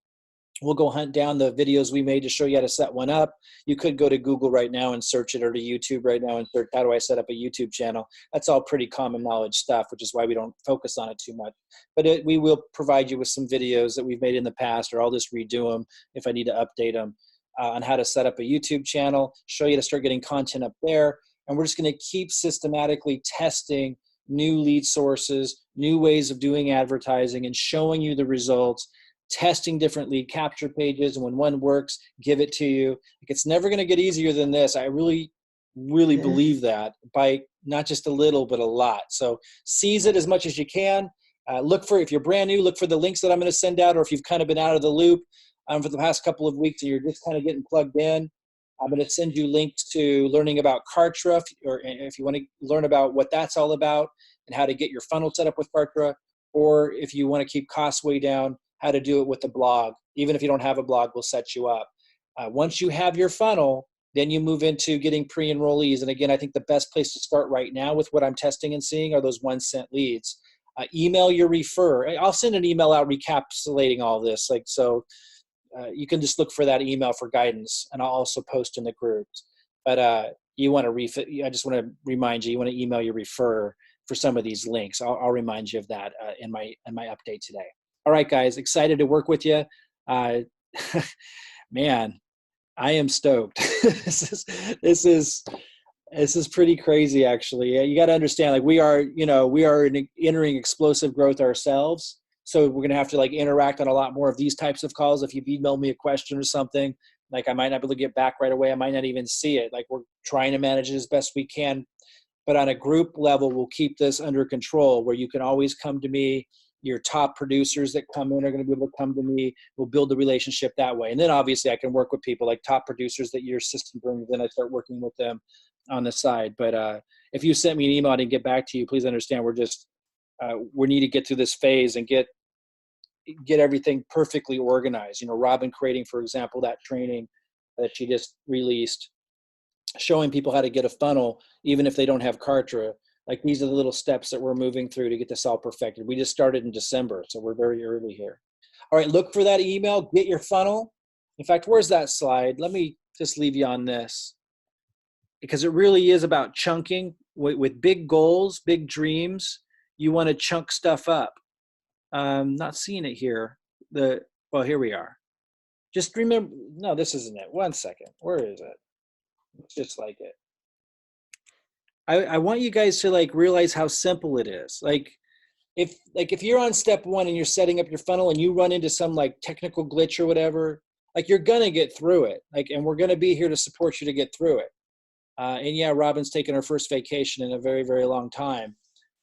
we'll go hunt down the videos we made to show you how to set one up. You could go to Google right now and search it, or to YouTube right now and search, how do I set up a YouTube channel? That's all pretty common knowledge stuff, which is why we don't focus on it too much. But we will provide you with some videos that we've made in the past, or I'll just redo them if I need to update them, on how to set up a YouTube channel, show you to start getting content up there. And we're just going to keep systematically testing new lead sources, new ways of doing advertising, and showing you the results, testing different lead capture pages, and when one works, give it to you. Like, it's never going to get easier than this. I really believe that, by not just a little, but a lot. So seize it as much as you can. If you're brand new, look for the links that I'm going to send out, or if you've kind of been out of the loop for the past couple of weeks and you're just kind of getting plugged in, I'm going to send you links to learning about Kartra, or if you want to learn about what that's all about and how to get your funnel set up with Kartra, or if you want to keep costs way down, how to do it with the blog. Even if you don't have a blog, we'll set you up. Once you have your funnel, then you move into getting pre-enrollees. And again, I think the best place to start right now with what I'm testing and seeing are those 1 cent leads. Email your refer. I'll send an email out recapitulating all this. You can just look for that email for guidance, and I'll also post in the groups. But you want to I just want to remind you, you want to email your refer for some of these links. I'll remind you of that in my update today. All right, guys, excited to work with you. Man, I am stoked. This is pretty crazy, actually. You got to understand, we are entering explosive growth ourselves. So we're going to have to interact on a lot more of these types of calls. If you've emailed me a question or something, I might not be able to get back right away. I might not even see it. We're trying to manage it as best we can. But on a group level, we'll keep this under control, where you can always come to me. Your top producers that come in are going to be able to come to me. We'll build the relationship that way. And then obviously I can work with people like top producers that your system brings, then I start working with them on the side. But if you sent me an email, I didn't get back to you, please understand we need to get through this phase and get everything perfectly organized. Robyn creating, for example, that training that she just released, showing people how to get a funnel, even if they don't have Kartra. These are the little steps that we're moving through to get this all perfected. We just started in December, so we're very early here. All right, look for that email, get your funnel. In fact, where's that slide? Let me just leave you on this, because it really is about chunking. With big goals, big dreams, you want to chunk stuff up. Not seeing it here. Well, here we are. Just remember, no, this isn't it. 1 second. Where is it? It's just like it. I want you guys to realize how simple it is. If you're on step 1 and you're setting up your funnel and you run into some technical glitch or whatever, like you're going to get through it. Like, and we're going to be here to support you to get through it. And yeah, Robyn's taken her first vacation in a very, very long time.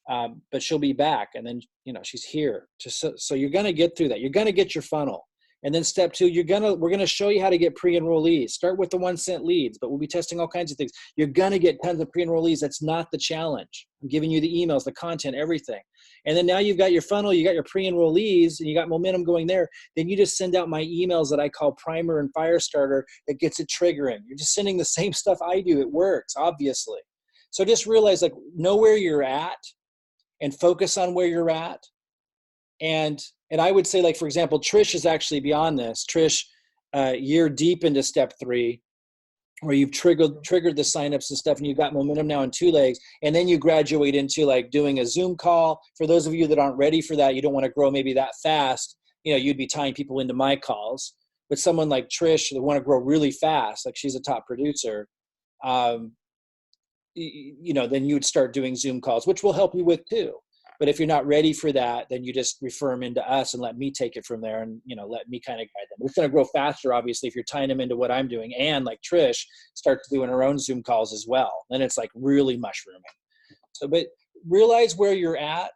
But she'll be back, and then, you know, she's here. So you're going to get through that. You're going to get your funnel. And then step 2, we're going to show you how to get pre-enrollees. Start with the 1-cent leads, but we'll be testing all kinds of things. You're going to get tons of pre-enrollees. That's not the challenge. I'm giving you the emails, the content, everything. And then now you've got your funnel, you got your pre-enrollees, and you got momentum going there. Then you just send out my emails that I call primer and fire starter that gets it triggering. You're just sending the same stuff I do. It works, obviously. So just realize, like, know where you're at and focus on where you're at. And I would say, like, for example, Trish is actually beyond this. Trish, you're deep into step 3, where you've triggered the signups and stuff, and you've got momentum now in 2 legs. And then you graduate into, like, doing a Zoom call. For those of you that aren't ready for that, you don't want to grow maybe that fast, you know, you'd be tying people into my calls. But someone like Trish that want to grow really fast, like she's a top producer, you know, then you would start doing Zoom calls, which we'll help you with too. But if you're not ready for that, then you just refer them into us and let me take it from there, and, you know, let me kind of guide them. It's going to grow faster, obviously, if you're tying them into what I'm doing. And like Trish starts doing her own Zoom calls as well. Then it's like really mushrooming. So, but realize where you're at,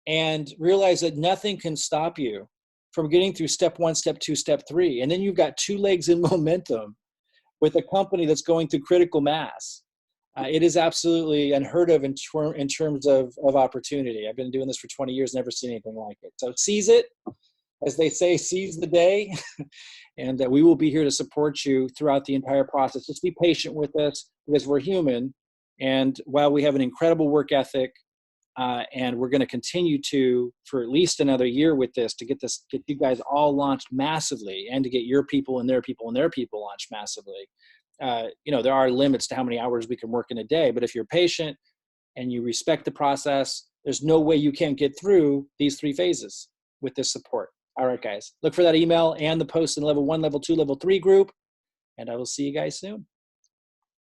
and realize that nothing can stop you from getting through step 1, step 2, step 3. And then you've got 2 legs in momentum with a company that's going through critical mass. It is absolutely unheard of in terms of opportunity. I've been doing this for 20 years, never seen anything like it. So seize it, as they say, seize the day, and we will be here to support you throughout the entire process. Just be patient with us, because we're human, and while we have an incredible work ethic, and we're going to continue to for at least another year with this to get you guys all launched massively, and to get your people and their people and their people launched massively. You know, there are limits to how many hours we can work in a day, but if you're patient and you respect the process, there's no way you can't get through these 3 phases with this support. All right, guys, look for that email and the post in level 1, level 2, level 3 group, and I will see you guys soon.